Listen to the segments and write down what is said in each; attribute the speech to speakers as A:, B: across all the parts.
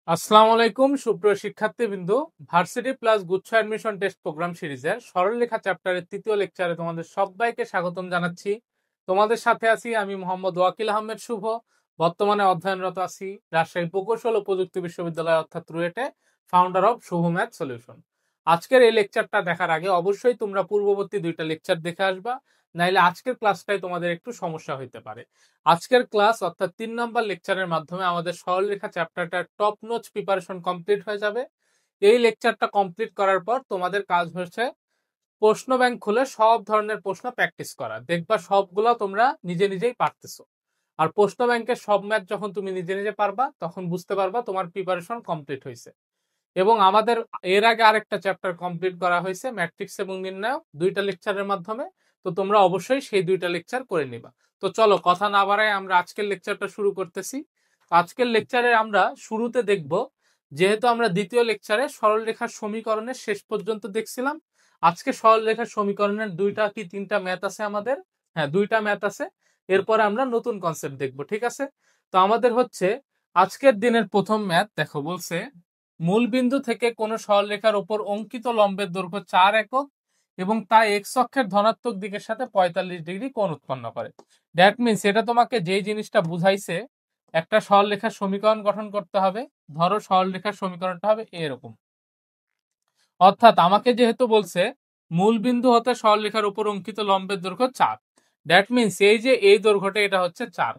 A: আসসালামু আলাইকুম সুপ্রিয় শিক্ষার্থীবৃন্দ। ভার্সিটি প্লাস গুচ্ছ অ্যাডমিশন টেস্ট প্রোগ্রাম সিরিজের সরলরেখা চ্যাপ্টারের তৃতীয় লেকচারে তোমাদের সবাইকে স্বাগতম জানাচ্ছি। তোমাদের সাথে আছি আমি মোহাম্মদ ওয়াকিল আহমেদ শুভ। বর্তমানে অধ্যয়নরত আছি রাজশাহী প্রকৌশল ও প্রযুক্তি বিশ্ববিদ্যালয় অর্থাৎ রুয়েটে, founder of Shubho math solution. আজকের এই লেকচারটা দেখার আগে অবশ্যই তোমরা পূর্ববর্তী দুইটা লেকচার দেখে আসবা, নাইলে আজকের ক্লাসটাই তোমাদের একটু সমস্যা হইতে পারে। আজকের ক্লাস অর্থাৎ 3 নম্বর লেকচারের মাধ্যমে আমাদের সরলরেখা চ্যাপ্টারটার টপ নোচ প্রিপারেশন কমপ্লিট হয়ে যাবে। এই লেকচারটা কমপ্লিট করার পর তোমাদের কাজ হচ্ছে প্রশ্ন ব্যাংক খুলে সব ধরনের প্রশ্ন প্র্যাকটিস করা। দেখবা সবগুলো তোমরা নিজে নিজেই পারতেছো। আর প্রশ্ন ব্যাংকের সব ম্যাথ যখন তুমি নিজে নিজে পারবা তখন বুঝতে পারবা তোমার প্রিপারেশন কমপ্লিট হয়েছে। এবং আমাদের এর আগে আরেকটা চ্যাপ্টার কমপ্লিট করা হয়েছে ম্যাট্রিক্স এবং নির্ণায়ক, দুইটা লেকচারের মাধ্যমে। তো তোমরা অবশ্যই সেই দুইটা লেকচার করে নিবা। তো চলো কথা না বাড়ায় আমরা আজকের লেকচারটা শুরু করতেছি। আজকের লেকচারে আমরা শুরুতে দেখব, যেহেতু আমরা দ্বিতীয় লেকচারে সরলরেখার সমীকরণের শেষ পর্যন্ত দেখছিলাম, আজকে সরলরেখার সমীকরণের দুইটা কি তিনটা ম্যাথ আছে আমাদের। হ্যাঁ, দুইটা ম্যাথ আছে। এরপরে আমরা নতুন কনসেপ্ট দেখব, ঠিক আছে? তো আমাদের হচ্ছে আজকের দিনের প্রথম ম্যাথ। দেখো বলছে মূল বিন্দু থেকে কোন সরলরেখার উপর অঙ্কিত লম্বের দৈর্ঘ্য 4 একক এবং তা এক্স অক্ষের ধনাত্মক দিকের সাথে 45 ডিগ্রি কোণ উৎপন্ন করে। দ্যাট মিনস এটা তোমাকে যেই জিনিসটা বুঝাইছে, একটা সরলরেখার সমীকরণ গঠন করতে হবে। ধরো সরলরেখার সমীকরণটা হবে এরকম। অর্থাৎ আমাকে যেহেতু বলছে মূল বিন্দু হতে সরলরেখার উপর অঙ্কিত লম্বের দৈর্ঘ্য 4, দ্যাট মিনস এই যে এই দৈর্ঘ্যটা এটা হচ্ছে 4।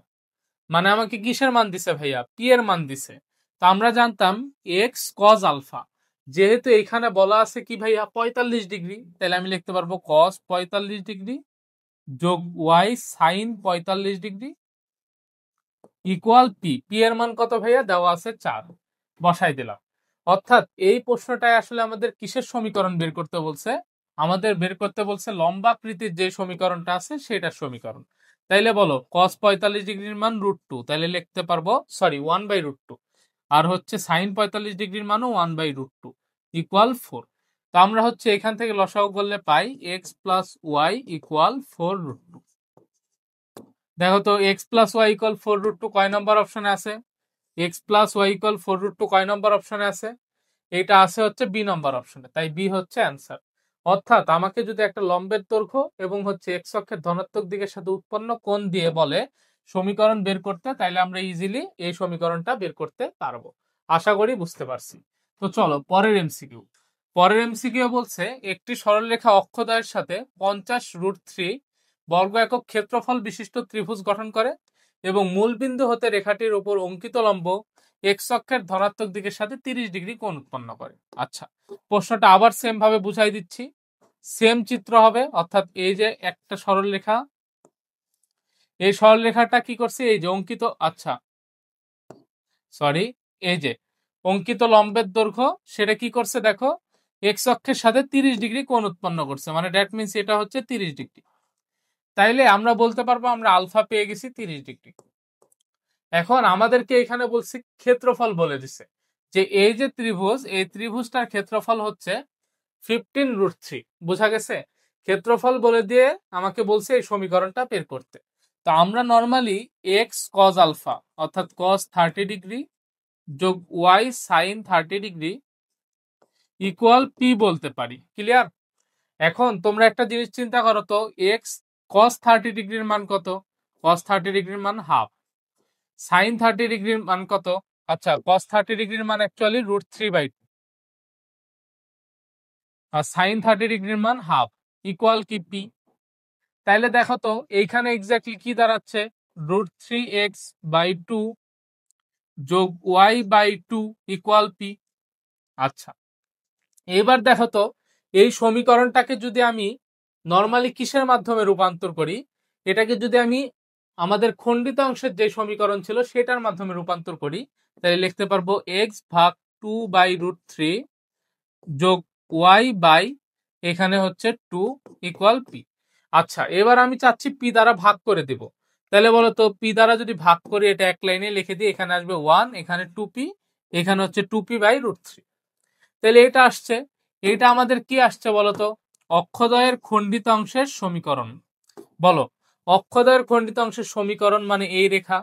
A: মানে আমাকে কিসের মান দিছে ভাইয়া? পি এর মান দিছে। তো আমরা জানতাম এক্স কজ আলফা, যেহেতু এখানে বলা আছে কি ভাইয়া 45 ডিগ্রি, তাহলে আমি লিখতে পারবো কস 45 ডিগ্রি যোগ y sine 45 degree equal p. P এর মান কত ভাইয়া? দেওয়া আছে 4, বসাই দিলাম। অর্থাৎ এই প্রশ্নটায় আসলে আমাদের কিসের সমীকরণ বের করতে বলছে? আমাদের বের করতে বলছে লম্বাকৃতির যে সমীকরণটা আছে সেটার সমীকরণ। তাইলে বলো cos 45 ডিগ্রির মান √2, তাইলে লিখতে পারবো 1/√2। আর হচ্ছে sin 45 ডিগ্রির মানও 1/√2 ইকুয়াল 4। তো আমরা হচ্ছে এখান থেকে লসাগু করলে পাই x প্লাস ওয়াই ইকুয়াল 4√2। দেখো তো x প্লাস ওয়াই ইকুয়াল 4√2 কয় নম্বর অপশনে আছে? x প্লাস ওয়াই ইকুয়াল 4√2 কয় নম্বর অপশনে আছে? এটা আছে হচ্ছে বি নম্বর অপশনে, তাই বি হচ্ছে অ্যান্সার। অর্থাৎ আমাকে যদি একটা লম্বের দৈর্ঘ্য এবং হচ্ছে এক্স অক্ষের ধনাত্মক দিকের সাথে উৎপন্ন কোণ দিয়ে বলে সমীকরণ বের করতে, তাইলে আমরা ইজিলি এই সমীকরণটা বের করতে পারবো। আশা করি বুঝতে পারছি। তো চলো পরের এমসিকিউ। পরের এমসিকিউ বলছে একটি সরলরেখা অক্ষদ্বয়ের সাথে 50√3 বর্গ একক ক্ষেত্রফল বিশিষ্ট ত্রিভুজ গঠন করে এবং মূল বিন্দু হতে রেখাটির উপর অঙ্কিত লম্ব এক্স অক্ষের ধনাত্মক দিকের সাথে 30 ডিগ্রি কোণ উৎপন্ন করে। আচ্ছা, প্রশ্নটা আবার সেম ভাবে বুঝাই দিচ্ছি। সেম চিত্র হবে, অর্থাৎ এই যে একটা সরলরেখা, এই সরলরেখাটা কি করছে? এই যে অঙ্কিত, আচ্ছা সরি, এই যে অঙ্কিত লম্বের দৈর্ঘ্য সেটা কি করছে দেখো, এক্স অক্ষের সাথে 30 ডিগ্রি কোণ উৎপন্ন করছে, মানে দ্যাট মিনস এটা হচ্ছে 30 ডিগ্রি। তাইলে আমরা বলতে পারবো আমরা আলফা পেয়ে গেছি 30 ডিগ্রি। এখন আমাদেরকে এখানে বলছি ক্ষেত্রফল বলে দিছে যে এই যে ত্রিভুজ, এই ত্রিভুজটার ক্ষেত্রফল হচ্ছে 15√3। বোঝা গেছে? ক্ষেত্রফল বলে দিয়ে আমাকে বলছে এই সমীকরণটা বের করতে। তো আমরা নর্মালি এক্স কজ আলফা অর্থাৎ কজ 30 ডিগ্রি যোগ y sine 30 degree equal p বলতে পারি। ক্লিয়ার? এখন তোমরা একটা জিনিস চিন্তা করো তো, এক্স কজ 30 ডিগ্রির মান কত? কজ 30 ডিগ্রির মান হাফ। সাইন 30 ডিগ্রির মান কত? আচ্ছা, cos 30 ডিগ্রির মান অ্যাকচুয়ালি √3/2 আর সাইন 30 ডিগ্রির মান হাফ ইকুয়াল কি পি। তাইলে দেখো তো এইখানে এক্স্যাক্টলি কি দাঁড়াচ্ছে? √3x/2 যোগ y/2 ইকুয়াল পি। আচ্ছা, এবার দেখো তো এই সমীকরণটাকে যদি আমি নর্মালি কিসের মাধ্যমে রূপান্তর করি, এটাকে যদি আমি আমাদের খণ্ডিত অংশের যে সমীকরণ ছিল সেটার মাধ্যমে রূপান্তর করি, তাহলে লিখতে পারবো x/2/√3 যোগ ওয়াই বাই এখানে হচ্ছে 2 ইকুয়াল পি। আচ্ছা, এবার আমি চাচ্ছি পি দ্বারা ভাগ করে দেব। তাহলে বলো তো পি দ্বারা যদি ভাগ করি, এটা এক লাইনে লিখে দিই, এখানে আসবে 1, এখানে 2p, এখানে হচ্ছে 2p/√3। তাহলে এটা আসছে, এটা আমাদের কি আসছে বলতো? অক্ষদ্বয়ের খণ্ডিত অংশের সমীকরণ। বলো, অক্ষদ্বয়ের খণ্ডিত অংশের সমীকরণ মানে এই রেখা,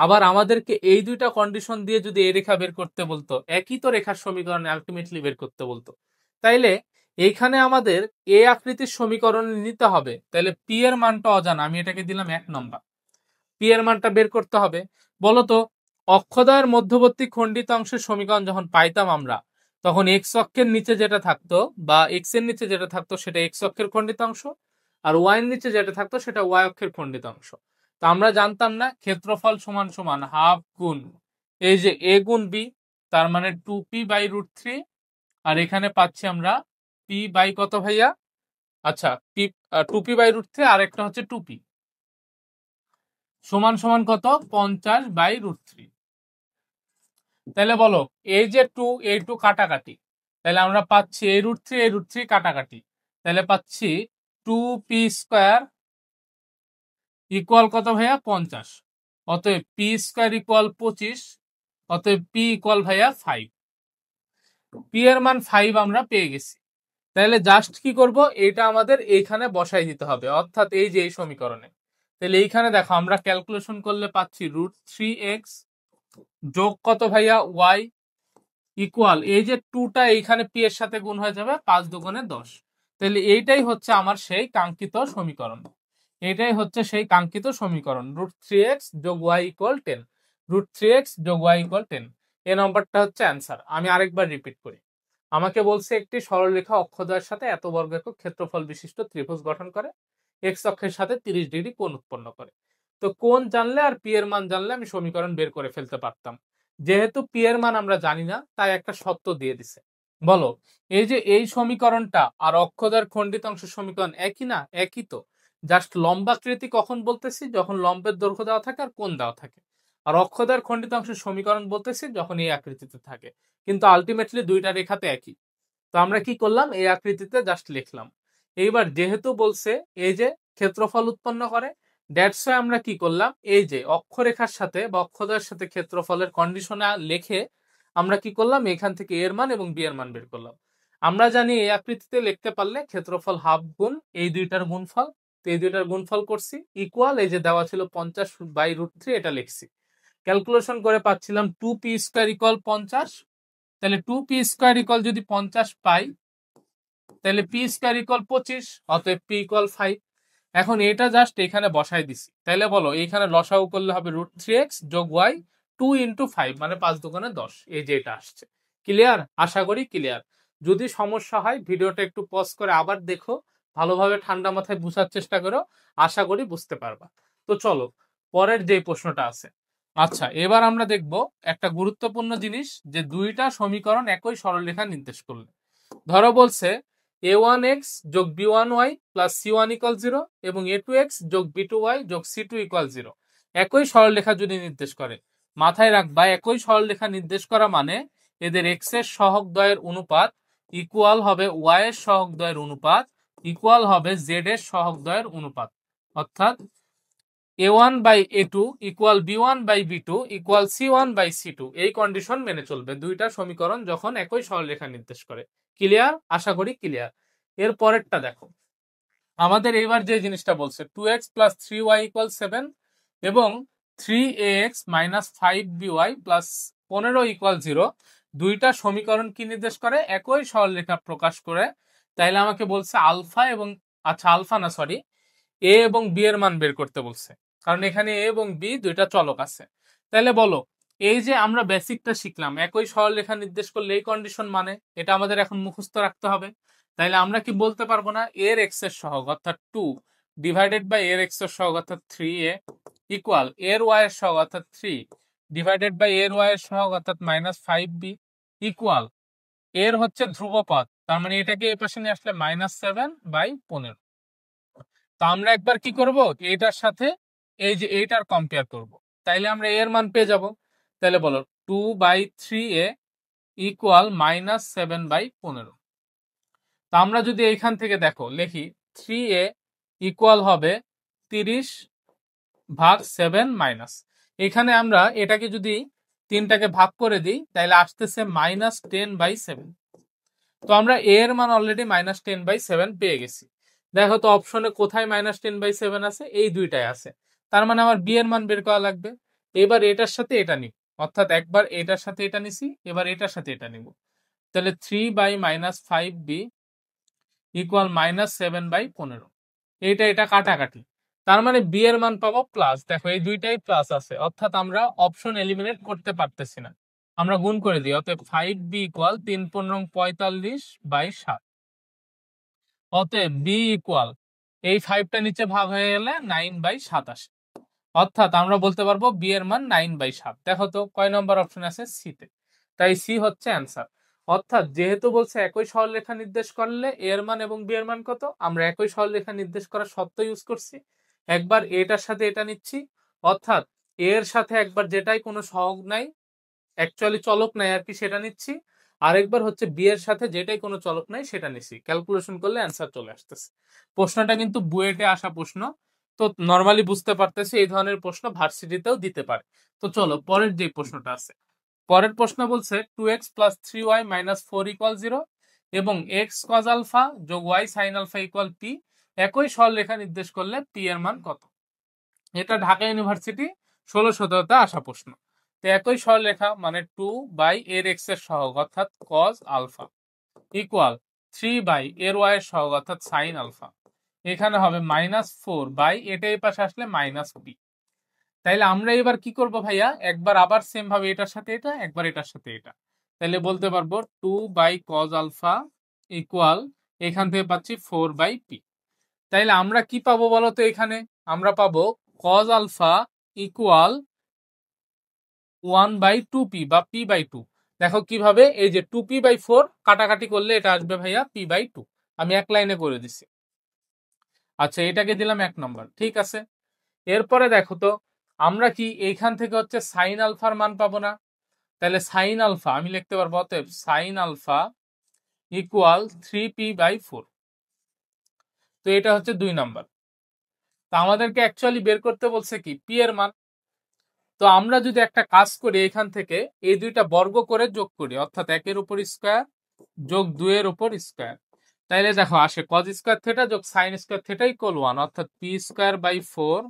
A: আবার আমাদেরকে এই দুইটা কন্ডিশন দিয়ে যদি এ রেখা বের করতে বলতো, একই তো রেখার সমীকরণ আলটিমেটলি বের করতে বলতো, তাইলে এইখানে আমাদের এ আকৃতির সমীকরণ নিতে হবে। তাহলে পি এর মানটা অজানা, আমি এটাকে দিলাম 1 নম্বর। পি এর মানটা বের করতে হবে। বলতো অক্ষদ্বয়ের মধ্যবর্তী খণ্ডিত অংশের সমীকরণ যখন পাইতাম আমরা, তখন এক্স অক্ষের নিচে যেটা থাকতো বা এক্স এর নিচে যেটা থাকতো সেটা এক্স অক্ষের খণ্ডিত অংশ, আর ওয়াই এর নিচে যেটা থাকতো সেটা ওয়াই অক্ষের খণ্ডিত অংশ। তো আমরা জানতাম না ক্ষেত্রফল সমান সমান হাফ গুণ এই যে এ গুণ বি, তার মানে 2p/√3, আর এখানে পাচ্ছি আমরা পি বাই কত ভাইয়া, আচ্ছা পি 2p/√3 আর একটা হচ্ছে 2p সমান সমান কত 50/√3। তাহলে বলো এই যে 2 এই 2 কাটাকাটি, তাহলে আমরা পাচ্ছি এই √3 এই √3 কাটাকাটি, তাহলে পাচ্ছি 2p² ইকুয়াল কত ভাইয়া 50। অতএব p² ইকুয়াল 25, অতএব p ইকুয়াল ভাইয়া 5। p এর মান 5 আমরা পেয়ে গেছি। তাহলে জাস্ট কি করব, এটা আমাদের এইখানে বসাই দিতে হবে, অর্থাৎ এই যে এই সমীকরণে। তাহলে এইখানে দেখো আমরা ক্যালকুলেশন করলে পাচ্ছি √3x যোগ কত ভাইয়া y ইকুয়াল এই যে 2টা এইখানে p এর সাথে গুণ হয়ে যাবে 5 দুগুণে 10। তাহলে এইটাই হচ্ছে আমার সেই কাঙ্ক্ষিত সমীকরণ, এটাই হচ্ছে সেই কাঙ্ক্ষিত সমীকরণ √3x যোগ y ইকুয়াল 10, √3x যোগ y ইকুয়াল 10। এই নম্বরটা হচ্ছে অ্যান্সার। আমি আরেকবার রিপিট করি, আমাকে বলছে একটি সরলরেখা অক্ষদ্বয়ের সাথে এত বর্গ একক ক্ষেত্রফল বিশিষ্ট ত্রিভুজ গঠন করে, এক্স অক্ষের সাথে 30 ডিগ্রি কোণ উৎপন্ন করে। তো কোণ জানলে আর পি এর মান জানলে আমি সমীকরণ বের করে ফেলতে পারতাম। যেহেতু পি এর মান আমরা জানি না, তাই একটা শর্ত দিয়ে দিছে। বলো এই যে এই সমীকরণটা আর অক্ষদ্বয়ের খণ্ডিত অংশের সমীকরণ একই না? একই তো। জাস্ট লম্বাকৃতি কখন বলতেছি, যখন লম্বের দৈর্ঘ্য দেওয়া থাকে আর কোণ দেওয়া থাকে। আর অক্ষদ্বয়ের খণ্ডিত অংশের সমীকরণ বলতেছি যখন এই আকৃতিতে থাকে। কিন্তু আলটিমেটলি দুইটা রেখাতে একই। তো আমরা কি করলাম, এই আকৃতিতে জাস্ট লিখলাম। এইবার যেহেতু বলছে এই যে ক্ষেত্রফল উৎপন্ন করে, দ্যাটস ওয়াই আমরা কি করলাম, এই যে অক্ষরেখার সাথে বা অক্ষদ্বয়ের সাথে ক্ষেত্রফলের কন্ডিশনে লিখে আমরা কি করলাম, এখান থেকে এর মান এবং বি এর মান বের করলাম। আমরা জানি এই আকৃতিতে লিখতে পারলে ক্ষেত্রফল হাফ গুণ এই দুইটার গুণফল, তো এই দুইটার গুণফল করছি ইকুয়াল এই যে দেওয়া ছিল 50/√3, এটা লিখছি। ক্যালকুলেশন করে পাচ্ছিলাম 2p² ইকুয়াল 50। তাহলে 2p² ইকুয়াল যদি 50 পাই, তাহলে p² ইকুয়াল 25, অতএব p ইকুয়াল 5। এখন এটা জাস্ট এখানে বসাই দিছি। তাহলে বলো এখানে লসাগু করলে হবে √3x যোগ y 2 × 5 মানে 5 দুগুণে 10, এই যে এটা আসছে। ক্লিয়ার? আশা করি ক্লিয়ার। যদি সমস্যা হয় ভিডিওটা একটু পজ করে আবার দেখো, ভালোভাবে ঠান্ডা মাথায় বুঝার চেষ্টা করো, আশা করি বুঝতে পারবা। তো চলো পরের যে প্রশ্নটা আছে। আচ্ছা এবার আমরা দেখব একটা গুরুত্বপূর্ণ জিনিস, যে দুইটা সমীকরণ একই সরলরেখা নির্দেশ করলে। ধরো বলছে a1x যোগ b1y প্লাস c1 ইকুয়াল 0 এবং a2x যোগ b2y যোগ c2 ইকুয়াল 0 একই সরলরেখা যদি নির্দেশ করে। মাথায় রাখবা একই সরলরেখা নির্দেশ করা মানে এদের x এর সহগ দ্বয়ের অনুপাত ইকুয়াল হবে y এর সহগ দ্বয়ের অনুপাত ইকুয়াল হবে z এর সহগ দ্বয়ের অনুপাত, অর্থাৎ a1/a2 equal b1/b2 equal c1/c2। এই কন্ডিশন মেনে চলবে দুইটা সমীকরণ যখন একই সরলরেখা নির্দেশ করে। ক্লিয়ার? আশা করি ক্লিয়ার। এর পরেরটা দেখো, আমাদের এবার যে জিনিসটা বলছে 2x + 3y = 7 এবং 3ax - 5by + 15 = 0, দুইটা সমীকরণ কি নির্দেশ করে? একই সরলরেখা প্রকাশ করে। তাইলে আমাকে বলছে আলফা এবং আলফা না সরি এ এবং বি এর মান বের করতে বলছে, কারণ এখানে এ এবং বি দুইটা চলক আছে। তাহলে বলো এই যে আমরা বেসিকটা শিখলাম, একই সরলরেখা নির্দেশ করলে এই কন্ডিশন মানে, এটা আমাদের এখন মুখস্থ রাখতে হবে। তাইলে আমরা কি বলতে পারবো না, এর এক্স এর সহগ অর্থাৎ 2 ডিভাইডেড বাই এর এক্স এর সহগ অর্থাৎ 3a ইকুয়াল এর ওয়াই এর সহগ অর্থাৎ 3 ডিভাইডেড বাই এর ওয়াই এর সহগ অর্থাৎ -5b ইকুয়াল এর হচ্ছে ধ্রুবপদ, তার মানে এটাকে এই পাশে নিয়ে আসলে -7/15। তো আমরা একবার কি করব, এইটার সাথে এই যে এইটার কম্পেয়ার করব, তাইলে আমরা এর মান পেয়ে যাব। তাহলে বলো 2/3a ইকুয়াল -7/15। তা আমরা যদি এইখান থেকে দেখো লিখি 3a ইকুয়াল হবে 30/7 এখানে আমরা এটাকে যদি তিনটাকে ভাগ করে দিই তাহলে আসতেছে -10/7। তো আমরা a এর মান অলরেডি -10/7 পেয়ে গেছি। দেখো তো অপশনে কোথায় -10/7 আছে, এই দুইটাই আছে। তার মানে আমার বি এর মান বের করা লাগবে। এবার এটার সাথে এটা নিব, অর্থাৎ একবার এটার সাথে এটা নিছি, এবার এটার সাথে এটা নিব। তাহলে 3/-5b ইকুয়াল -7/15। এটা কাটাকাটি, তার মানে বি এর মান পাবো প্লাস। দেখো এই দুইটাই প্লাস আছে, অর্থাৎ আমরা অপশন এলিমিনেট করতে পারতেছি না, আমরা গুণ করে দিই। অতএব 5b ইকুয়াল 3×45/7। অতএব বি ইকুয়াল এই 5টা নিচে ভাগ হয়ে গেলে 9/27। অর্থাৎ আমরা বলতে পারবো বি এর মান 9/7। দেখো তো কয় নম্বর অপশন আছে, সিতে, তাই সি হচ্ছে অ্যান্সার। অর্থাৎ যেহেতু বলছে একই সরলরেখা নির্দেশ করলে এ এর মান এবং বি এর মান কত, আমরা একই সরলরেখা নির্দেশ করার শর্ত ইউজ করছি। একবার এটার সাথে এটা নিচ্ছি, অর্থাৎ এ এর সাথে একবার যেটাই কোনো সহগ নাই, অ্যাকচুয়ালি চলক নাই আর কি, সেটা নিচ্ছি। আরেকবার হচ্ছে বি এর সাথে যেটাই কোনো চলক নাই সেটা নিচ্ছি। ক্যালকুলেশন করলে অ্যান্সার চলে আসতেছে। প্রশ্নটা কিন্তু বুয়েটে আসা প্রশ্ন, তো নরমালি বুঝতে পারতেছি এই ধরনের প্রশ্ন ভার্সিটিতেও দিতে পারে। তো চলো পরের যে প্রশ্নটা আছে, পরের প্রশ্ন বলছে 2x + 3y - 4 = 0 এবং x cos আলফা যোগ y sin আলফা = p একই সরলরেখা নির্দেশ করলে p এর মান কত। এটা ঢাকা ইউনিভার্সিটি 16-17তে আসা প্রশ্ন। তো একই সরলরেখা মানে 2/x এর সহগ অর্থাৎ cos আলফা ইকুয়াল 3/y এর সহগ অর্থাৎ sin আলফা, এখানে হবে -4 এটাই পাশে আসলে -p। তাইলে আমরা এবার কি করব ভাইয়া, একবার আবার সেম ভাবে এটার সাথে এটা, একবার এটার সাথে এটা। তাইলে বলতে পারবো 2/cos আলফা ইকুয়াল এখান থেকে পাচ্ছি 4/p। তাইলে আমরা কি পাবো বলতো, এখানে আমরা পাবো cos আলফা ইকুয়াল 1/2p বা p/2। দেখো কিভাবে, এই যে 2p/4 কাটাকাটি করলে এটা আসবে ভাইয়া p/2। আমি এক লাইনে করে দিছি। আচ্ছা এটাকে দিলাম 1 নম্বর, ঠিক আছে। এরপরে দেখো তো আমরা কি এইখান থেকে হচ্ছে সাইন আলফার মান পাবো না, তাহলে সাইন আলফা আমি লিখতে পারবো। অতএব সাইন আলফা ইকুয়াল 3p/4। তো এটা হচ্ছে 2 নম্বর। তো আমাদেরকে অ্যাকচুয়ালি বের করতে বলছে কি পি এর মান। তো আমরা যদি একটা কাজ করি, এখান থেকে এই দুইটা বর্গ করে যোগ করি, অর্থাৎ 1 এর উপর স্কয়ার যোগ 2 এর উপর স্কয়ার, তাইলে দেখো আসে cos স্কয়ার থিটা যোগ sin স্কয়ার থিটা = 1, অর্থাৎ p²/4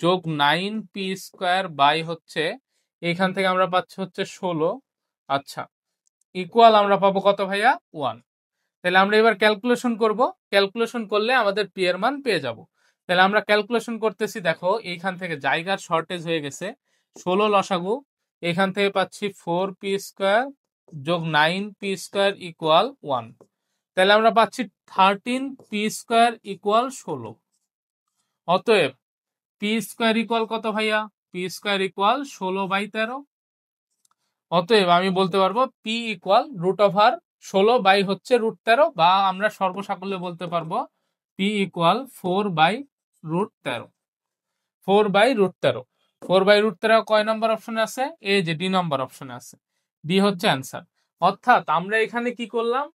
A: যোগ 9p² হচ্ছে এখান থেকে আমরা পাচ্ছি হচ্ছে 16। আচ্ছা ইকুয়াল আমরা পাবো কত ভাইয়া, 1। তাহলে আমরা এবার ক্যালকুলেশন করব, ক্যালকুলেশন করলে আমাদের পি এর মান পেয়ে যাব। তাহলে আমরা ক্যালকুলেশন করতেছি, দেখো এইখান থেকে জায়গার শর্টেজ হয়ে গেছে, 16 লসাগু, এখান থেকে পাচ্ছি 4p² যোগ 9p² = 1। তাহলে আমরা পাচ্ছি 13p² = 16। অতএব p² = কত ভাইয়া, p² = 16/13। অতএব আমি বলতে পারবো p = √16 হচ্ছে √13, বা আমরা সর্বসাকল্যে বলতে পারবো p = 4/√13। 4/√13, 4/√13 কয় নম্বর অপশনে আছে, এই যে ডি নম্বর অপশনে আছে, ডি হচ্ছে অ্যান্সার। অর্থাৎ আমরা এখানে কি করলাম,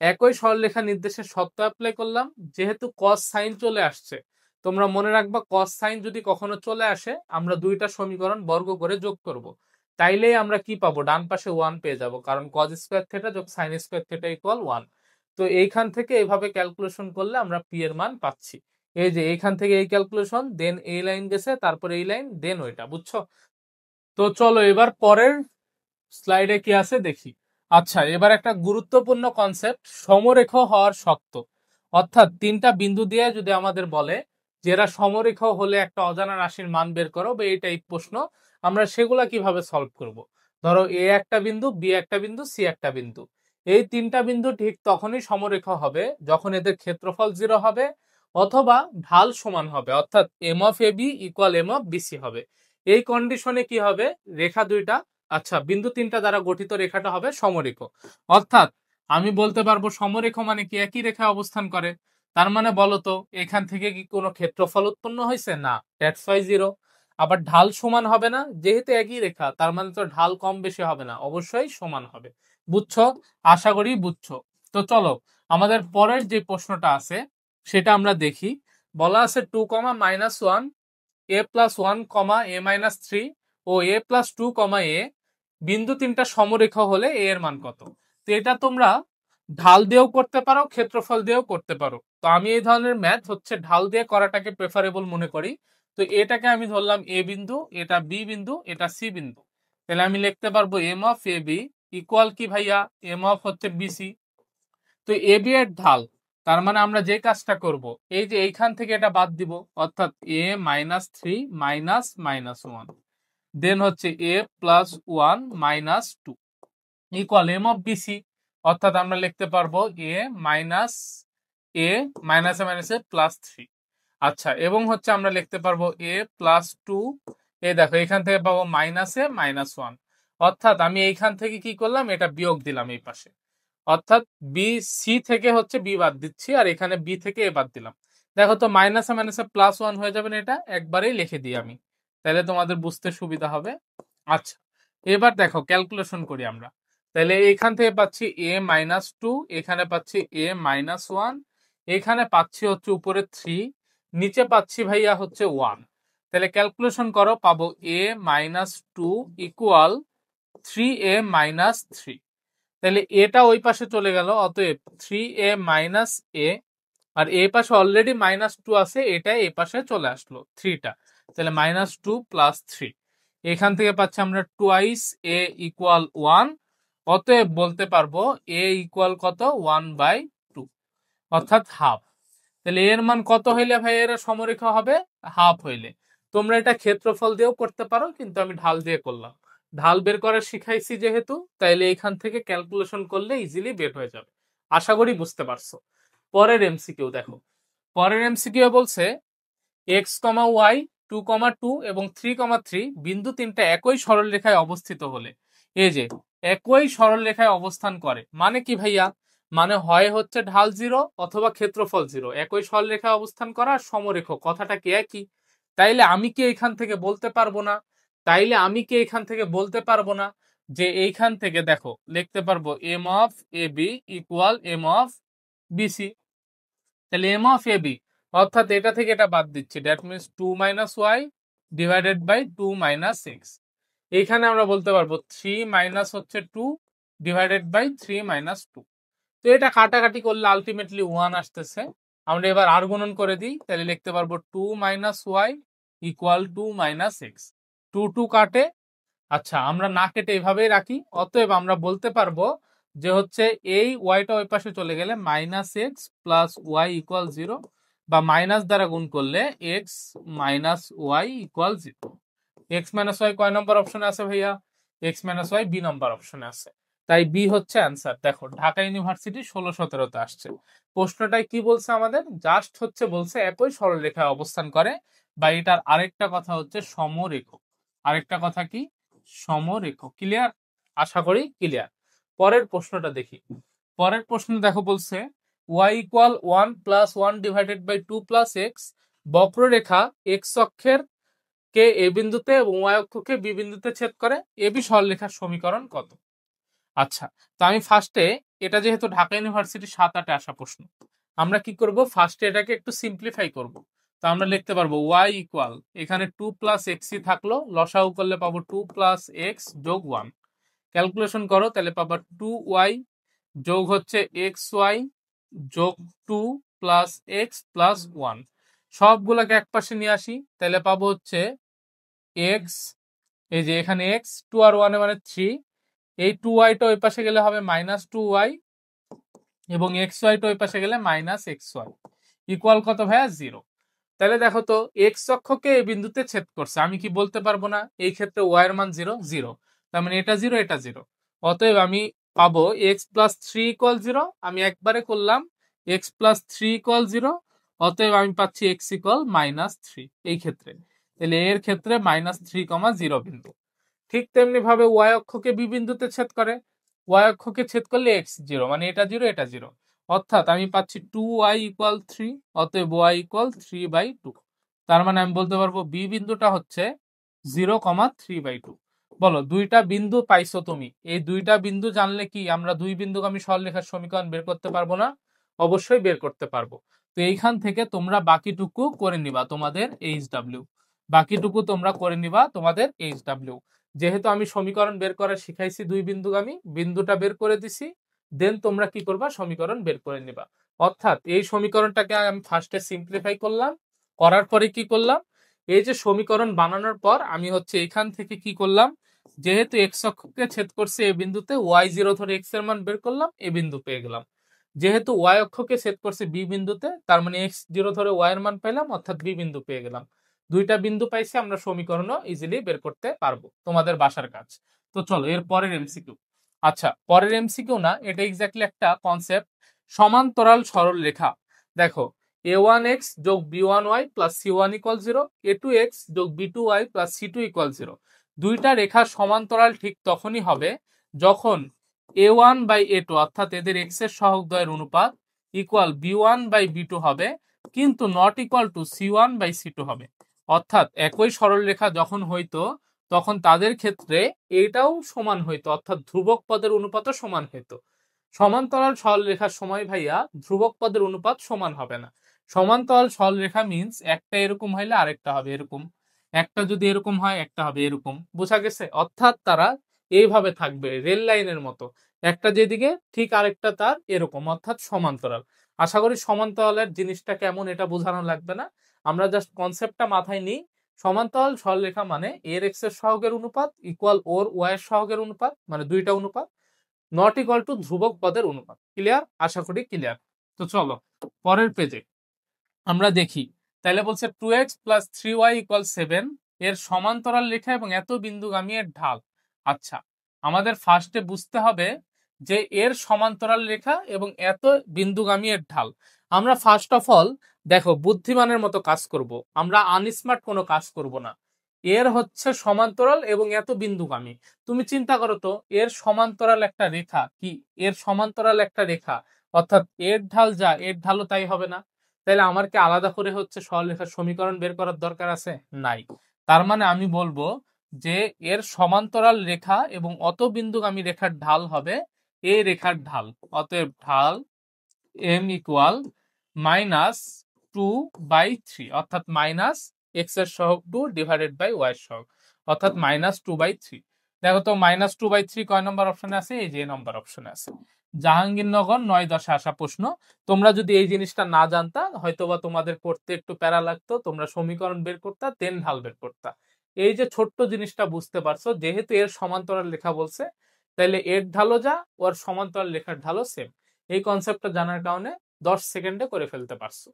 A: একই সরলরেখা নির্দেশের শর্ত অ্যাপ্লাই করলাম। যেহেতু cos sin চলে আসছে, তোমরা মনে রাখবা cos sin যদি কখনো চলে আসে আমরা দুইটা সমীকরণ বর্গ করে যোগ করব, তাইলেই আমরা কি পাবো, ডান পাশে 1 পেয়ে যাব, কারণ cos স্কয়ার থিটা যোগ sin স্কয়ার থিটা = 1। তো এইখান থেকে এইভাবে ক্যালকুলেশন করলে আমরা পি এর মান পাচ্ছি। এই যে এইখান থেকে এই ক্যালকুলেশন, দেন এই লাইন গেছে, তারপর এই লাইন, দেন ওইটা, বুঝছো। তো চলো এবার পরের স্লাইডে কি আছে দেখি। আচ্ছা এবার একটা গুরুত্বপূর্ণ কনসেপ্ট, সমরেখ হওয়ার শর্ত। অর্থাৎ তিনটা বিন্দু দিয়ে যদি আমাদের বলে যেটা সমরেখ হলে একটা অজানা রাশির মান বের করো, বা এই টাইপ প্রশ্ন, আমরা সেগুলা কিভাবে সলভ করব। ধরো এ একটা বিন্দু, বি একটা বিন্দু, সি একটা বিন্দু। এই তিনটা বিন্দু ঠিক তখনই সমরেখ হবে যখন এদের ক্ষেত্রফল 0 হবে অথবা ঢাল সমান হবে, অর্থাৎ m of a b equal M of b c হবে। এই কন্ডিশনে কি হবে, রেখা দুইটা, আচ্ছা বিন্দু তিনটা দ্বারা গঠিত রেখাটা হবে সমরেখ। অর্থাৎ আমি বলতে পারবো সমরেখ মানে কি একই রেখা অবস্থান করে। তার মানে বলতো এখান থেকে কি কোনো ক্ষেত্রফল উৎপন্ন হয়েছে, না, দ্যাটস ওয়াই 0। আবার ঢাল সমান হবে না, যেহেতু একই রেখা তার মানে তো ঢাল কম বেশি হবে না, অবশ্যই সমান হবে। বুঝছো, আশা করি বুঝছো। তো চলো আমাদের পরের যে প্রশ্নটা আছে সেটা আমরা দেখি। বলা আছে 2, -1 a + 1, a - 3 O a + 2, a বিন্দু তিনটা সমরেখ হলে a এর মান কত। তো এটা তোমরা ঢাল দিয়েও করতে পারো, ক্ষেত্রফল দিয়েও করতে পারো। তো আমি এই ধরনের ম্যাথ হচ্ছে ঢাল দিয়ে করাটাকে প্রেফারেবল মনে করি। তো এটাকে আমি ধরলাম এ বিন্দু, এটা বি বিন্দু, এটা সি বিন্দু। তাহলে আমি লিখতে পারবো m of a b equal কি ভাইয়া, এম অফ হচ্ছে বিসি। তো এ বি এর ঢাল, তার মানে আমরা যে কাজটা করব, এই যে এইখান থেকে এটা বাদ দিব, অর্থাৎ A minus three minus minus one, then হচ্ছে A plus one minus two equal M of BC, অর্থাৎ আমরা লিখতে পারবো এ মাইনাস এ মাইনাসে মাইনাসে প্লাস থ্রি। আচ্ছা, এবং হচ্ছে আমরা লিখতে পারবো এ প্লাস টু, এ দেখো এখান থেকে পাবো মাইনাসে মাইনাস ওয়ান, অর্থাৎ আমি এইখান থেকে কি করলাম, এটা বিয়োগ দিলাম এই পাশে, অর্থাৎ বি সি থেকে হচ্ছে বি বাদ দিচ্ছি, আর এখানে বি থেকে এ বাদ দিলাম। দেখো তো মাইনাসে মাইনাসে প্লাস ওয়ান হয়ে যাবে না, এটা একবারেই লিখে দিই আমি, তাহলে তোমাদের বুঝতে সুবিধা হবে। আচ্ছা, এবার দেখো ক্যালকুলেশন করি আমরা। তাহলে এখান থেকে পাচ্ছি এ মাইনাস টু, এখানে পাচ্ছি এ মাইনাস ওয়ান, এখানে পাচ্ছি হচ্ছে উপরে থ্রি, নিচে পাচ্ছি ভাইয়া হচ্ছে ওয়ান। তাহলে ক্যালকুলেশন করো, পাবো এ মাইনাস টু ইকুয়াল থ্রি এ মাইনাস থ্রি। তাহলে এটা ওই পাশে চলে গেল, অতএব থ্রি এ মাইনাস এ, আর এ পাশে অলরেডি মাইনাস টু আছে, এটা এ পাশে চলে আসলো থ্রিটা, তাহলে মাইনাস টু প্লাস থ্রি। এখান থেকে পাচ্ছি আমরা টুয়াইস এ ইকুয়াল ওয়ান, অতএব বলতে পারবো এ ইকুয়াল কত, ওয়ান বাই টু, অর্থাৎ হাফ। তাহলে এর মান কত হইলে ভাই এরা সমরেখা হবে, হাফ হইলে। তোমরা এটা ক্ষেত্রফল দিয়েও করতে পারো, কিন্তু আমি ঢাল দিয়ে করলাম, ঢাল বের করা শিখাইছি যেহেতু, তাইলে এখান থেকে ক্যালকুলেশন করলে ইজিলি বের হয়ে যাবে। আশা করি বুঝতে পারছো। পরের এমসিকিউ দেখো, পরের এমসিকিউ বলছে এক্স কমা ওয়াই, টু কমা টু এবং থ্রি কমা থ্রি বিন্দু তিনটা একই সরলরেখায় অবস্থিত হলে, এই যে একই সরলরেখায় অবস্থান করে, মানে কি ভাইয়া, মানে হয় হচ্ছে ঢাল জিরো অথবা ক্ষেত্রফল জিরো, একই সরলরেখায় অবস্থান করা আর সমরেখ কথাটা কি একই। তাইলে আমি কি এখান থেকে বলতে পারবো না, যে এইখান থেকে দেখো লিখতে পারবো m of a b equal M of b c. তাহলে এম অফ এ বি, অর্থাৎ এটা থেকে এটা বাদ দিচ্ছি, that means two minus y divided by two minus x. এইখানে আমরা বলতে পারবো থ্রি মাইনাস হচ্ছে two divided by three minus two. তো এটা কাটাকাটি করলে আলটিমেটলি ওয়ান আসতেছে। আমরা এবার আর গুণন করে দিই, তাহলে লিখতে পারবো two minus y equal two minus x. Two two কাটে, আচ্ছা আমরা না কেটে এভাবেই রাখি, অতএব আমরা বলতে পারবো যে হচ্ছে এই ওয়াইটা ওই পাশে চলে গেলে minus x plus y equal zero, বা মাইনাস দ্বারা গুণ করলে x minus y equal zero. X minus y কয় নম্বর অপশনে আছে ভাইয়া, x minus y b number অপশনে আছে, তাই বি হচ্ছে অ্যান্সার। দেখো ঢাকা ইউনিভার্সিটি 16-17-তে আসছে। প্রশ্নটাই কি বলছে আমাদের, জাস্ট হচ্ছে বলছে একই সরলরেখায় অবস্থান করে, বা এটার আরেকটা কথা হচ্ছে সমরেখ, আরেকটা কথা কি, সমরেখ। ক্লিয়ার, আশা করি ক্লিয়ার। পরের প্রশ্নটা দেখি। পরের প্রশ্ন দেখো বলছে y equal one plus one divided by two plus x, বক্ররেখা এক্স অক্ষের কে এ বিন্দুতে এবং y অক্ষকে বি বিন্দুতে ছেদ করে, এ বি সরলরেখার সমীকরণ কত। আচ্ছা, তো আমি ফার্স্টে, এটা যেহেতু ঢাকা ইউনিভার্সিটি 7-8-এ আসা প্রশ্ন, আমরা কি করব, ফার্স্টে এটাকে একটু সিম্পলিফাই করব। তো আমরা লিখতে পারবো y ইকুয়াল, এখানে টু প্লাস এক্সই থাকলো, লসাগু করলে পাবো টু প্লাস এক্স যোগ ওয়ান। ক্যালকুলেশন করো, তাহলে পাবো টু ওয়াই যোগ হচ্ছে এক্স ওয়াই যোগ two plus x plus one. সবগুলোকে এক পাশে নিয়ে আসি, তাহলে পাবো হচ্ছে এক্স, এই যে এখানে এক্স, টু আর ওয়ানে মানে থ্রি, এই টু ওয়াইটা ওই পাশে গেলে হবে মাইনাস টু ওয়াই, এবং এক্স ওয়াইটা ওই পাশে গেলে মাইনাস এক্স ওয়াই ইকুয়াল কত ভাইয়া, জিরো। তাহলে দেখো তো এক্স অক্ষকে এই বিন্দুতে ছেদ করছে, আমি কি বলতে পারবো না এই ক্ষেত্রে ওয়াই এর মান জিরো, জিরো, তার মানে এটা জিরো এটা জিরো, অতএব আমি পাবো x plus three equal zero. আমি একবারে করলাম x plus three equal zero, অতএব আমি পাচ্ছি এক্স ইকুয়াল মাইনাস থ্রি এই ক্ষেত্রে। তাহলে এর ক্ষেত্রে মাইনাস থ্রি কমা জিরো বিন্দু। ঠিক তেমনি ভাবে ওয়াই অক্ষকে বি বিন্দুতে ছেদ করে, ওয়াই অক্ষকে ছেদ করলে এক্স জিরো, মানে এটা জিরো এটা জিরো, অর্থাৎ আমি পাচ্ছি টু ওয়াই ইকুয়াল থ্রি, অতএব y equal three by two. তার মানে আমি বলতে পারবো বি বিন্দুটা হচ্ছে zero comma three by two. বলো দুইটা বিন্দু পাইছো তুমি, এই দুইটা বিন্দু জানলে কি আমরা দুই বিন্দুগামী সরলরেখার সমীকরণ বের করতে পারবো না? অবশ্যই বের করতে পারবো। তো এইখান থেকে তোমরা বাকিটুকু করে নিবা তোমাদের এইচডব্লিউ, বাকিটুকু তোমরা করে নিবা তোমাদের এইচডব্লিউ। যেহেতু আমি সমীকরণ বের করা শিখাইছি দুই বিন্দুগামী, বিন্দুটা বের করে দিছি, দেন তোমরা কি করবা, সমীকরণ বের করে নিবা। অর্থাৎ এই সমীকরণটাকে আমি ফার্স্টে সিম্পলিফাই করলাম, করার পরে কি করলাম, এই যে সমীকরণ বানানোর পর আমি হচ্ছে এখান থেকে কি করলাম, যেহেতু এক্স অক্ষকে ছেদ করছে এ বিন্দুতে, ওয়াই জিরো ধরে এক্স এর মান বের করলাম, এ বিন্দু পেয়ে গেলাম। যেহেতু ওয়াই অক্ষকে ছেদ করছে বি বিন্দুতে, তার মানে এক্স জিরো ধরে ওয়াই এর মান পেলাম, অর্থাৎ বি বিন্দু পেয়ে গেলাম। দুইটা বিন্দু পাইছি, আমরা সমীকরণও ইজিলি বের করতে পারবো, তোমাদের বাসার কাজ। তো চলো এর পরের এমসিকিউ। আচ্ছা, পরের এমসিকিউ না, এটা এক্স্যাক্টলি একটা কনসেপ্ট, সমান্তরাল সরল রেখা। দেখো, a1x যোগ b1y plus c1 equal 0, a2x যোগ b2y প্লাস c2 ইকুয়াল 0। দুইটা রেখা সমান্তরাল ঠিক তখনই হবে যখন a1 বাই a2 অর্থাৎ এদের x এর সহগদ্বয়ের অনুপাত ইকুয়াল b1 বাই b2 হবে, কিন্তু not equal to c1 by c2 হবে। অর্থাৎ একই সরল রেখা যখন হইতো তখন তাদের ক্ষেত্রে এটাও সমান হইতো, অর্থাৎ ধ্রুবক পদের অনুপাতও সমান হইতো। সমান্তরাল সরলরেখার সময় ভাইয়া ধ্রুবক পদের অনুপাত সমান হবে না। সমান্তরাল সরলরেখা মিন্স একটা এরকম হইলে আরেকটা হবে এরকম, একটা যদি এরকম হয় একটা হবে এরকম, বোঝা গেছে? অর্থাৎ তারা এইভাবে থাকবে রেল লাইনের মতো, একটা যেদিকে ঠিক আরেকটা তার এরকম, অর্থাৎ সমান্তরাল। আশা করি সমান্তরালের জিনিসটা কেমন এটা বোঝানো লাগবে না, আমরা জাস্ট কনসেপ্টটা মাথায় নিই। সমান্তরাল সরলরেখা মানে এর এক্স এর সহগের অনুপাত ইকুয়াল ওর ওয়াই এর সহগের অনুপাত, মানে দুইটা অনুপাত, নট ইকুয়াল টু ধ্রুবক পদের অনুপাত। ক্লিয়ার? আশা করি ক্লিয়ার। তো চলো পরের পেজে আমরা দেখি। তাহলে বলছে 2x প্লাস 3y ইকুয়াল 7 এর সমান্তরাল রেখা এবং এত বিন্দুগামী এর ঢাল। আচ্ছা, আমাদের ফার্স্টে বুঝতে হবে যে এর সমান্তরাল রেখা এবং এত বিন্দুগামী এর ঢাল। আমরা ফার্স্ট অফ অল দেখো বুদ্ধিমানের মতো কাজ করব, আমরা আনস্মার্ট কোনো কাজ করব না। এর হচ্ছে সমান্তরাল এবং এত বিন্দুগামী। তুমি চিন্তা করো তো, এর সমান্তরাল একটা রেখা কি, এর সমান্তরাল একটা রেখা অর্থাৎ এর ঢাল যা এর ঢালও তাই হবে না। তাহলে আমার কি আলাদা করে হচ্ছে সরলরেখার সমীকরণ বের করার দরকার আছে? নাই। তার মানে আমি বলবো যে এর সমান্তরাল রেখা এবং অত বিন্দুগামী রেখার ঢাল হবে এই রেখার ঢাল। অতএব ঢাল m ইকুয়াল -2/3 অর্থাৎ মাইনাস এক্স এর সহগ 2 ডিভাইডেড বাই ওয়াই এর সহগ, অর্থাৎ -2/3। দেখো তো -2/3 কয় নম্বর অপশনে আছে? এই যে নম্বর অপশনে আছে। জাহাঙ্গীরনগর 9-10 আসা প্রশ্ন। তোমরা যদি এই জিনিসটা না জানতা হয়তোবা তোমাদের করতে একটু প্যারা লাগতো, তোমরা সমীকরণ বের করতা দেন ঢাল বের করতা। এই যে ছোট্ট জিনিসটা বুঝতে পারছো, যেহেতু এর সমান্তরাল লেখা বলছে তাহলে এর ঢালও যা ওর সমান্তরাল লেখার ঢালও সেম। এই কনসেপ্টটা জানার কারণে 10 সেকেন্ডে করে ফেলতে পারছো।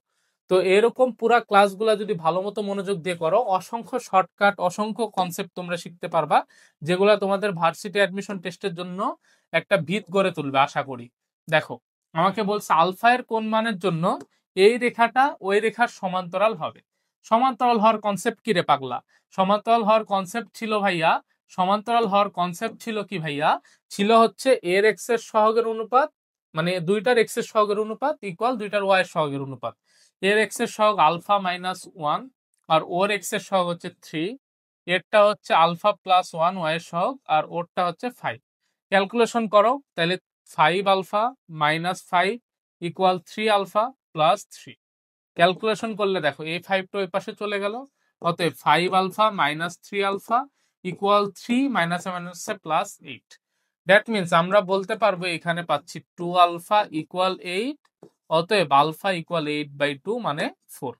A: তো এরকম পুরা ক্লাসগুলা যদি ভালো মতো মনোযোগ দিয়ে করো, অসংখ্য শর্টকাট অসংখ্য কনসেপ্ট তোমরা শিখতে পারবা, যেগুলো তোমাদের ভার্সিটি অ্যাডমিশন টেস্টের জন্য একটা ভিত গড়ে তুলবে আশা করি। দেখো, আমাকে বলছে আলফা এর কোন মানের জন্য এই রেখাটা ওই রেখার সমান্তরাল হবে। সমান্তরাল হওয়ার কনসেপ্ট কি রে পাগলা? সমান্তরাল হওয়ার কনসেপ্ট ছিল ভাইয়া, সমান্তরাল হওয়ার কনসেপ্ট ছিল কি ভাইয়া? ছিল হচ্ছে এর এক্স এর সহগের অনুপাত, মানে দুইটার এক্স এর সহগের অনুপাত ইকুয়াল দুইটার ওয়াই এর সহগের অনুপাত। এর এক্স এর সহগ আলফা -1 আর ওর এক্স এর সহগ হচ্ছে 3, এরটা হচ্ছে আলফা +1 ওয়াই এর সহগ আর ওরটা হচ্ছে 5। ক্যালকুলেশন করো, তাহলে 5 alpha -5 equal 3 alpha plus 3। Calculation করলে দেখো এই 5টা ওই পাশে চলে গেল, অতএব 5 alpha -3 alpha equal 3 -8 that means আমরা বলতে পারবো এখানে পাচ্ছি 2 আলফা ইকুয়াল 8, অতএব আলফা ইকুয়াল 8/2 মানে 4।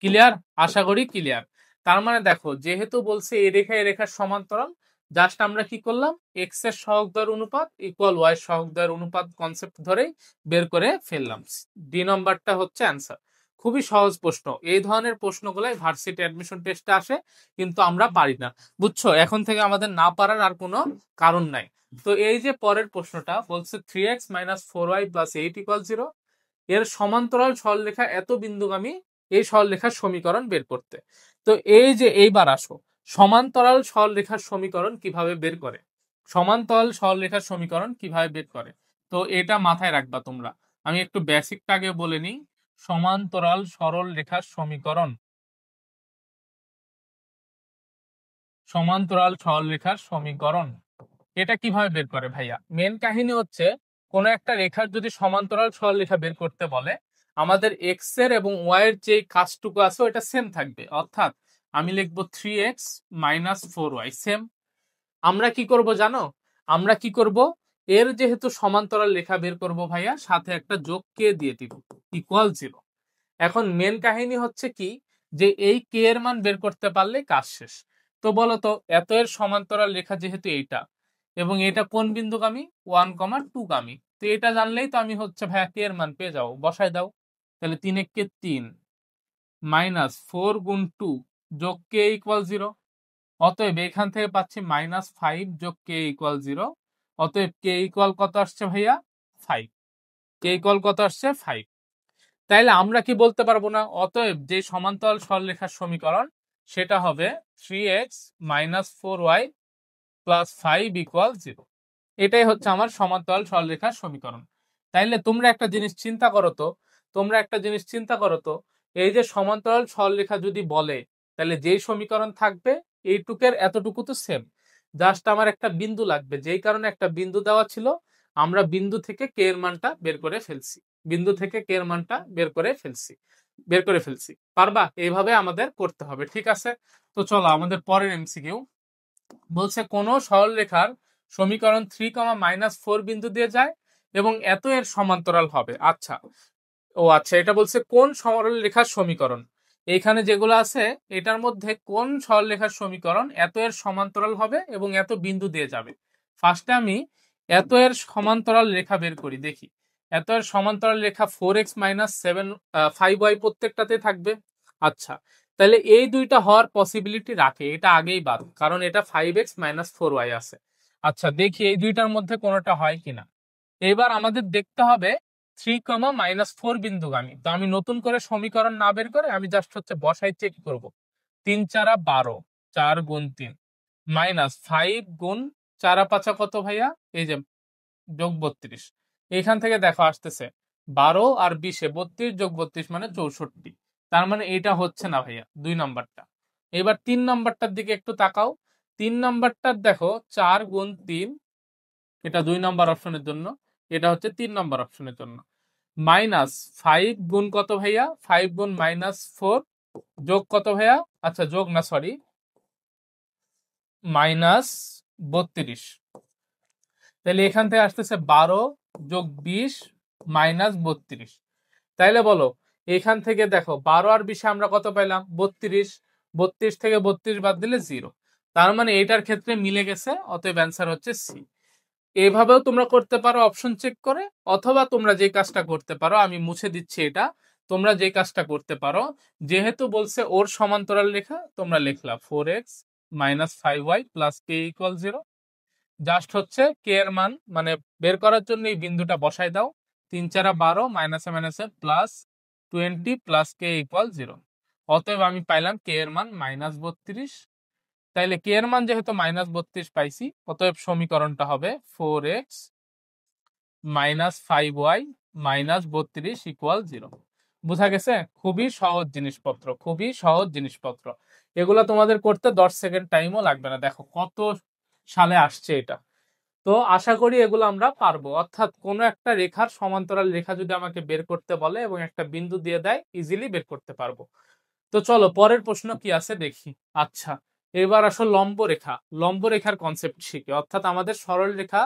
A: ক্লিয়ার? আশা করি ক্লিয়ার। তার মানে দেখো যেহেতু বলছে এই রেখা এই রেখার সমান্তরাল, জাস্ট আমরা কি করলাম, এক্স এর সহগদ্বয়ের অনুপাত ইকুয়াল ওয়াই এর সহগদ্বয়ের অনুপাত কনসেপ্ট ধরেই বের করে ফেললাম। ডি নম্বরটা হচ্ছে অ্যান্সার। খুবই সহজ প্রশ্ন, এই ধরনের প্রশ্নগুলাই ভার্সিটি অ্যাডমিশন টেস্টে আসে, কিন্তু আমরা পারি না, বুঝছো? এখন থেকে আমাদের না পারার আর কোনো কারণ নাই। তো এই যে পরের প্রশ্নটা বলছে 3x - 4y + 8 = 0 এর সমান্তরাল সরলরেখা এত বিন্দুগামী এই সরলরেখার সমীকরণ বের করতে। তো এই যে এইবার আসো, সমান্তরাল সরলরেখার সমীকরণ কিভাবে বের করে, সমান্তরাল সরলরেখার সমীকরণ কিভাবে বের করে, তো এটা মাথায় রাখবা তোমরা। আমি একটু বেসিকটা আগে বলে নিই। সমান্তরাল সরলরেখার সমীকরণ, সমান্তরাল সরলরেখার সমীকরণ এটা কিভাবে বের করে ভাইয়া? মেন কাহিনী হচ্ছে কোন একটা রেখার যদি সমান্তরাল সরলরেখা বের করতে বলে, আমাদের এক্স এর এবং ওয়াই এর যে কাজটুকু আছে ওটা সেম থাকবে, অর্থাৎ আমি লিখবো 3x - 4y সেম। আমরা কি করব জানো? আমরা কি করব, এর যেহেতু সমান্তরাল রেখা বের করব ভাইয়া, সাথে একটা যোগ কে দিয়ে দিব ইকুয়াল 0। এখন মেন কাহিনী হচ্ছে কি, যে এই কে এর মান বের করতে পারলে কাজ শেষ। তো বলো তো এত এর সমান্তরাল রেখা যেহেতু এইটা এবং এটা কোন বিন্দুগামী 1,2 গামী, তো এটা জানলেই তো আমি হচ্ছে ভাইয়া কে এর মান পেয়ে যাবো, বসাই দাও। তাহলে 3 একে 3 মাইনাস 4 গুণ 2 যোগ কে ইকুয়াল 0। অতএব এখান থেকে পাচ্ছি -5 যোগ কে ইকুয়াল 0। অতএব কে ইকুয়াল কত আসছে ভাইয়া? 5। কে ইকুয়াল কত আসছে? 5। তাইলে আমরা কি বলতে পারবো না? অতএব যে সমান্তরাল সরলরেখার সমীকরণ সেটা হবে 3x - 4y + 5 = 0। এটাই হচ্ছে আমার সমান্তরাল সরলরেখার সমীকরণ। তাইলে তোমরা একটা জিনিস চিন্তা করো তো, এই যে সমান্তরাল সরলরেখা যদি বলে তাহলে যেই সমীকরণ থাকবে এইটুকের এতটুকু তো সেম, জাস্ট আমার একটা বিন্দু লাগবে, যেই কারণে একটা বিন্দু দেওয়া ছিল আমরা বিন্দু থেকে কে এর মানটা বের করে ফেলছি। পারবা? এইভাবে আমাদের করতে হবে, ঠিক আছে? তো চলো আমাদের পরের এমসিকিউ বলছে কোন সরলরেখার সমীকরণ 3, -4 বিন্দু দিয়ে যায় এবং এত এর সমান্তরাল হবে। আচ্ছা এটা বলছে কোন সরলরেখার সমীকরণ, এইখানে যেগুলো আছে এটার মধ্যে কোন সরলরেখার সমীকরণ এত এর সমান্তরাল হবে এবং এত বিন্দু দিয়ে যাবে। ফার্স্টে আমি এত এর সমান্তরাল রেখা বের করি, দেখি। এত এর সমান্তরাল রেখা 4x - 5y প্রত্যেকটাতে থাকবে। আচ্ছা তাহলে এই দুইটা হওয়ার পসিবিলিটি রাখে, এটা আগেই বাদ, কারণ এটা 5x - 4y আছে। আচ্ছা দেখি এই দুইটার মধ্যে কোনোটা হয় কিনা। এবার আমাদের দেখতে হবে 3, -4 বিন্দুগামী। তো আমি নতুন করে সমীকরণ না বের করে আমি জাস্ট হচ্ছে বসাই চেক করব। 3 × 12, 4 গুণ 3 -5 গুণ 4 × 5 কত ভাইয়া? এই যে যোগ 32। এখান থেকে দেখো আসতেছে 12 আর 20 32 যোগ 32 মানে 64। তার মানে এটা হচ্ছে না ভাইয়া 2 নম্বরটা। এবার 3 নম্বরটার দিকে একটু তাকাও। 3 নম্বরটার দেখো 4 গুণ 3, এটা 2 নম্বর অপশনের জন্য, এটা হচ্ছে 3 নম্বর অপশনের জন্য। -5 গুণ কত ভাইয়া? 5 গুণ -4 যোগ কত ভাইয়া? আচ্ছা যোগ না, সরি, -32। তাহলে এখান থেকে আসতেছে 12 যোগ 20 -32। তাইলে বলো এখান থেকে দেখো 12 আর 20 আমরা কত পাইলাম? 32। 32 থেকে 32 বাদ দিলে 0। তার মানে এটার ক্ষেত্রে মিলে গেছে, অতএব অ্যান্সার হচ্ছে সি। এভাবেও তোমরা করতে পারো অপশন চেক করে, অথবা তোমরা যে কাজটা করতে পারো, আমি মুছে দিচ্ছি এটা, তোমরা যে কাজটা করতে পারো, যেহেতু বলছে ওর সমান্তরাল রেখা, তোমরা লিখলা 4x - 5y + k = 0। জাস্ট হচ্ছে কে এর মান মানে বের করার জন্য এই বিন্দুটা বসাই দাও। 3 × 12 -20 + k = 0। অতএব আমি পাইলাম কে এর মান -32। তাইলে কে এর মান যেহেতু -32 পাইছি, অতএব সমীকরণটা হবে 4x - 5y - 32 = 0। বুঝা গেছে? খুবই সহজ জিনিসপত্র। এগুলা তোমাদের করতে 10 সেকেন্ড টাইমও লাগবে না। দেখো কত সালে আসছে এটা। তো আশা করি এগুলো আমরা পারবো। অর্থাৎ কোনো একটা রেখার সমান্তরাল রেখা যদি আমাকে বের করতে বলে এবং একটা বিন্দু দিয়ে দেয়, ইজিলি বের করতে পারবো। তো চলো পরের প্রশ্ন কি আছে দেখি। আচ্ছা এবার আসো লম্ব রেখার কনসেপ্ট শিখি। অর্থাৎ আমাদের সরল রেখা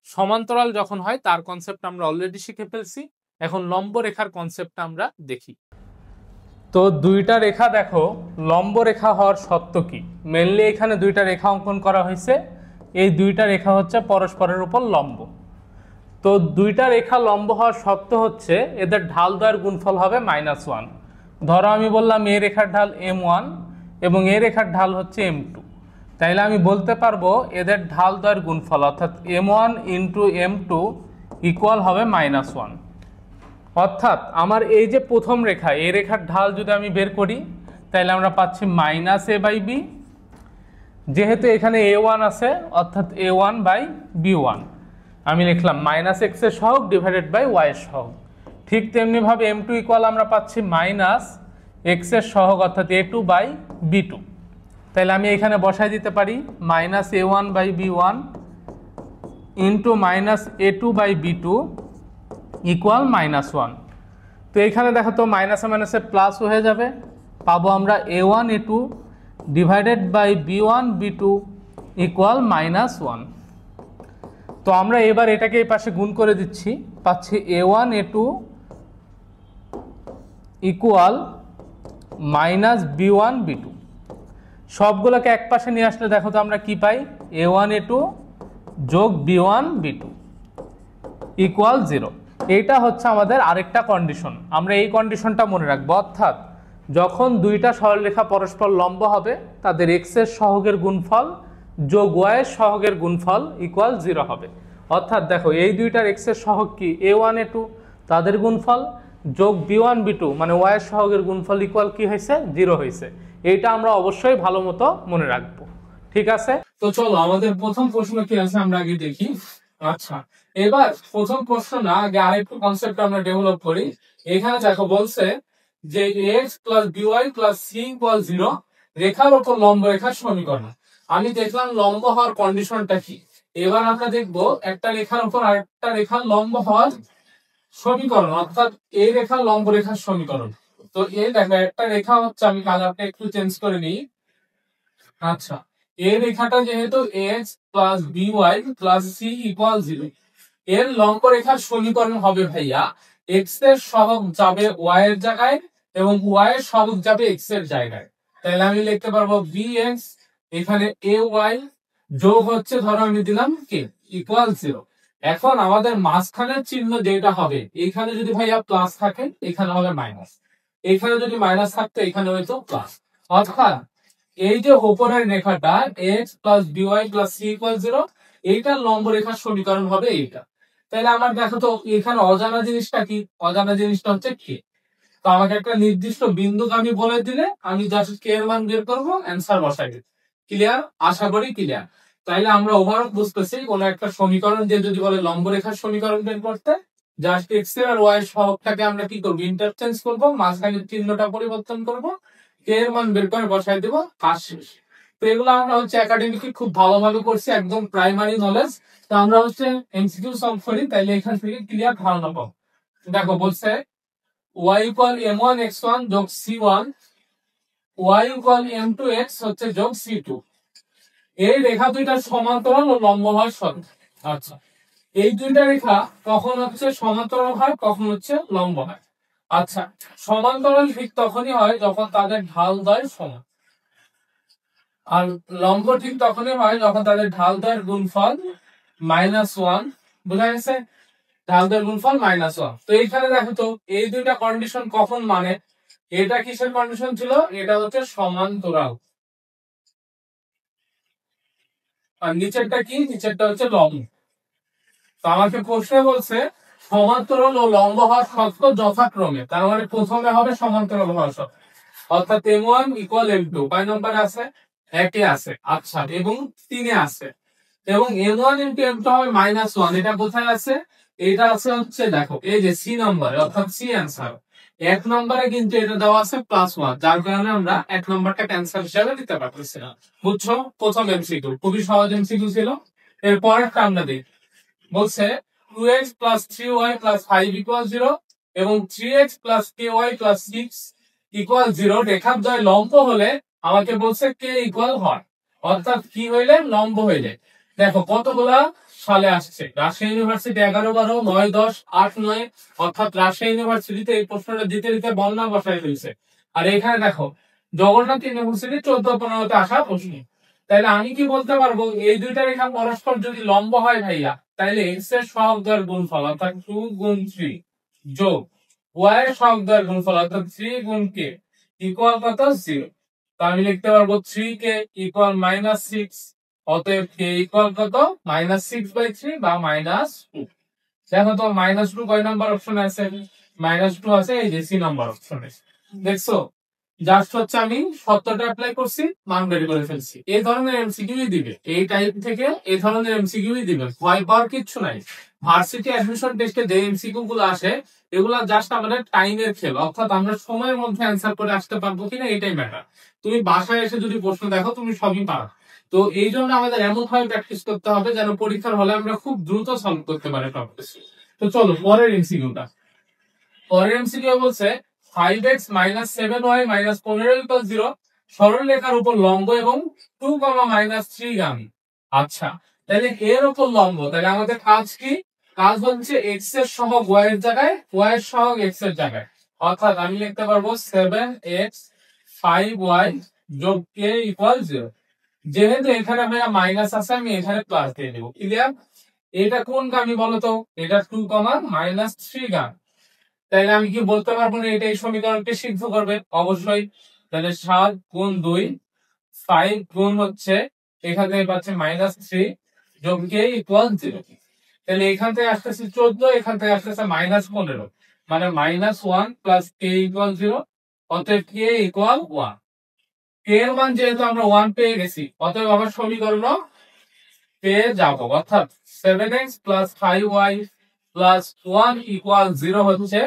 A: সমান্তরাল যখন হয় তার কনসেপ্ট আমরা অলরেডি শিখে ফেলছি, এখন লম্ব রেখার কনসেপ্টটা আমরা দেখি। তো দুইটা রেখা দেখো, লম্ব রেখা হওয়ার শর্ত কি? মেনলি এখানে দুইটা রেখা অঙ্কন করা হয়েছে, এই দুইটা রেখা হচ্ছে পরস্পরের উপর লম্ব। তো দুইটা রেখা লম্ব হওয়ার শর্ত হচ্ছে এদের ঢাল দ্বয়ের গুণফল হবে -1। ধরো আমি বললাম এ রেখার ঢাল m1 এবং এ রেখার ঢাল হচ্ছে m2, তাইলে আমি বলতে পারবো এদের ঢাল দ্বয়ের গুণফল অর্থাৎ m1 × m2 ইকুয়াল হবে -1। অর্থাৎ আমার এই যে প্রথম রেখা, এই রেখার ঢাল যদি আমি বের করি তাহলে আমরা পাচ্ছি -a/b। যেহেতু এখানে a1 আছে অর্থাৎ a1/b1, আমি লিখলাম -x এর সহগ ডিভাইডেড বাই y এর সহগ। ঠিক তেমনি ভাবে m2 ইকুয়াল আমরা পাচ্ছি -x এর সহগ অর্থাৎ a2/b2। তাহলে আমি এখানে বসাই দিতে পারি -a1/b1 ইন্টু -a2/b2 ইকুয়াল -1। তো এখানে দেখো তো মাইনাসে মাইনাসে প্লাস হয়ে যাবে, পাবো আমরা a1a2 divided by b1b2 equal -1। তো আমরা এবার এটাকে এই পাশে গুণ করে দিচ্ছি, পাচ্ছি a1a2 equal minus b1 b2। সবগুলোকে এক পাশে নিয়ে আসলে দেখো তো আমরা কি পাই, a1 a2 যোগ b1 b2 ইকুয়াল 0। এইটা হচ্ছে আমাদের আরেকটা কন্ডিশন, আমরা এই কন্ডিশনটা মনে রাখবো। অর্থাৎ যখন দুইটা সরলরেখা পরস্পর লম্ব হবে তাদের x এর সহগের গুণফল যোগ y এর সহগের গুণফল ইকুয়াল 0 হবে। অর্থাৎ দেখো এই দুইটার x এর সহগ কি a1 a2, তাদের গুণফল যোগ b1 b2 মানে y এর সহগের গুণফল ইকুয়াল কি হয়েছে, 0 হয়েছে। এইটা আমরা অবশ্যই ভালো মতো মনে রাখবো, ঠিক আছে। তো চলো আমাদের প্রথম প্রশ্ন কি আছে আমরা আগে দেখি। আচ্ছা, এবার প্রথম প্রশ্ন না, আগে আরেকটু কনসেপ্ট আমরা ডেভেলপ করি। এখানে দেখো বলছে যে x plus b y plus c equal 0 রেখার ওপর লম্ব রেখার সমীকরণ। আমি দেখলাম লম্ব হওয়ার কন্ডিশনটা কি। এবার আমরা দেখবো একটা রেখার উপর আরেকটা রেখার লম্ব হওয়ার সমীকরণ, অর্থাৎ এই রেখা লম্ব রেখার সমীকরণ। তো এই দেখো একটা রেখা হচ্ছে, আমি কালারটা একটু চেঞ্জ করে নিই। আচ্ছা, এই রেখাটা যেহেতু x plus b y plus c equal 0, এর লম্ব রেখার সমীকরণ হবে ভাইয়া x এর সহগ যাবে y এর জায়গায় এবং y এর সহগ যাবে x এর জায়গায়। তাহলে আমি লিখতে পারবো bx এখানে ay যোগ হচ্ছে ধরো আমি দিলাম কি ইকুয়াল 0। এখন আমাদের মাঝখানের চিহ্ন যেটা হবে, এখানে যদি ভাইয়া প্লাস থাকে এখানে হবে মাইনাস, এখানে যদি মাইনাস থাকতো এখানে হয়তো প্লাস। অর্থাৎ এই যে উপরের রেখাটা x plus b y plus c equal 0, এইটার লম্ব রেখার সমীকরণ হবে এইটা। তাহলে আমার দেখো তো এখানে অজানা জিনিসটা কি, অজানা জিনিসটা হচ্ছে কে। তো আমাকে একটা নির্দিষ্ট বিন্দুকে আমি বলে দিলে আমি জাস্ট কে এর মান বের করবো, অ্যান্সার বসাই দিই। ক্লিয়ার? আশা করি ক্লিয়ার। তাইলে আমরা ওভারঅল বুঝতেছি কোন একটা সমীকরণ যে যদি বলে লম্ব রেখার সমীকরণ বের করতে, জাস্ট এক্স এর আর ওয়াই এর সহগটাকে আমরা কি করবো, ইন্টারচেঞ্জ করবো, মাঝখানের চিহ্নটা পরিবর্তন করবো, কে এর মান বের করে বসাই দেবো, কাজ শেষ। তো এগুলো আমরা হচ্ছে একাডেমিকে খুব ভালোভাবে করছি, একদম প্রাইমারি নলেজ। তো আমরা হচ্ছে এমসিকিউ সলভ করি, তাইলে এখান থেকে ক্লিয়ার ধারণা পাবো। দেখো বলছে y ইকুয়াল m1 x1 যোগ c1, y equal m2 x হচ্ছে যোগ c2। এই রেখা দুইটার সমান্তরাল ও লম্ব হয় সমান। আচ্ছা, এই দুইটা রেখা কখন হচ্ছে সমান্তরাল হয়, কখন হচ্ছে লম্ব হয়। আচ্ছা, সমান্তরাল ঠিক তখনই হয় যখন তাদের ঢাল দ্বয় সমান, আর লম্ব ঠিক তখনই হয় যখন তাদের ঢাল দ্বয়ের গুণফল -1। বুঝা গেছে? ঢাল দ্বয়ের গুণফল -1। তো এইখানে দেখো তো এই দুইটা কন্ডিশন কখন মানে, এটা কিসের কন্ডিশন ছিল, এটা হচ্ছে সমান্তরাল, আর নিচেরটা কি, নিচেরটা হচ্ছে লম্ব। তো আমাকে প্রশ্ন বলছে সমান্তরাল ও লম্ব হওয়ার শর্ত যথাক্রমে, তার মানে প্রথমে হবে সমান্তরাল হওয়ার শর্ত, অর্থাৎ m1 ইকুয়াল m2 কয় নম্বরে আছে, 1 এ আছে। আচ্ছা, এবং 3 এ আছে, এবং m1 ইনটু m2 হবে -1। এটা কোথায় আছে, এটা আছে হচ্ছে দেখো এই যে সি নম্বরে, অর্থাৎ সি অ্যান্সার। 1 নম্বরে কিন্তু এটা দেওয়া আছে +1, যার কারণে আমরা 1 নম্বরটা ক্যান্সার হিসেবে দিতে পারতেছি না। বুঝছো? প্রথম এমসিকিউ খুবই সহজ এমসিকিউ ছিল। এরপরেরটা আমরা দেখি, বলছে 2x plus 3y plus 5 equal 0 এবং 3x plus ky plus 6 equal 0 রেখার দ্বয় লম্ব হলে আমাকে বলছে k ইকুয়াল হয়, অর্থাৎ কি হইলে, লম্ব হইলে। দেখো কতগুলা সালে আসছে, রাজশাহী ইউনিভার্সিটি 11, 12, 9, 10, 8, 9, অর্থাৎ রাজশাহী ইউনিভার্সিটিতে এই প্রশ্নটা দিতে দিতে বন্যা বসাই ফেলছে। আর এখানে দেখো জগন্নাথ ইউনিভার্সিটি 14, 15-তে আসা প্রশ্ন। তাহলে আমি কি বলতে পারবো, এই দুইটা রেখা পরস্পর যদি লম্ব হয় ভাইয়া, তাহলে x এর সহগ দ্বয়ের গুণফল অর্থাৎ 2 গুণ 3 যোগ y এর সহগ দ্বয়ের গুণফল অর্থাৎ 3 গুণ k ইকুয়াল কত, 0। তো আমি লিখতে পারবো 3k ইকুয়াল -6, অতএব k ইকুয়াল কত, -6/3 বা -2। দেখো তো -2 কয় নাম্বার অপশনে আছে, -2 আছে এই যে সি নাম্বার অপশনে। দেখছো, জাস্ট হচ্ছে আমি সত্যটা অ্যাপ্লাই করছি, মান বের করে ফেলছি। এই ধরনের এমসিকিউই দিবে, এই টাইপ থেকে এই ধরনের এমসিকিউই দিবে, ভয় পাওয়ার কিচ্ছু নাই। ভার্সিটি অ্যাডমিশন টেস্টে যে এমসিকিউ গুলো আসে এগুলা জাস্ট আমাদের টাইমের খেল, অর্থাৎ আমরা সময়ের মধ্যে অ্যান্সার করে আসতে পারবো কিনা এটাই ম্যাটার। তুমি বাসায় এসে যদি প্রশ্ন দেখো তুমি সবই পারো। তো এই জন্য আমাদের এমন ভাবে প্র্যাকটিস করতে হবে যেন পরীক্ষার হলে আমরা খুব দ্রুত সলভ করতে পারি টপিক। তো চলো পরের এমসিকিউটা। পরের এমসিকিউ বলছে 5x - 7y - 15 = 0 সরল রেখার উপর লম্ব এবং 2, -3 গামী। আচ্ছা, তাহলে এর উপর লম্ব, তাহলে আমাদের কাজ কি, কাজ হচ্ছে x এর সহগ y এর জায়গায়, y এর সহগ x এর জায়গায়। অর্থাৎ আমি লিখতে পারবো 7x 5y যোগ k ইকুয়াল 0। যেহেতু এখানে ভাইয়া মাইনাস আছে আমি এখানে প্লাস দিয়ে দেবো। ক্লিয়ার? এটা কোন গামী বলতো? এটা 2, -3 গাম। তাইলে আমি কি বলতে পারবো না এটা এই সমীকরণকে সিদ্ধ করবে? অবশ্যই। তাহলে 7 গুণ 2 5 গুণ হচ্ছে এখান থেকে পাচ্ছে -3 যোগ k ইকুয়াল 0। তাহলে এখান থেকে আসতেছে 14, এখান থেকে আসতেছে -15, মানে -1 প্লাস k ইকুয়াল 0। অতএব k ইকুয়াল 1। k এর মান যেহেতু আমরা 1 পেয়ে গেছি, অতএব আমার সমীকরণ পেয়ে যাব। অর্থাৎ 7x plus 5y plus 1 equal 0 হচ্ছে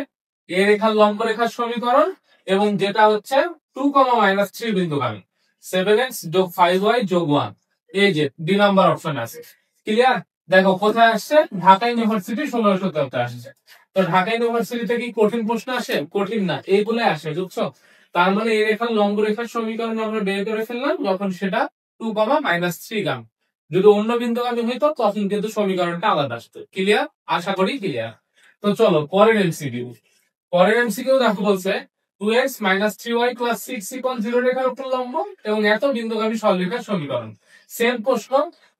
A: এ রেখার লম্ব রেখার সমীকরণ, এবং যেটা হচ্ছে 2, -3 বিন্দুগামী। 7x যোগ 5y যোগ 1, এই যে ডি নাম্বার অপশন আছে। ক্লিয়ার? দেখো কোথায় আসছে, ঢাকা ইউনিভার্সিটি 1613 আসছে। তো ঢাকা ইউনিভার্সিটিতে কি কঠিন প্রশ্ন আসে? কঠিন না, এইগুলো আসে, বুঝছো? তার মানে এই রেখার লম্ব রেখার সমীকরণ আমরা বের করে ফেললাম যখন সেটা 2, -3 গাম। যদি অন্য বিন্দুগামী হইতো তখন কিন্তু সমীকরণটা আলাদা আসতো। ক্লিয়ার? আশা করি ক্লিয়ার। তো চলো পরের এমসিকিউ। পরের এমসিকিউ দেখো বলছে 2x - 3y + 6 = 0 রেখার উপর লম্ব এবং এত বিন্দুগামী সরলরেখার সমীকরণ। সেম প্রশ্ন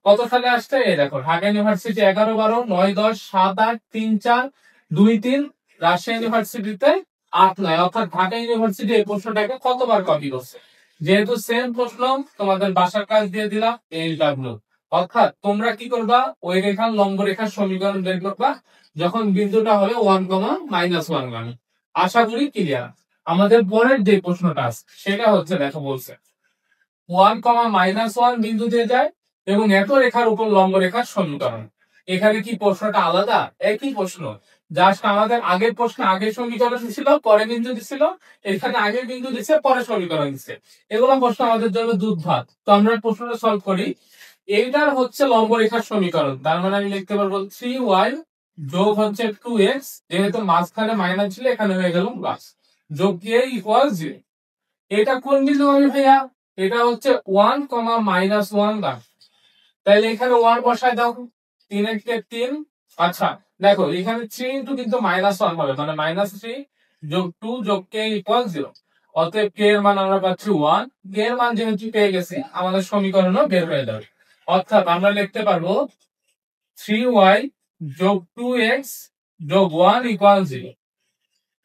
A: কত সালে আসছে? এই দেখো, ঢাকা ইউনিভার্সিটি 11, 12, 9, 10, 7, 8, 3, 4, 2, 3, রাজশাহী ইউনিভার্সিটিতে 8, 9। অর্থাৎ ঢাকা ইউনিভার্সিটি এই প্রশ্নটাকে কতবার কপি করছে? যেহেতু সেম প্রশ্ন, তোমাদের বাসার কাজ দিয়ে দিলাম এইচডব্লিউ। অর্থাৎ তোমরা কি করবা, ওই রেখার লম্ব রেখার সমীকরণ বের করবা যখন বিন্দুটা হবে 1, -1 গামী। আশা করি ক্লিয়ার। আমাদের পরের যে প্রশ্নটা আছে সেটা হচ্ছে, দেখো বলছে 1, -1 বিন্দু দিয়ে যায় এবং এত রেখার উপর লম্ব রেখার সমীকরণ। এখানে কি প্রশ্নটা আলাদা? একই প্রশ্ন, জাস্ট আমাদের আগের প্রশ্ন আগের সমীকরণ ছিল, পরে বিন্দু দিছিল। এখানে আগের বিন্দু দিচ্ছে, পরে সমীকরণ দিচ্ছে। এগুলো প্রশ্ন আমাদের জন্য দুধ ভাত। তো আমরা প্রশ্নটা সলভ করি। এইটার হচ্ছে লম্ব রেখার সমীকরণ, তার মানে আমি লিখতে পারবো 3y যোগ হচ্ছে 2x, যেহেতু মাঝখানে মাইনাস ছিল এখানে হয়ে গেল প্লাস, যোগ k ইকুয়াল 0। এটা কোন বিন্দু আমি ভাইয়া? এটা হচ্ছে 1, -1 গাম। তাইলে এখানে 1 বসায় দাও, 3 x 3। আচ্ছা দেখো, এখানে 3 ইন্টু কিন্তু -1 হবে, মানে -3 যোগ 2 যোগ k ইকুয়াল 0। অতএব k এর মান আমরা পাচ্ছি 1। k এর মান যেহেতু পেয়ে গেছি, আমাদের সমীকরণও বের হয়ে যাবে। অর্থাৎ আমরা লিখতে পারবো 3y যোগ 2x যোগ 1 ইকুয়াল 0।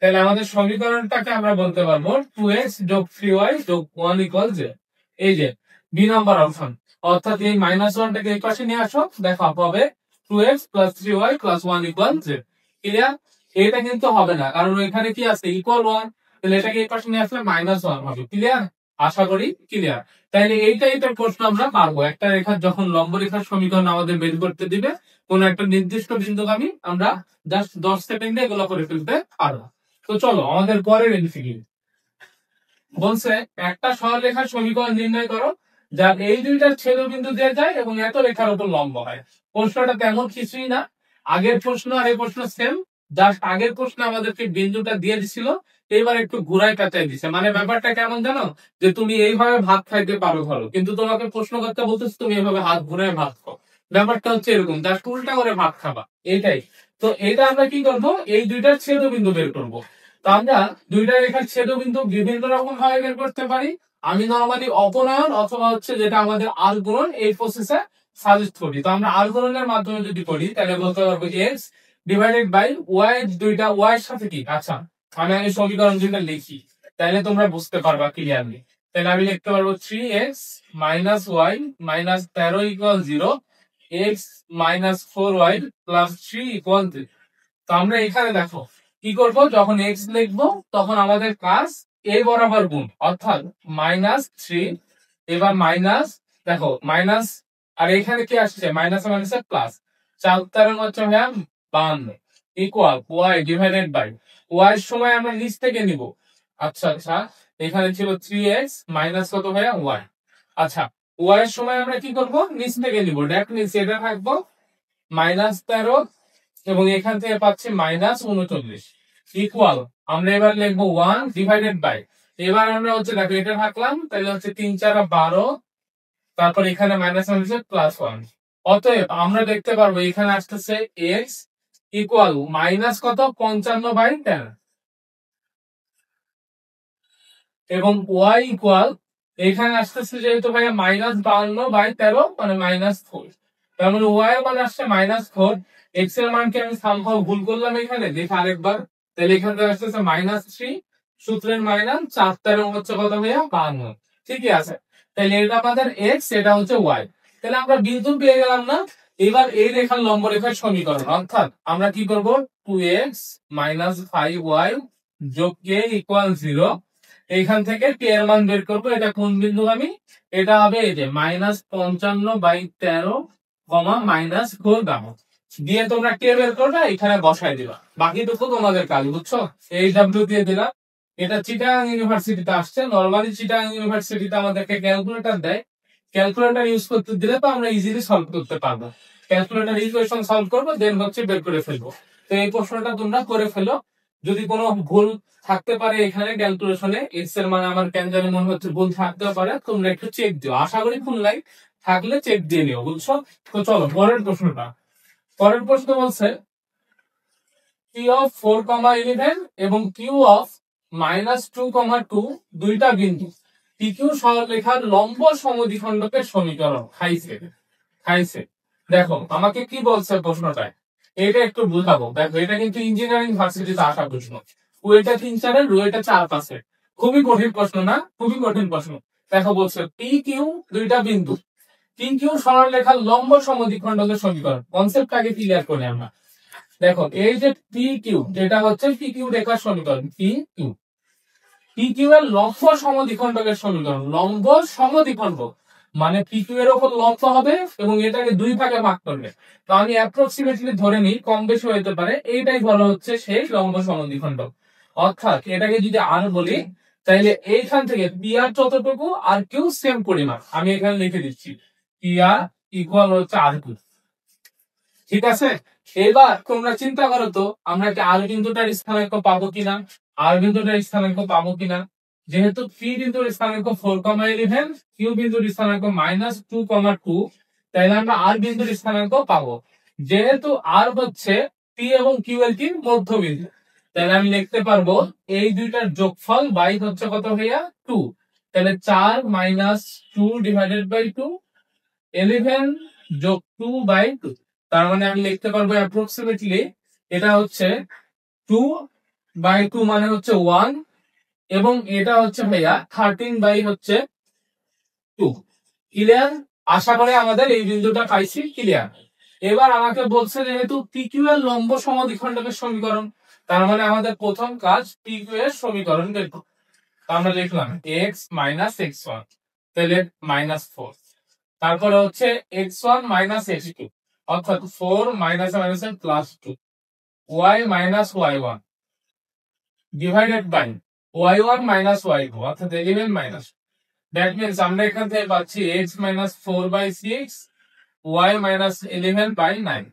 A: তাহলে আমাদের সমীকরণটাকে আমরা বলতে পারবো 2x যোগ 3y যোগ 1 ইকুয়াল 0। এই যে বি নাম্বার অপশন। অর্থাৎ এই -1টাকে এই পাশে নিয়ে আসো, দেখো পাবে 2x + 3y + 1 ইকুয়াল 0। ক্লিয়ার? এটা কিন্তু হবে না, কারণ এখানে কি আছে, ইকুয়াল 1। তাহলে এটাকে এই পাশে নিয়ে আসলে -1 হবে। ক্লিয়ার? আশা করি ক্লিয়ার। তাইলে এইটার প্রশ্ন আমরা পারবো। একটা রেখার যখন লম্ব রেখার সমীকরণ আমাদের বের করতে দিবে, কোন একটা নির্দিষ্ট বিন্দুগামী, আমরা জাস্ট 10 সেকেন্ডে এগুলো করে ফেলতে পারবো। তো চলো আমাদের পরের এমসিকিউ বলছে একটা সরলরেখার সমীকরণ নির্ণয় করো যার এই দুইটার ছেদবিন্দু দিয়ে যায় এবং এত রেখার উপর লম্ব হয়। প্রশ্নটা তেমন কিছুই না, আগের প্রশ্ন আর এই প্রশ্ন সেম, জাস্ট আগের প্রশ্ন আমাদেরকে বিন্দুটা দিয়ে দিছিল, এবার একটু ঘুরাই কাটাই দিছে। মানে ব্যাপারটা কেমন জানো, যে তুমি এইভাবে ভাত খাইতে পারো ধরো, কিন্তু তোমাকে প্রশ্নকর্তা বলতেছে তুমি এইভাবে হাত ঘুরায় ভাত খাও। ব্যাপারটা হচ্ছে এরকম, জাস্ট উল্টা করে ভাত খাবা, এইটাই। তো এটা আমরা কি করবো, এই দুইটার ছেদবিন্দু বের করবো। তো আমরা দুইটা রেখার ছেদবিন্দু বিভিন্ন রকম ভাবে বের করতে পারি। আমি নরমালি অপনয়ন অথবা হচ্ছে যেটা আমাদের আর গুণন, এই প্রসেসে সাজেস্ট করি। তো আমরা আর গুণনের মাধ্যমে যদি করি তাহলে বলতে পারবো x ডিভাইডেড বাই y, দুইটা y এর সাথে কি, আচ্ছা আমি আগে সমীকরণ দুইটা লিখি তাহলে তোমরা বুঝতে পারবা ক্লিয়ারলি। তাহলে আমি লিখতে পারবো 3x - y - 13 equal 0, x - 4y + 3 equal 3। তো আমরা এখানে দেখো কি করব, যখন x লিখবো তখন আমাদের কাজ a বরাবর গুণ, অর্থাৎ -3। এবার মাইনাস, দেখো মাইনাস, আর এখানে কি আসছে, মাইনাস মাইনাসে প্লাস, 4 13 হচ্ছে ভাইয়া 52 equal y divided by y এর সময় আমরা নিচ থেকে নিব। আচ্ছা আচ্ছা, এখানে ছিল 3x মাইনাস কত ভাইয়া y। আচ্ছা y এর সময় আমরা কি করব, নিচ থেকে নিব, ডেট নিচে এটা থাকবো -13 এবং এখান থেকে পাচ্ছি -39 ইকুয়াল, আমরা এবার লিখবো 1 ডিভাইডেড বাই, এবার আমরা হচ্ছে দেখো এটা থাকলাম, তাহলে হচ্ছে 3 4 12, তারপর এখানে মাইনাস হচ্ছে প্লাস 1। অতএব আমরা দেখতে পারবো এখানে আসতেছে x ইকুয়াল মাইনাস কত 55/10। এবং ওয়াই ইকুয়াল এখানে আসতেছে যেহেতু ভাইয়া -52/13 মানে -4, তার মানে ওয়াই এর মান আসছে -4। এক্স এর মানকে আমি সামহাও ভুল করলাম এখানে, দেখে আরেকবার। তাহলে এখান থেকে আসতেছে -3, সূত্রের মাইনাস 4 হচ্ছে কত ভাইয়া 52। ঠিকই আছে, তাহলে এটা আমাদের এক্স, এটা হচ্ছে ওয়াই। তাহলে আমরা বিন্দু পেয়ে গেলাম না? এবার এই রেখার লম্ব রেখার সমীকরণ, অর্থাৎ আমরা কি করব, 2x - 5y যোগ k ইকুয়াল 0। এইখান থেকে কে এর মান বের করবো, এটা কোন বিন্দু আমি, এটা হবে এই যে -55/13, -4 দিয়ে তোমরা কে বের করবে এখানে বসাই দিবা, বাকিটুকু তোমাদের কাজ, বুঝছো? এই ডাব্লিউ দিয়ে দিলাম। এটা চিটাগাং ইউনিভার্সিটিতে আসছে। নরমালি চিটাগাং ইউনিভার্সিটিতে আমাদেরকে ক্যালকুলেটর দেয়, ক্যালকুলেটর ইউজ করতে দিলে তো আমরা ইজিলি সলভ করতে পারবো। ক্যালকুলেটর ইকুয়েশন সলভ করবো, দেন হচ্ছে বের করে ফেলবো। তো এই প্রশ্নটা তোমরা করে ফেলো। যদি কোনো ভুল থাকতে পারে এখানে ক্যালকুলেশনে, এক্স এর মানে আমার কেন জানি মনে হচ্ছে ভুল থাকতেও পারে, তোমরা একটু চেক দিও। আশা করি ভুল নাই, থাকলে চেক দিয়ে নিও, বুঝছো? তো চলো পরের প্রশ্নটা। পরের প্রশ্ন বলছে পি অফ 4,11 এবং কিউ অফ -2,2 দুইটা বিন্দু পিকিউ সরলরেখার লম্ব সমদ্বিখণ্ডকের সমীকরণ। খাইছে খাইছে। দেখো আমাকে কি বলছে প্রশ্নটায়, এটা একটু বুঝাবো। দেখো এটা কিন্তু ইঞ্জিনিয়ারিং ভার্সিটিতে আসা প্রশ্ন, ওইটা 3-4, রুয়েটা 4-5। খুবই কঠিন প্রশ্ন না? খুবই কঠিন প্রশ্ন। দেখো বলছে পি কিউ দুইটা বিন্দু, পি কিউ সরলরেখার লম্ব সমদ্বিখণ্ডকের সমীকরণ। কনসেপ্টটাকে ক্লিয়ার করি আমরা। দেখো এই যে পি কিউ, যেটা হচ্ছে পি কিউ রেখার সমীকরণ, পি কিউ, পি কিউ এর লম্ব সমদ্বিখণ্ডকের সমীকরণ। লম্ব সমদ্বিখণ্ডক মানে পি কিউ এর উপর লম্ব হবে এবং এটাকে দুই ভাগে ভাগ করবে। তো আমি অ্যাপ্রক্সিমেটলি ধরে নিই, কম বেশি হতে পারে, এইটাই বলা হচ্ছে সেই লম্ব সমদ্বিখণ্ডক। অর্থাৎ এটাকে যদি আর বলি, তাইলে এইখান থেকে পি আর যতটুকু আর কিউ সেম পরিমাণ, আমি এখানে লিখে দিচ্ছি পি আর ইকুয়াল হচ্ছে আর কিউ। ঠিক আছে, এবার তোমরা চিন্তা করো তো, আমরা কি আর বিন্দুটার স্থানাঙ্ক পাবো কিনা, আর বিন্দুটার স্থানাঙ্ক পাবো কিনা। যেহেতু পি বিন্দুর স্থানাঙ্ক 4,11, কিউ বিন্দুর স্থানাঙ্ক -2,2, তাইলে আমরা আর বিন্দুর স্থানাঙ্ক পাবো। যেহেতু আর হচ্ছে পি এবং কিউ এর কি মধ্যবিন্দু, তাহলে আমি লিখতে পারবো এই দুইটার যোগফল বাই হচ্ছে কত ভাইয়া 2। তাহলে 4 - 2/2, 11 যোগ 2/2। তার মানে আমি লিখতে পারবো অ্যাপ্রক্সিমেটলি এটা হচ্ছে 2/2 মানে হচ্ছে 1, এবং এটা হচ্ছে ভাইয়া 13/2। ক্লিয়ার? আশা করি আমাদের এই বিন্দুটা পাইছি। ক্লিয়ার? এবার আমাকে বলছে যেহেতু পিকিউ এর লম্ব সমদ্বিখণ্ডকের সমীকরণ, তার মানে আমাদের প্রথম কাজ পিকিউ এর সমীকরণ বের করতে। আমরা লিখলাম x - x1, তাহলে -4। তারপরে হচ্ছে x1 - x2, অর্থাৎ 4 -2 y - y1 divided by y1 - y2, অর্থাৎ 11 দ্যাট মিন্স আমরা এখান থেকে পাচ্ছি x - 4/6 y - 11/9।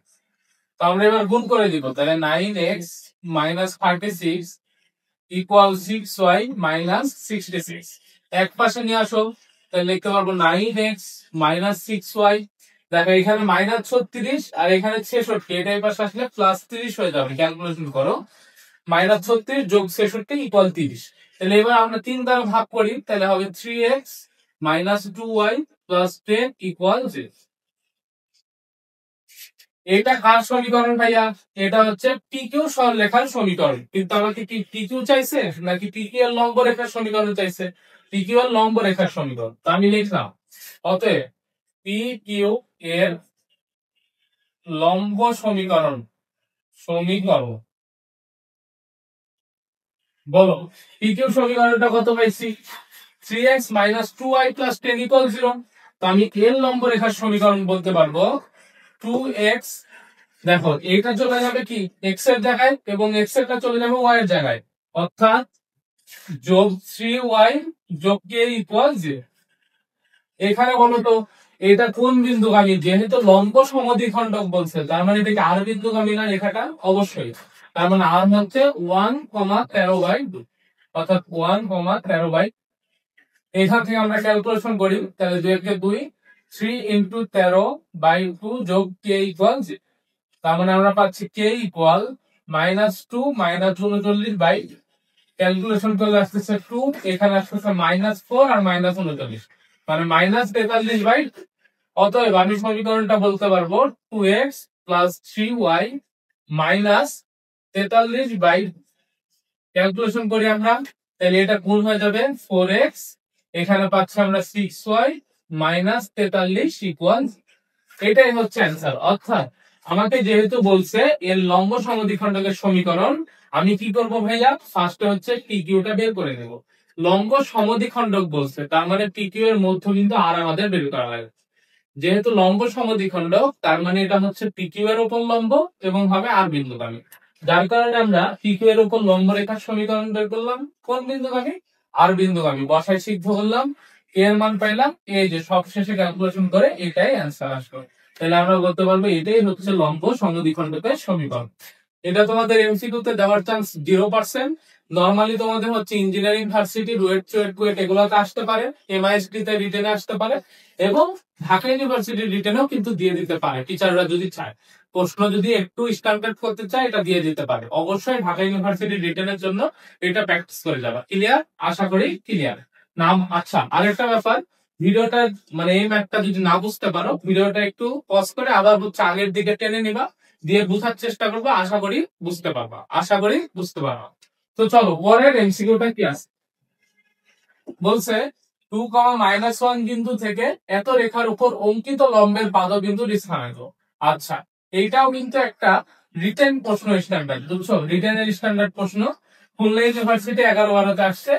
A: তো আমরা এবার গুণ করে দিব, তাহলে 9x - 36 ইকুয়াল 6y - 66। এক পাশে নিয়ে আসো, তাহলে লিখতে পারবো 9x - 6y। দেখো এখানে -36 আর এখানে 66, এটা এই পাশে আসলে +30 হয়ে যাবে। ক্যালকুলেশন করো, -36 যোগ 66 ইকুয়াল 30। তাহলে এবার আমরা 3 দ্বারা ভাগ করি, তাহলে হবে 3x - 2y + 10 ইকুয়াল 0। এটা কার সমীকরণ ভাইয়া? এটা হচ্ছে পিকিউ সরলরেখার সমীকরণ। কিন্তু আমাকে কি পিকিউ চাইছে নাকি পিকিউ এর লম্ব রেখার সমীকরণ চাইছে? পিকিউ এর লম্ব রেখার সমীকরণ। তো আমি লিখলাম অতএব পিকিউ এর লম্ব সমীকরণ। সমীকরণ বলো, পিকিউ সমীকরণটা কত পাইছি? 3x - 2y + 10 equal 0। তো আমি এর লম্ব রেখার সমীকরণ বলতে পারবো 2x, দেখো এটা চলে যাবে কি x এর জায়গায় এবং x এরটা চলে যাবে y এর জায়গায়, অর্থাৎ যোগ 3y যোগ k ইকুয়াল 0। এখানে বলো তো এটা কোন বিন্দুগামী? যেহেতু লম্ব সমদ্বিখণ্ডক বলছে, তার মানে এটা কি আর বিন্দুগামী না রেখাটা? অবশ্যই। তার মানে আর হচ্ছে 1,13/2, অর্থাৎ 1,13/। এখান থেকে আমরা ক্যালকুলেশন করি, তাহলে 2 কে 2, 3 × 13/2 যোগ k ইকুয়াল 0। তার মানে আমরা পাচ্ছি k ইকুয়াল -2 - 39/2। ক্যালকুলেশন করলে আসতেছে 2, এখানে আসতেছে -4 আর -39, মানে -43/। অতএব আমি সমীকরণটা বলতে পারবো 2x + 3y -43/। ক্যালকুলেশন করি আমরা, তাহলে এটা গুণ হয়ে যাবে 4x, এখানে পাচ্ছি আমরা 6y -43 = এটাই হচ্ছে অ্যান্সার। অর্থাৎ আমাকে যেহেতু বলছে এর লম্ব সমদ্বিখণ্ডকের সমীকরণ, আমি কি করব ভাইয়া, ফার্স্টে হচ্ছে PQ-টা বের করে নেব। লম্ব সমদ্বিখণ্ডক বলছে, তার মানে PQ এর মধ্যবিন্দু আর আমাদের বের করা লাগে। যেহেতু লম্ব সমদ্বিখণ্ডক, তার মানে এটা হচ্ছে PQ এর উপর লম্ব এবং হবে আর বিন্দুগামী। যার কারণে আমরা PQ এর উপর লম্ব রেখার সমীকরণ বের করলাম। কোন বিন্দুগামী? আর বিন্দুগামী। বসায় সিদ্ধ করলাম, এর মান পাইলাম, এই যে সবশেষে ক্যালকুলেশন করে এটাই অ্যান্সার আসবে। তাহলে আমরা বলতে পারবো এটাই হচ্ছে লম্ব সমদ্বিখণ্ডকের সমীকরণ। এটা তোমাদের এমসিকিউ তে দেওয়ার চান্স 0%। নরমালি তোমাদের হচ্ছে ইঞ্জিনিয়ারিং ভার্সিটি, রুয়েট কুয়েট এগুলোতে আসতে পারে, এমআইএসডি তে রিটেনে আসতে পারে, এবং ঢাকা ইউনিভার্সিটির রিটেনেও কিন্তু দিয়ে দিতে পারে টিচাররা যদি চায়। প্রশ্ন যদি একটু স্ট্যান্ডার্ড করতে চায়, এটা দিয়ে দিতে পারে। অবশ্যই ঢাকা ইউনিভার্সিটির রিটেনের জন্য এটা প্র্যাকটিস করে যাবে। ক্লিয়ার? আশা করি ক্লিয়ার। নাম আচ্ছা, আরেকটা ব্যাপার, ভিডিওটা মানে এই ম্যাথটা যদি না বুঝতে পারো, ভিডিওটা একটু পজ করে আবার আগের দিকে টেনে নিবা, দিয়ে বোঝার চেষ্টা করবো। আশা করি বুঝতে পারবা, আশা করি বুঝতে পারবা। তো চলো পরের এমসিকিউটা কি আছে। বলছে 2, -1 বিন্দু থেকে এত রেখার উপর অঙ্কিত লম্বের পাদবিন্দুর স্থানাঙ্ক। আচ্ছা, এইটাও কিন্তু একটা রিটেন প্রশ্ন স্ট্যান্ডার্ড, বুঝছো? রিটেনের স্ট্যান্ডার্ড প্রশ্ন খুলনা ইউনিভার্সিটি 11-12-তে আসছে।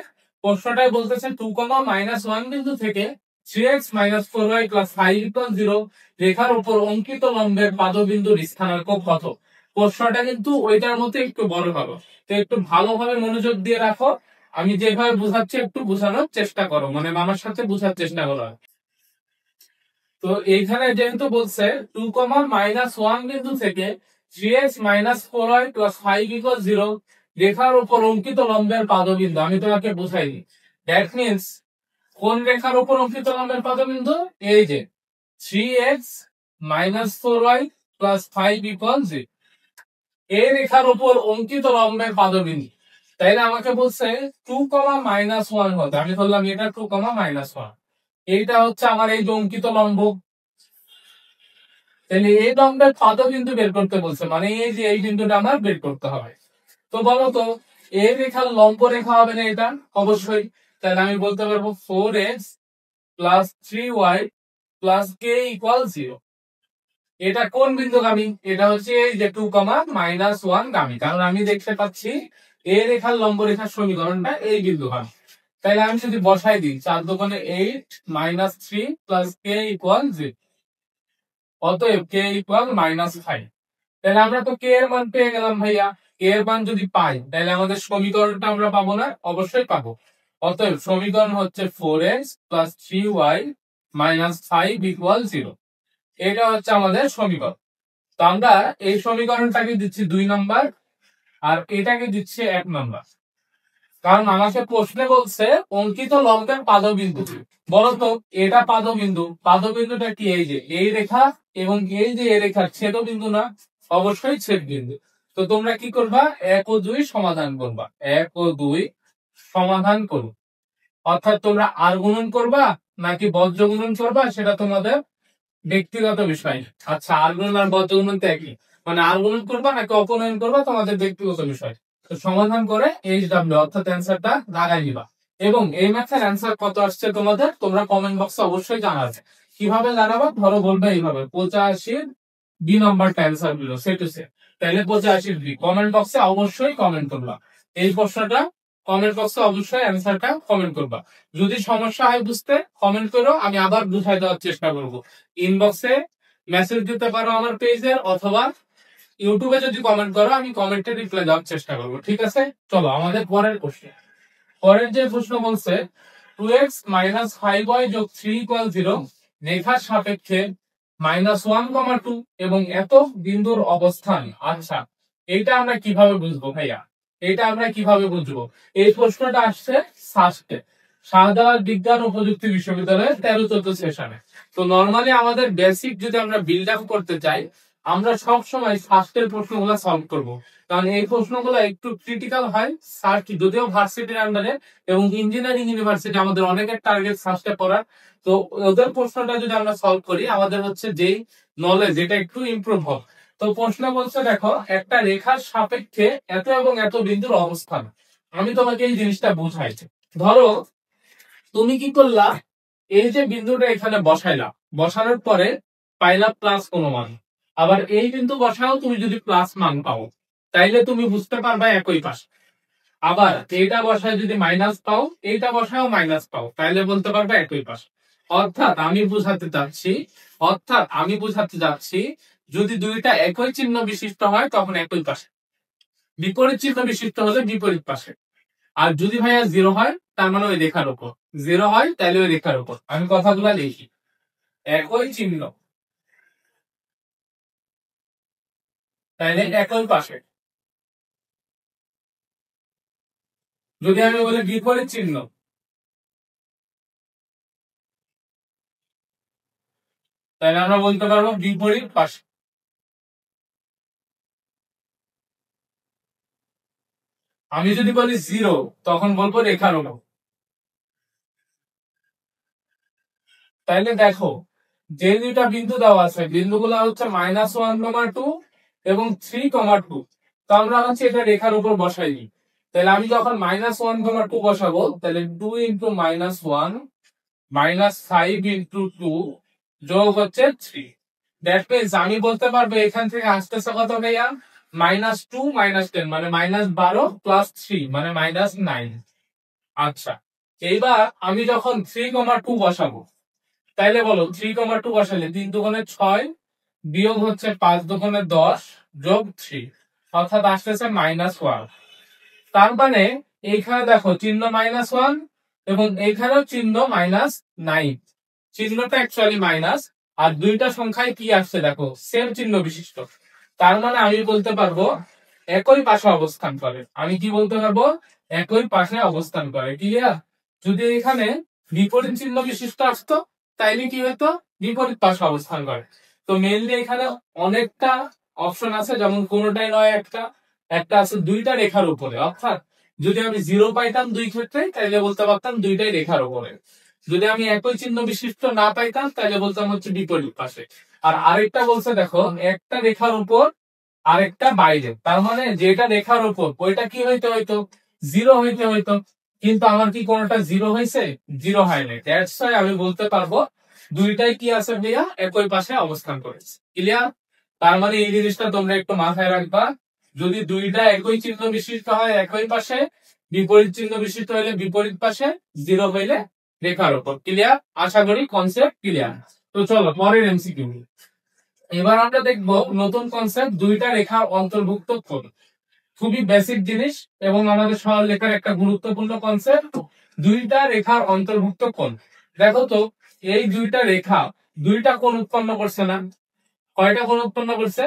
A: প্রশ্নটাই বলতেছে 2, -1 বিন্দু থেকে 3x - 4y + 5 = 0 রেখার উপর অঙ্কিত লম্বের পাদবিন্দুর স্থানাঙ্ক কত। প্রশ্নটা কিন্তু ওইটার মতো একটু বড় হবে, তো একটু ভালোভাবে মনোযোগ দিয়ে রাখো। আমি যেভাবে বুঝাচ্ছি একটু বোঝানোর চেষ্টা করো, মানে আমার সাথে বোঝার চেষ্টা করো। তো এইখানে যেহেতু বলছে 2, -1 বিন্দু থেকে 3x - 4y + 5 = 0 রেখার উপর অঙ্কিত লম্বের পাদবিন্দু, আমি তোমাকে বুঝাই দিই। দ্যাট মিন্স কোন রেখার উপর অঙ্কিত লম্বের পাদবিন্দু? এই যে 3x - 4y + 5 = 0, এই রেখার উপর অঙ্কিত লম্বের পাদবিন্দু। তাইলে আমাকে বলছে 2, -1 হতে, আমি বললাম এটা 2, -1, এইটা হচ্ছে আমার এই যে অঙ্কিত লম্ব। তাহলে এই লম্বের পাদবিন্দু বের করতে বলছে, মানে এই যে এই বিন্দুটা আমার বের করতে হবে। তো বলো তো, এই রেখার লম্ব রেখা হবে না এটা? অবশ্যই। তাহলে আমি বলতে পারবো 4x + 3y + k = 0। এটা কোন বিন্দুগামী? এটা হচ্ছে এই যে 2, -1 গামী, কারণ আমি দেখতে পাচ্ছি এই রেখার লম্ব রেখার সমীকরণটা এই বিন্দুগামী। তাইলে আমি যদি বসাই দিই 4 × 8 - 3 + k = 0, অতএব k = -5। তাহলে আমরা তো k এর মান পেয়ে গেলাম ভাইয়া। k এর মান যদি পাই, তাহলে আমাদের সমীকরণটা আমরা পাবো না? অবশ্যই পাবো। অতএব সমীকরণ হচ্ছে 4x + 3y - 5 = 0। এটা হচ্ছে আমাদের সমীকরণ। তো আমরা এই সমীকরণটাকে দিচ্ছি 2 নাম্বার, আর এটাকে দিচ্ছি 1 নাম্বার। কারণ আমাকে প্রশ্নে বলছে অঙ্কিত লম্বের পাদবিন্দু। বলতো এটা পাদবিন্দু, পাদবিন্দুটা কি? এই যে এই রেখা এবং এই যে এই রেখার ছেদবিন্দু না? অবশ্যই ছেদবিন্দু। তো তোমরা কি করবা? 1 ও 2 সমাধান করবা, 1 ও 2 সমাধান করো। অর্থাৎ তোমরা আর গুণন করবা নাকি বজ্র গুণন করবা, সেটা তোমাদের ব্যক্তিগত বিষয়। আচ্ছা, আর গুণন আর বজ্র গুণন তো একই, মানে আর গুণন করবা নাকি অপনয়ন করবা তোমাদের ব্যক্তিগত বিষয়। তো সমাধান করে HW অর্থাৎ অ্যান্সারটা লাগাই দিবা। এবং এই ম্যাথের অ্যান্সার কত আসছে তোমাদের, তোমরা কমেন্ট বক্সে অবশ্যই জানাবে। কিভাবে জানাবা? ধরো বলবে এইভাবে 85 B নাম্বারটা অ্যান্সার দিল সে টু সে, তাহলে 85 B কমেন্ট বক্সে অবশ্যই কমেন্ট করবা। এই প্রশ্নটা কমেন্ট বক্সে অবশ্যই অ্যান্সারটা কমেন্ট করবা। যদি সমস্যা হয় বুঝতে, কমেন্ট করো, আমি আবার বুঝাই দেওয়ার চেষ্টা করব। ইনবক্সে মেসেজ দিতে পারো আমার পেজের, অথবা ইউটিউবে যদি কমেন্ট করো, আমি কমেন্টে রিপ্লাই দেওয়ার চেষ্টা করবো। ঠিক আছে, চলো আমাদের পরের প্রশ্ন। পরের যে প্রশ্ন বলছে 2x - 5y + 3 = 0 রেখার সাপেক্ষে -1, 2 এবং এত বিন্দুর অবস্থান। আচ্ছা, এইটা আমরা কিভাবে বুঝবো ভাইয়া? এইটা আমরা কিভাবে বুঝবো? এই প্রশ্নটা আসছে সাস্টে, শাহজালাল বিজ্ঞান ও প্রযুক্তি বিশ্ববিদ্যালয়ের 13-14 সেশনে। তো নরমালি আমাদের বেসিক যদি আমরা বিল্ড আপ করতে চাই, আমরা সব সময় ফার্স্টের প্রশ্নগুলো সলভ করব, কারণ এই প্রশ্নগুলো একটু ক্রিটিক্যাল হয়। সার্চ যদিও ভার্সিটির আন্ডারে এবং ইঞ্জিনিয়ারিং ইউনিভার্সিটি আমাদের অনেকের টার্গেট ফার্স্টে পড়ার, তো ওদের প্রশ্নটা যদি আমরা সলভ করি আমাদের হচ্ছে যেই নলেজ এটা একটু ইমপ্রুভ হবে। তো প্রশ্ন বলছে দেখো, একটা রেখার সাপেক্ষে এত এবং এত বিন্দুর অবস্থান। আমি তোমাকে এই জিনিসটা বুঝাই। ধরো তুমি কি করলা, এই যে বিন্দুটা এখানে বসাইলা, বসানোর পরে পাইলা প্লাস কোনো মান, আবার এই বিন্দু বসাও তুমি যদি প্লাস মান পাও তাইলে তুমি বুঝতে পারবা একই পাশ। আবার এইটা বসায় যদি মাইনাস পাও, এইটা বসাও মাইনাস পাও, তাইলে বলতে পারবে একই পাশ। অর্থাৎ আমি বুঝাতে চাচ্ছি যদি দুইটা একই চিহ্ন বিশিষ্ট হয় তখন একই পাশে, বিপরীত চিহ্ন বিশিষ্ট হলে বিপরীত পাশে। আর যদি ভাইয়া জিরো হয় তার মানে ওই রেখার উপর, জিরো হয় তাহলে ওই রেখার উপর। আমি কথাগুলা লিখি, একই চিহ্ন তাইলে একই পাশে, যদি আমি বলি বিপরীত চিহ্ন তাহলে আমরা বলতে পারবো বিপরীত পাশে। আমি যদি বলি জিরো তখন বলবো রেখার উপর। তাইলে দেখো যে দুইটা বিন্দু দেওয়া আছে বিন্দুগুলো হচ্ছে -1,2 এবং 3,2, তো আমরা হচ্ছে এটা রেখার উপর বসাই দিই। তাহলে আমি যখন -1,2 বসাবো তাহলে 2 ইন্টু -1 -5 ইন্টু 2 যোগ হচ্ছে 3। দ্যাট মিনস আমি বলতে পারবো এখান থেকে আসতেছে কত ভাইয়া, -2 -10 মানে -12 প্লাস 3 মানে -9। আচ্ছা, এইবার আমি যখন 3,2 বসাবো তাইলে বলো 3,2 বসালে 3 দুগুণে 6 বিয়োগ হচ্ছে 5 দুগুণে 10 যোগ 3 অর্থাৎ আসতেছে -1। তার মানে এইখানে দেখো চিহ্ন -1 এবং এইখানেও চিহ্ন -9, চিহ্নটা অ্যাকচুয়ালি মাইনাস। আর দুইটা সংখ্যায় কি আসছে দেখো, সেম চিহ্ন বিশিষ্ট। তার মানে আমি বলতে পারবো একই পাশে অবস্থান করে। আমি কি বলতে পারবো, একই পাশে অবস্থান করে। ক্লিয়ার? যদি এখানে বিপরীত চিহ্ন বিশিষ্ট আসতো তাইলে কি হতো, বিপরীত পাশে অবস্থান করে। তো মেইনলি এখানে অনেকটা অপশন আছে, যেমন কোনোটাই নয়, একটা একটা আছে দুইটা রেখার উপরে। অর্থাৎ যদি আমি জিরো পাইতাম দুই ক্ষেত্রে তাইলে বলতে পারতাম দুইটাই রেখার উপরে। যদি আমি একই চিহ্ন বিশিষ্ট না পাইতাম তাহলে বলতাম হচ্ছে বিপরীত পাশে। আর আরেকটা বলছে দেখো, একটা রেখার উপর আরেকটা বাইরে, তার মানে যেটা রেখার উপর ওইটা কি হইতে হইতো, জিরো হইতে হইতো। কিন্তু আমার কি কোনোটা জিরো হয়েছে, জিরো হয় নাই। দ্যাটস ওয়াই আমি বলতে পারবো দুইটাই কি আছে ভাইয়া, একই পাশে অবস্থান করেছে। ক্লিয়ার? তার মানে এই জিনিসটা তোমরা একটু মাথায় রাখবা, যদি দুইটা একই চিহ্ন বিশিষ্ট হয় একই পাশে, বিপরীত চিহ্ন বিশিষ্ট হইলে বিপরীত পাশে, জিরো হইলে রেখার উপর। ক্লিয়ার? আশা করি কনসেপ্ট ক্লিয়ার। তো চলো পরের এমসিকিউ। এবার আমরা দেখবো নতুন কনসেপ্ট, দুইটা রেখার অন্তর্ভুক্ত কোণ। খুবই বেসিক জিনিস এবং আমাদের সরলরেখার একটা গুরুত্বপূর্ণ কনসেপ্ট, দুইটা রেখার অন্তর্ভুক্ত কোণ। দেখো তো এই দুইটা রেখা দুইটা কোণ উৎপন্ন করছে না? কয়টা কোণ উৎপন্ন করছে?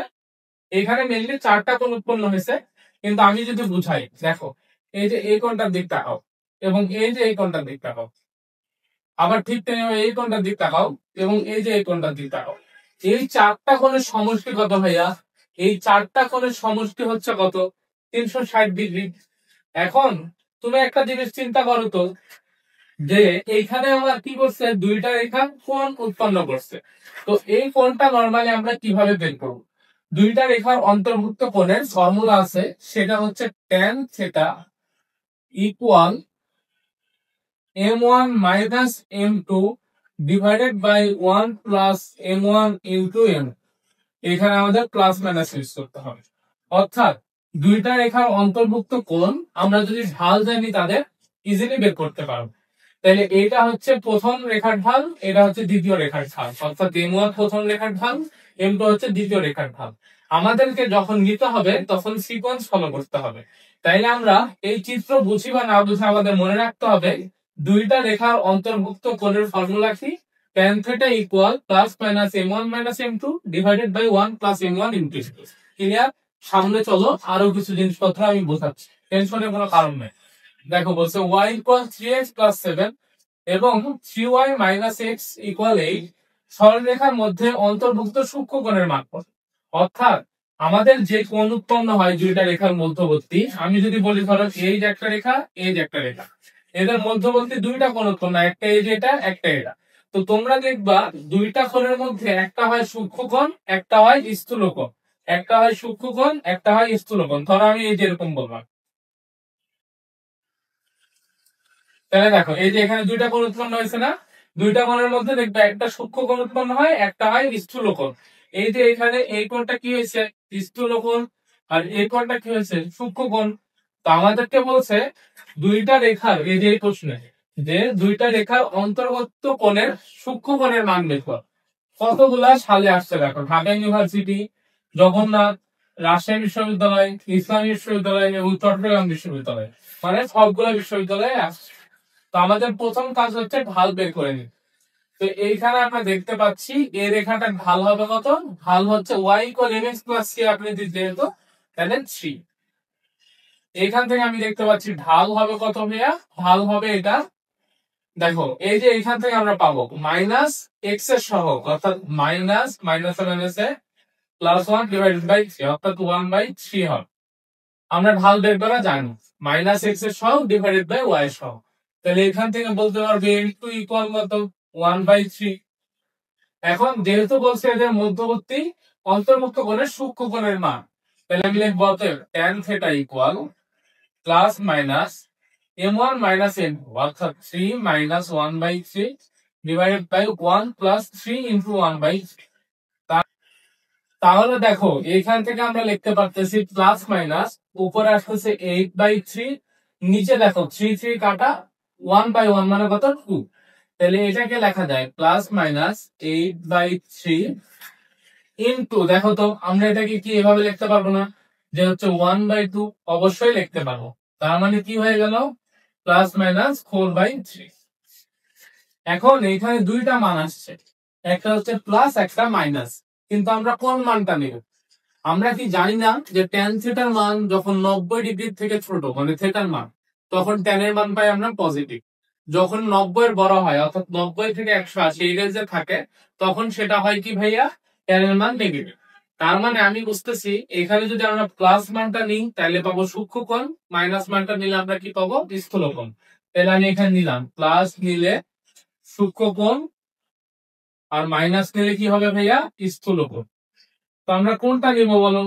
A: এখানে মেনলি 4টা কোণ উৎপন্ন হয়েছে। কিন্তু আমি যদি বুঝাই, দেখো এই যে এই কোণটার দিক তাকাও এবং এই যে এই কোণটার দিক তাকাও, আবার ঠিক তেমনি এই কোণটার দিক তাকাও এবং এই যে এই কোণটার দিক তাকাও, এই 4টা কোণের সমষ্টি কত ভাইয়া? এই 4টা কোণের সমষ্টি হচ্ছে কত, 360 ডিগ্রি। এখন তুমি একটা জিনিস চিন্তা করো তো, যে এইখানে আমরা কি করছে, দুইটা রেখা কোণ উৎপন্ন করছে। তো এই কোণটা নরমালি আমরা কিভাবে বের করব? দুইটা রেখার অন্তর্ভুক্ত কোণের ফর্মুলা আছে, সেটা হচ্ছে tan theta equal m1 minus m2 divided by 1 plus m1 into m। এখানে আমাদের প্লাস মাইনাস ইউজ করতে হবে। অর্থাৎ দুইটা রেখার অন্তর্ভুক্ত কোণ আমরা যদি ঢাল জানি তাদের ইজিলি বের করতে পারবো। তাহলে এটা হচ্ছে প্রথম রেখার ঢাল, এটা হচ্ছে দ্বিতীয় রেখার ঢাল। অর্থাৎ m1 প্রথম রেখার ঢাল, m2 হচ্ছে দ্বিতীয় রেখার ঢাল। আমাদেরকে যখন নিতে হবে তখন সিকোয়েন্স ফলো করতে হবে। তাইলে আমরা এই চিত্র বুঝি বা না বুঝি আমাদের মনে রাখতে হবে দুইটা রেখার অন্তর্ভুক্ত কোণের ফর্মুলা কি, tan theta equal plus minus m1 minus m2 divided by 1 plus m1 into m2। Clear? সামনে চলো আরো কিছু জিনিসপত্র আমি বোঝাচ্ছি, টেনশনের কোনো কারণ নেই। দেখো বলছে y ইকুয়াল 3x প্লাস 7 এবং 3y মাইনাস x ইকুয়াল 8 সরলরেখার মধ্যে অন্তর্ভুক্ত সূক্ষ্মকোণের মান কত? অর্থাৎ আমাদের যে কোণ উৎপন্ন হয় দুইটা রেখার মধ্যবর্তী, আমি যদি বলি ধরো এই যে একটা রেখা, এই যে একটা রেখা, এদের মধ্যবর্তী দুইটা কোণ উৎপন্ন, একটা এই যে এটা, একটা এটা। তো তোমরা দেখবা দুইটা কোণের মধ্যে একটা হয় সূক্ষ্মকোণ, একটা হয় স্থূলকোণ। একটা হয় সূক্ষ্মকোণ, একটা হয় স্থূলকোণ। ধরো আমি এই যে এরকম বললাম, তাহলে দেখো এই যে এখানে দুইটা কোণ উৎপন্ন হয়েছে না, দুইটা কোণের মধ্যে দেখবে একটা সূক্ষ্ম কোণ উৎপন্ন হয়, একটা হয় স্থূল কোণ। এই যে এখানে এই কোণটা কি হয়েছে, স্থূল কোণ, আর এই কোণটা কি হয়েছে, সূক্ষ্ম কোণ। তো আমাদেরকে বলছে দুইটা রেখার, এই যে এই প্রশ্নে, যে দুইটা রেখার অন্তর্গত কোণের সূক্ষ্ম কোণের মান বের কর। কতগুলা সালে আসছে দেখো, ঢাকা ইউনিভার্সিটি, জগন্নাথ, রাজশাহী বিশ্ববিদ্যালয়, ইসলামী বিশ্ববিদ্যালয় এবং চট্টগ্রাম বিশ্ববিদ্যালয়, মানে সবগুলো বিশ্ববিদ্যালয়ে আসছে। তো আমাদের প্রথম কাজ হচ্ছে ঢাল বের করে নিই। তো এইখানে আমরা দেখতে পাচ্ছি এই রেখাটা ঢাল হবে কত, ঢাল হচ্ছে y = mx + c আকৃতির, যেহেতু তাহলে 3। এইখান থেকে আমি দেখতে পাচ্ছি ঢাল হবে কত ভাইয়া, ঢাল হবে এটা, দেখো এই যে এইখান থেকে আমরা পাবো মাইনাস এক্স এর সহগ, অর্থাৎ মাইনাস মাইনাস মাইনাসে +1/3, অর্থাৎ 1/3 হবে। আমরা ঢাল বের করা জানি, মাইনাস এক্স এর সহগ ডিভাইডেড বাই ওয়াই এর সহগ। তাহলে এখান থেকে বলতে পারবে n2 = কত, 1/3। এখন যেহেতু বলছে এদের মধ্যবর্তী অন্তর্মুক্ত কোণের সূক্ষ্ম কোণের মান, তাহলে আমি লিখব tan θ plus minus m1 minus m2, অর্থাৎ 3 minus 1/3 divided by 1 plus 3 into 1/3। তাহলে দেখো এখান থেকে আমরা লিখতে পারতেছি প্লাস মাইনাস, উপরে আসতেছে 8/3, নিচে দেখো 3 3 কাটা, 1/1 মানে কত, 2। তাহলে এটাকে লেখা যায় প্লাস মাইনাস 8/3 ইন্টু, দেখো তো আমরা এটাকে কি এভাবে লিখতে পারবো না, যে হচ্ছে 1/2, অবশ্যই লিখতে পারবো। তার মানে কি হয়ে গেল, প্লাস মাইনাস 4/3। এখন এইখানে দুইটা মান আসছে, একটা হচ্ছে প্লাস, একটা মাইনাস, কিন্তু আমরা কোন মানটা নেব? আমরা কি জানি না যে tan থিটার মান যখন 90 ডিগ্রি থেকে ছোট, মানে থিটার মান, তখন tan এর মান পাই আমরা পজিটিভ। যখন 90 এর বড় হয়, অর্থাৎ 90 থেকে 180 এই রেঞ্জে থাকে, তখন সেটা হয় কি ভাইয়া, tan এর মান নেগেটিভ। তার মানে আমি বুঝতেছি এখানে যদি আমরা প্লাস মানটা নিই তাহলে পাবো সূক্ষ্ম কোণ, মাইনাস মানটা নিলে আমরা কি পাবো, স্থূল কোণ। তাহলে আমি এখানে নিলাম প্লাস নিলে সূক্ষ্ম কোণ, আর মাইনাস নিলে কি হবে ভাইয়া, স্থূল কোণ। তো আমরা কোনটা নিব বলো,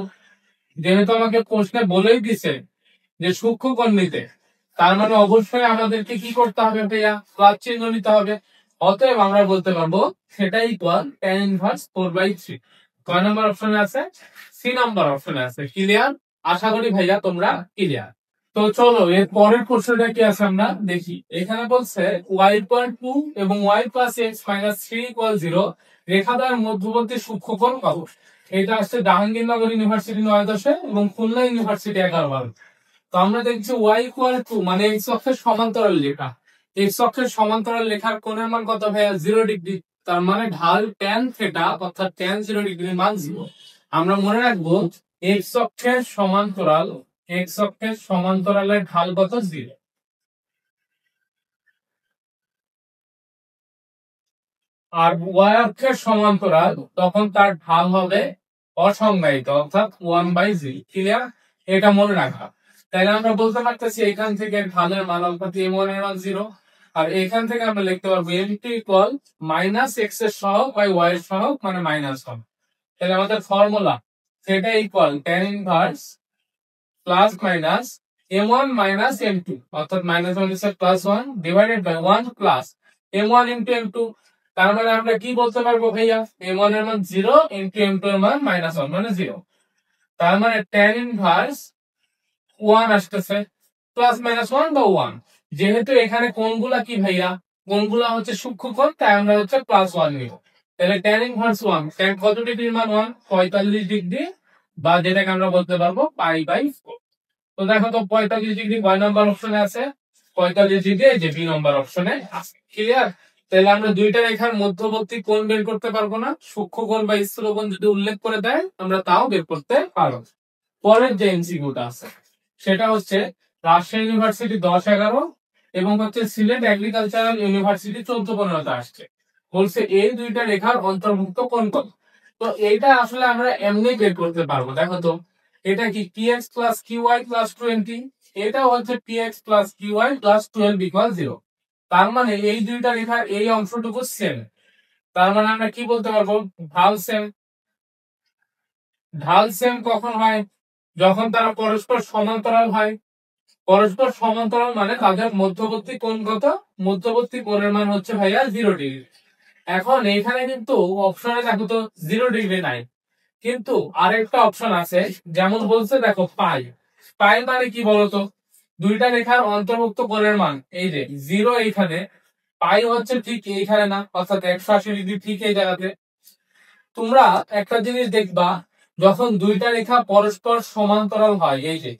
A: যেহেতু আমাকে প্রশ্নে বলেই দিছে যে সূক্ষ্ম কোণ নিতে, তার মানে অবশ্যই আমাদেরকে কি করতে হবে ভাইয়া, প্লাস চিহ্ন নিতে হবে। অতএব আমরা বলতে পারবো সেটা ইকুয়াল tan ইনভার্স 4/3। কয় নম্বর অপশনে আছে, সি নাম্বার অপশনে আছে। ক্লিয়ার? আশা করি ভাইয়া তোমরা ক্লিয়ার। তো চলো এর পরের প্রশ্নটা কি আছে আমরা দেখি। এখানে বলছে y2 এবং y + x - 3 = 0 রেখাদ্বয়ের মধ্যবর্তী সূক্ষ্মকোণ কত? এটা আসছে জাহাঙ্গীরনগর ইউনিভার্সিটি 9-10 এবং খুলনা ইউনিভার্সিটি 11-12। তো আমরা দেখছি y2 মানে x অক্ষের সমান্তরাল রেখা, x অক্ষের সমান্তরাল রেখার কোণের মান কত ভাইয়া, 0 ডিগ্রি। তার মানে ঢাল tan θ, অর্থাৎ tan 0 ডিগ্রির মান 0। আমরা মনে রাখবো x অক্ষের সমান্তরাল, x অক্ষের সমান্তরালের ঢাল কত, 0। আর y অক্ষের সমান্তরাল, তখন তার ঢাল হবে অসংজ্ঞায়িত, অর্থাৎ 1/0। ক্লিয়ার? এটা মনে রাখা। তাইলে আমরা বলতে পারতেছি এখান থেকে ঢালের মান, অর্থাৎ m1 এর মান 0। আর এখান থেকে আমরা লিখতে পারবো m2 = মাইনাস x এর সহগ বাই y এর সহগ, মানে -1। তাহলে আমাদের ফর্মুলা সেটা equal tan inverse plus minus m1 minus m2, অর্থাৎ -1 divided by 1 plus m1 into m2। তার মানে আমরা কি বলতে পারবো ভাইয়া, m1 এর মান 0 ইনটু m2 এর মান -1 মানে 0। তার মানে tan ইনভার্স 1 আসতেছে, প্লাস মাইনাস 1 বা 1। যেহেতু এখানে কোণগুলা কি ভাইয়া, কোণগুলা হচ্ছে সূক্ষ্ম কোণ, তাই আমরা হচ্ছে +1 নিব। তাহলে tan ইনভার্স 1, tan কত ডিগ্রির মান, 1 45 ডিগ্রি, বা যেটাকে আমরা বলতে পারবো π/4। তো দেখো তো 45 ডিগ্রি কয় নাম্বার অপশনে আছে, 45 ডিগ্রি এই যে বি নাম্বার অপশনে আছে। ক্লিয়ার? তাহলে আমরা দুইটা রেখার মধ্যবর্তী কোণ বের করতে পারবো না, সূক্ষ্ম কোণ বা স্থূল কোণ যদি উল্লেখ করে দেয় আমরা তাও বের করতে পারবো। পরের যে এমসিকিউটা আছে সেটা হচ্ছে রাজশাহী ইউনিভার্সিটি 10-11 এবং হচ্ছে সিলেট এগ্রিকালচারাল ইউনিভার্সিটি 14-15 আসছে। বলছে এই দুইটা রেখার অন্তর্ভুক্ত কোণ কত? তো এইটা আসলে আমরা এমনি বের করতে পারবো। দেখো তো এটা কি px প্লাস qy প্লাস 20, এটা হচ্ছে px plus qy plus 12 equal 0। তার মানে এই দুইটা রেখার এই অংশটুকু সেম। তার মানে আমরা কি বলতে পারবো, ঢাল সেম। ঢাল সেম কখন হয়, যখন তারা পরস্পর সমান্তরাল হয়। পরস্পর সমান্তরাল মানে তাদের মধ্যবর্তী কোণ কত, মধ্যবর্তী কোণের মান হচ্ছে ভাইয়া 0 ডিগ্রি। এখন এখানে কিন্তু অপশনে দেখো তো 0 ডিগ্রি নাই, কিন্তু আরেকটা অপশন আছে, যেমন বলছে দেখো পাই। পাই মানে কি বলতো, দুইটা রেখার অন্তর্ভুক্ত কোণের মান এই যে 0 এইখানে, পাই হচ্ছে ঠিক এইখানে না, অর্থাৎ 180 ডিগ্রি ঠিক এই জায়গাতে। তোমরা একটা জিনিস দেখবা, যখন দুইটা রেখা পরস্পর সমান্তরাল হয়, এই যে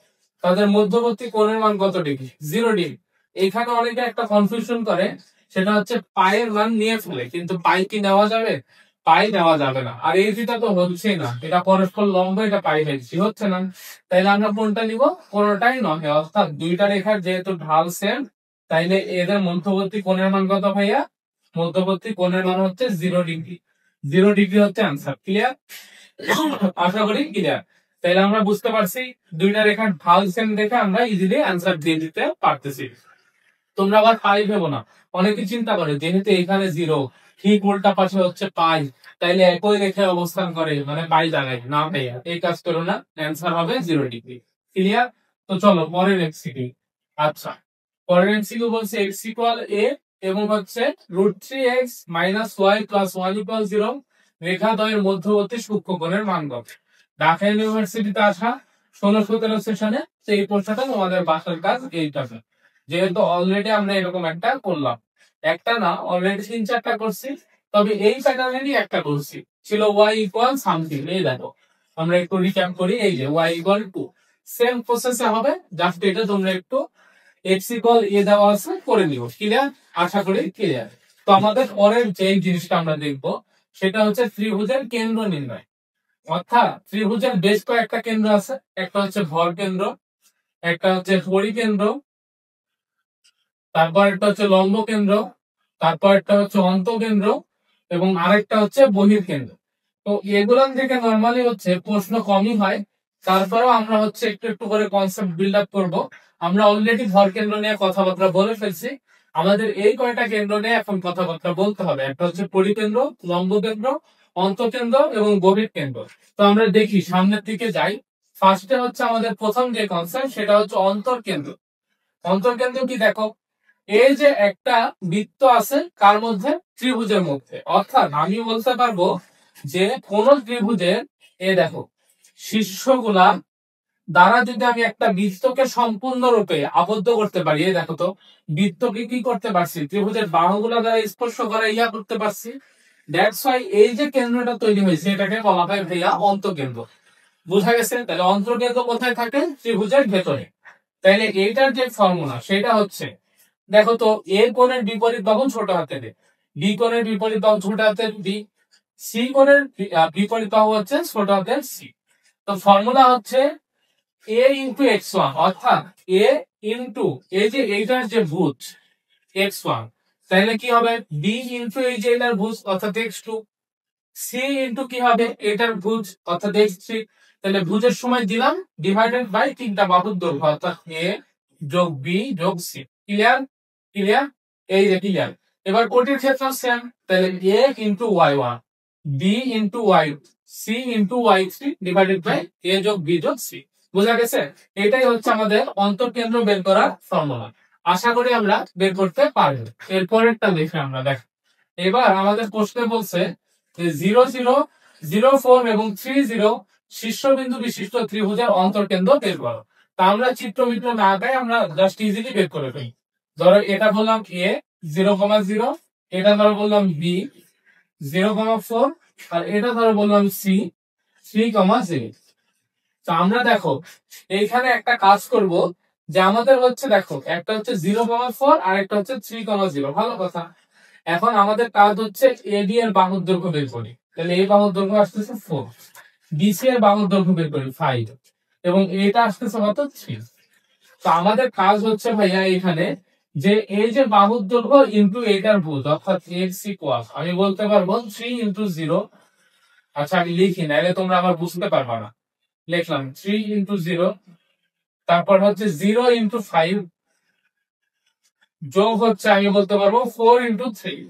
A: তাদের মধ্যবর্তী কোণের মান কত ডিগ্রি, 0 ডিগ্রি। এখানে অনেকে একটা কনফিউশন করে, সেটা হচ্ছে পায়ের মান নিয়ে ফেলে, কিন্তু পাই কি নেওয়া যাবে, পাই নেওয়া যাবে না। আর এই দুইটা তো হচ্ছেই না, এটা পরস্পর লম্ব, এটা পাই বেশি হচ্ছে না। তাইলে আমরা কোনটা নিব, কোনটাই নয়। অর্থাৎ দুইটা রেখার যেহেতু ঢাল সেম, তাইলে এদের মধ্যবর্তী কোণের মান কত ভাইয়া, মধ্যবর্তী কোণের মান হচ্ছে 0 ডিগ্রি। 0 ডিগ্রি হচ্ছে আনসার। ক্লিয়ার? আশা করি ক্লিয়ার। তাহলে আমরা বুঝতে পারছি দুইটা রেখার ঢাল সেম দেখে আমরা ইজিলি আনসার দিয়ে দিতে পারতেছি। তোমরা আবার পাই ভেবো না, অনেকে চিন্তা করে যেহেতু এখানে 0, ঠিক উল্টা পাশে হচ্ছে পাই, তাইলে একই রেখায় অবস্থান করে, মানে পাই জায়গায় না, ভাইয়া এই কাজ করো না, অ্যান্সার হবে 0 ডিগ্রি। ক্লিয়ার? তো চলো পরের এমসিকিউ। আচ্ছা, পরের এমসিকিউ বলছে x ইকুয়াল a এবং হচ্ছে √3x minus y plus 1 equal 0 রেখাদ্বয়ের মধ্যবর্তী সূক্ষ্মকোণের মান কত। ঢাকা ইউনিভার্সিটিতে আসা 16-17 সেশনে এই প্রশ্নটা তোমাদের বাসার কাজ এইটা। যেহেতু অলরেডি আমরা এরকম একটা করলাম, একটা না অলরেডি 3-4টা করছি, তবে এই প্যাটার্নেরই একটা করছি, ছিল y ইকুয়াল সামথিং। এই দেখো আমরা একটু রিক্যাপ করি, এই যে y ইকুয়াল 2, সেম প্রসেসে হবে, জাস্ট এটা তোমরা একটু x ইকুয়াল a দেওয়া আছে করে নিও। ক্লিয়ার? আশা করি ক্লিয়ার। তো আমাদের পরের যে জিনিসটা আমরা দেখবো, সেটা হচ্ছে ত্রিভুজের কেন্দ্র নির্ণয়। অর্থাৎ ত্রিভুজের বেশ কয়েকটা কেন্দ্র আছে, একটা হচ্ছে ভর কেন্দ্র, একটা হচ্ছে পরিকেন্দ্র, তারপর একটা হচ্ছে লম্ব কেন্দ্র, তারপর একটা হচ্ছে অন্তঃকেন্দ্র, এবং আরেকটা হচ্ছে বহির্কেন্দ্র। তো এগুলান থেকে নরমালি হচ্ছে প্রশ্ন কমই হয়, তারপরেও আমরা হচ্ছে একটু একটু করে কনসেপ্ট বিল্ড আপ করবো। আমরা অলরেডি ভর কেন্দ্র নিয়ে কথাবার্তা বলে ফেলছি, আমাদের এই কয়টা কেন্দ্র নিয়ে এখন কথাবার্তা বলতে হবে। একটা হচ্ছে পরিকেন্দ্র, লম্ব কেন্দ্র, অন্তঃকেন্দ্র এবং বহির কেন্দ্র। তো আমরা দেখি সামনের দিকে যাই। ফার্স্টে হচ্ছে আমাদের প্রথম যে কনসেপ্ট, সেটা হচ্ছে অন্তর্কেন্দ্র। অন্তর্কেন্দ্র কি দেখো, এই যে একটা বৃত্ত আছে কার মধ্যে, ত্রিভুজের মধ্যে। অর্থাৎ আমি বলতে পারবো যে কোন ত্রিভুজের, এ দেখো শীর্ষগুলা দ্বারা যদি আমি একটা বৃত্তকে সম্পূর্ণরূপে আবদ্ধ করতে পারি, এই দেখো তো বৃত্তকে কি করতে পারছি, ত্রিভুজের বাহুগুলা দ্বারা স্পর্শ করে ইয়া করতে পারছি। দ্যাটস ওয়াই এই যে কেন্দ্রটা তৈরি হয়েছে, এটাকে বলা হয় ভাইয়া অন্তঃকেন্দ্র। বুঝা গেছে? তাহলে অন্তর্কেন্দ্র কোথায় থাকে, ত্রিভুজের ভেতরে। তাইলে এইটার যে ফর্মুলা সেটা হচ্ছে, দেখো তো এ কোণের বিপরীত বাহু ছোট হাতের এ, বি কোণের বিপরীত বাহু ছোট হাতের বি, সি কোণের বিপরীত বাহু হচ্ছে ছোট হাতের সি। তো ফর্মুলা হচ্ছে এ ইন্টু x1, অর্থাৎ এ ইন্টু এই যে এইটার যে ভুজ x1, তাহলে কি হবে বি ইন্টু এই যে এটার ভুজ অর্থাৎ x2, সি ইন্টু কি হবে এটার ভুজ অর্থাৎ x3। তাহলে ভুজের সময় দিলাম ডিভাইডেড বাই তিনটা বাহুর দৈর্ঘ্য, অর্থাৎ এ যোগ বি যোগ সি। ক্লিয়ার? ক্লিয়ার? এই যে ক্লিয়ার। এবার কোটির ক্ষেত্রে সেম, তাহলে a into y1, b into y, c into y3 divided by a যোগ b যোগ c। বুঝা গেছে? এটাই হচ্ছে আমাদের অন্তর্কেন্দ্র বের করার ফর্মুলা। আশা করি আমরা বের করতে পারবো। এরপরেরটা দেখে আমরা দেখ, এবার আমাদের প্রশ্নে বলছে যে 0, 0, 0, 4 এবং 3, 0 শীর্ষবিন্দু বিশিষ্ট ত্রিভুজের অন্তর্কেন্দ্র বের করো। তা আমরা চিত্রমিত্র না আঁকাই আমরা জাস্ট ইজিলি বের করে ফেলি। ধরো এটা বললাম a 0,0, এটা ধরো বললাম b 0,4, আর এটা ধরো বললাম c 3,0। তো আমরা দেখো এইখানে একটা কাজ করব, যে আমাদের হচ্ছে দেখো একটা হচ্ছে 0,4 আর একটা হচ্ছে 3,0। ভালো কথা। এখন আমাদের কাজ হচ্ছে এডি এর বাহুর দৈর্ঘ্য বের করি। তাহলে এই বাহুর দৈর্ঘ্য আসতেছে 4, বিসি এর বাহুর দৈর্ঘ্য বের করি 5, এবং এটা আসতেছে কত 3। তো আমাদের কাজ হচ্ছে ভাইয়া এখানে যে এই যে বাহুর দৈর্ঘ্য ইনটু এটার ভুজ, অর্থাৎ x ইকুয়াল আমি বলতে পারবো 3 ইনটু 0 আচ্ছা আমি লিখি না, এলে তোমরা আবার বুঝতে পারবা না। লিখলাম 3 ইন্টু 0, তারপর হচ্ছে 0 ইন্টু 5, যোগ হচ্ছে আমি বলতে পারবো 4 ইন্টু 3,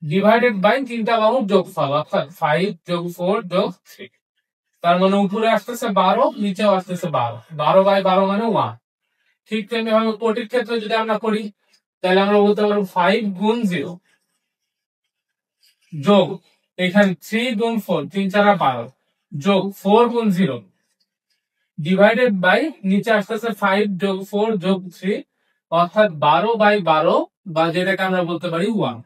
A: ডিভাইডেড বাই তিনটা বাহুর যোগফল, অর্থাৎ 5 যোগ 4 যোগ 3। তার মানে উপরে আসতেছে 12, নিচেও আসতেছে 12, 12 বাই 12 মানে 1। ঠিক তেমনি ভাবে কোটির ক্ষেত্রে যদি আমরা করি, তাহলে আমরা বলতে পারবো 5 গুণ 0 যোগ এখানে 3 গুণ 4, 3 4 12, যোগ 4 গুণ 0 ডিভাইডেড বাই নিচে আসতেছে 5 যোগ 4 যোগ 3, অর্থাৎ 12 বাই 12, বা যেটাকে আমরা বলতে পারি 1।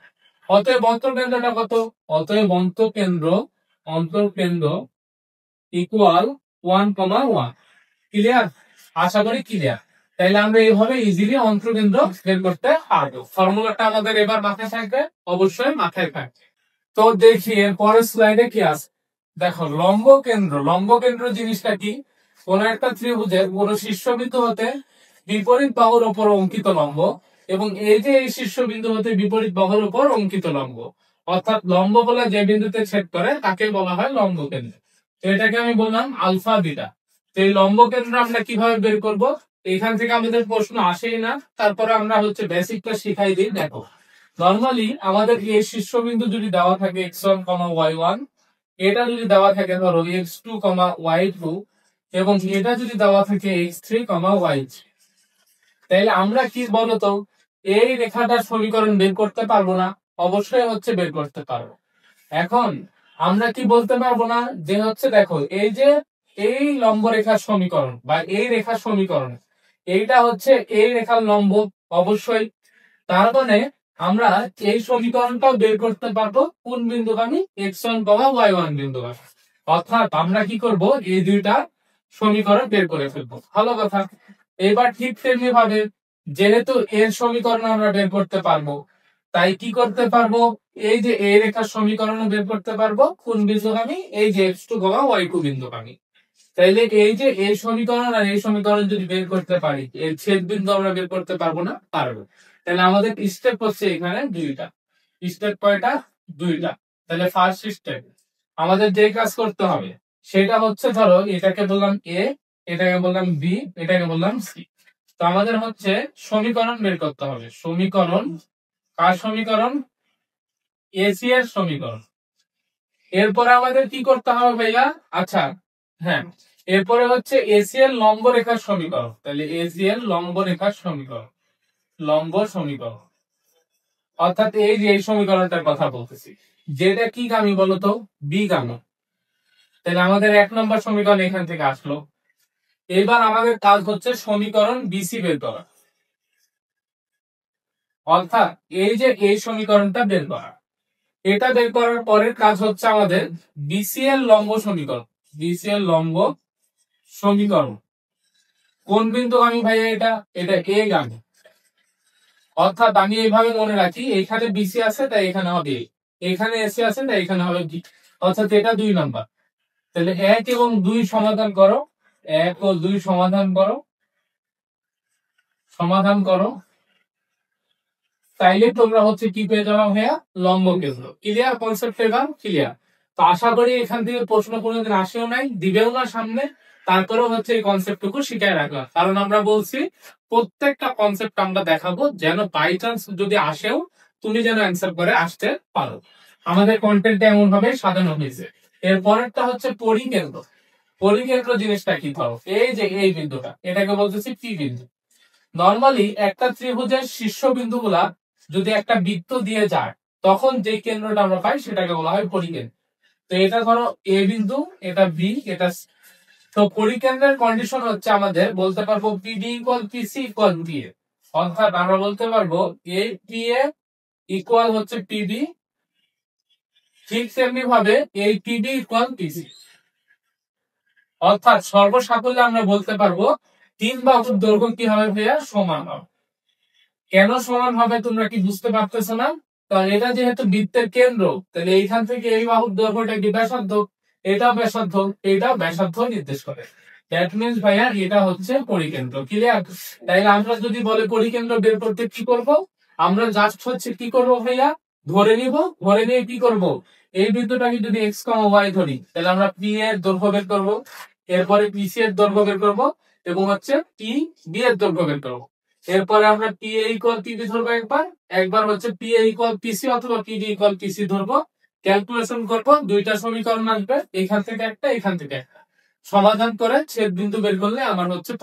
A: অতএব অন্তর্কেন্দ্রটা কত? অতএব অন্তর্কেন্দ্র ইকুয়াল 1,1। ক্লিয়ার? আশা করি ক্লিয়ার। তাইলে আমরা এইভাবে ইজিলি অন্তর্কেন্দ্র বের করতে পারবো। ফর্মুলাটা আমাদের এবার মাথায় থাকবে, অবশ্যই মাথায় থাকবে। তো দেখি এর পরের স্লাইডে কি আছে। দেখো লম্বকেন্দ্র জিনিসটা কি? কোন একটা ত্রিভুজের কোন শীর্ষবিন্দু হতে বিপরীত বাহুর উপর অঙ্কিত লম্ব, এবং এই যে এই শীর্ষবিন্দু হতে বিপরীত বাহুর উপর অঙ্কিত লম্ব, অর্থাৎ লম্ব বলে যে বিন্দুতে ছেদ করে তাকে বলা হয় লম্বকেন্দ্র। তো এটাকে আমি বললাম আলফা বিটা। তো এই লম্বকেন্দ্র আমরা কিভাবে বের করব? এখান থেকে আমাদের প্রশ্ন আসেই না, তারপরে আমরা হচ্ছে বেসিকটা শিখাই দিই। দেখো নরমালি আমাদের এই শীর্ষবিন্দু যদি দেওয়া থাকে x1, y1, এটা যদি দেওয়া থাকে ধরো x2, y2, এবং এটা যদি দেওয়া থাকে x3, y3, তাইলে আমরা কি বলতো এই রেখাটার সমীকরণ বের করতে পারবো না? অবশ্যই হচ্ছে বের করতে পারবো। এখন আমরা কি বলতে পারবো না যে হচ্ছে দেখো এই যে এই লম্ব রেখার সমীকরণ বা এই রেখার সমীকরণ, এইটা হচ্ছে এই রেখার লম্ব অবশ্যই। তার মানে আমরা এই সমীকরণটাও বের করতে পারবো কোন বিন্দুগামী? x1, y1 বিন্দুগামী। অর্থাৎ আমরা কি করব, এই দুইটা সমীকরণ বের করে ফেলবো। ভালো কথা। এবার ঠিক তেমনি ভাবে যেহেতু এর সমীকরণ আমরা বের করতে পারবো, তাই কি করতে পারবো, এই যে এই রেখার সমীকরণ বের করতে পারবো কোন বিন্দুগামী? এই যে x2, y2 বিন্দুগামী। তাইলে এই যে এই সমীকরণ আর এই সমীকরণ যদি বের করতে পারি, এর ছেদ বিন্দু আমরা বের করতে পারবো না? পারবো। তাহলে আমাদের স্টেপ হচ্ছে এখানে দুইটা। স্টেপ কয়টা? দুইটা। তাহলে ফার্স্ট স্টেপ আমাদের যে কাজ করতে হবে সেটা হচ্ছে ধরো এটাকে বললাম এ, এটাকে বললাম বি, এটাকে বললাম সি। তো আমাদের হচ্ছে সমীকরণ বের করতে হবে। সমীকরণ, কার সমীকরণ? এসি এর সমীকরণ। এরপরে আমাদের কি করতে হবে ভাইয়া? আচ্ছা হ্যাঁ, এরপরে হচ্ছে এসি এর লম্ব রেখার সমীকরণ। তাহলে এসি এর লম্ব রেখার সমীকরণ, লম্ব সমীকরণ, অর্থাৎ এই যে এই সমীকরণটার কথা বলতেছি, যেটা কি গামী বলতো? বি গামী। তাহলে আমাদের 1 নম্বর সমীকরণ এখান থেকে আসলো। এবার আমাদের কাজ হচ্ছে সমীকরণ বিসি বের করা, অর্থাৎ এই যে এই সমীকরণটা বের করা। এটা বের করার পরের কাজ হচ্ছে আমাদের বিসি এর লম্ব সমীকরণ। বিসি এর লম্ব সমীকরণ কোন বিন্দু গামী ভাইয়া? এটা এ গামী। অর্থাৎ আমি এইভাবে মনে রাখি, এখানে বিসি আছে তাই এখানে হবে এ, এখানে এসি আছে তাই এখানে হবে বি, অর্থাৎ এটা 2 নাম্বার। তাহলে 1 এবং 2 সমাধান করো, 1 ও 2 সমাধান করো, সমাধান করো, তাইলে তোমরা হচ্ছে কি পেয়ে যাবে ভাইয়া? লম্বকেন্দ্র। ক্লিয়ার? কনসেপ্ট এবার ক্লিয়ার? তো আশা করি এখান থেকে প্রশ্ন কোনোদিন আসেও নাই, দিবেও না সামনে। তারপরেও হচ্ছে এই কনসেপ্টটুকু শিখায় রাখলাম, কারণ আমরা বলছি প্রত্যেকটা কনসেপ্ট আমরা দেখাবো, যেন বাই চান্স যদি আসেও তুমি যেন অ্যান্সার করে আসতে পারো। আমাদের কন্টেন্টটা এমন ভাবে সাজানো হয়েছে। এরপরেরটা হচ্ছে পরিকেন্দ্র। পরিকেন্দ্র জিনিসটা কি? ধরো এই যে এই বিন্দুটা, এটাকে বলতেছি পি বিন্দু। নরমালি একটা ত্রিভুজের শীর্ষবিন্দুগুলা যদি একটা বৃত্ত দিয়ে যায়, তখন যে কেন্দ্রটা আমরা পাই সেটাকে বলা হয় পরিকেন্দ্র। তো এটা ধরো এ বিন্দু, এটা বি, এটা সি। তো পরিকেন্দ্রের কন্ডিশন হচ্ছে আমাদের বলতে পারবো PD equal PC equal P A, অর্থাৎ আমরা বলতে পারবো এ পি এ ইকুয়াল হচ্ছে পিবি, ঠিক তেমনি ভাবে এই পিডি ইকুয়াল পিসি। অর্থাৎ সর্বসাকল্যে আমরা বলতে পারবো 3 বাহুর দৈর্ঘ্য কি হবে ভাইয়া? সমান হবে। কেন সমান হবে তোমরা কি বুঝতে পারতেছো না? কারণ এটা যেহেতু বৃত্তের কেন্দ্র, তাহলে এইখান থেকে এই বাহুর দৈর্ঘ্যটা কি ব্যাসার্ধ, এটা ব্যাসার্ধ, এটা ব্যাসার্ধ নির্দেশ করে। দ্যাট মিন্স ভাইয়া এটা হচ্ছে পরিকেন্দ্র। ক্লিয়ার? তাইলে আমরা যদি বলে পরিকেন্দ্র বের করতে কি করব, আমরা জাস্ট হচ্ছে কি করব ভাইয়া? ধরে নিব, ধরে নিয়ে কি করব, এই বিন্দুটাকে যদি এক্স কমা ওয়াই ধরি তাহলে আমরা পি এর দৈর্ঘ্য বের করবো, এরপরে পিসি এর দৈর্ঘ্য বের করবো, এবং হচ্ছে পি বি এর দৈর্ঘ্য বের করবো। এরপরে আমরা পি এ ইকুয়াল পিবি ধরবো একবার, একবার হচ্ছে পি এ ইকুয়াল পিসি অথবা পিডি ইকুয়াল পিসি ধরবো। ক্যালকুলেশন করবো, দুইটা সমীকরণ আসবে, এখান থেকে একটা এখান থেকে একটা, সমাধান করে ছেদ বিন্দু বের করলে আমার হচ্ছে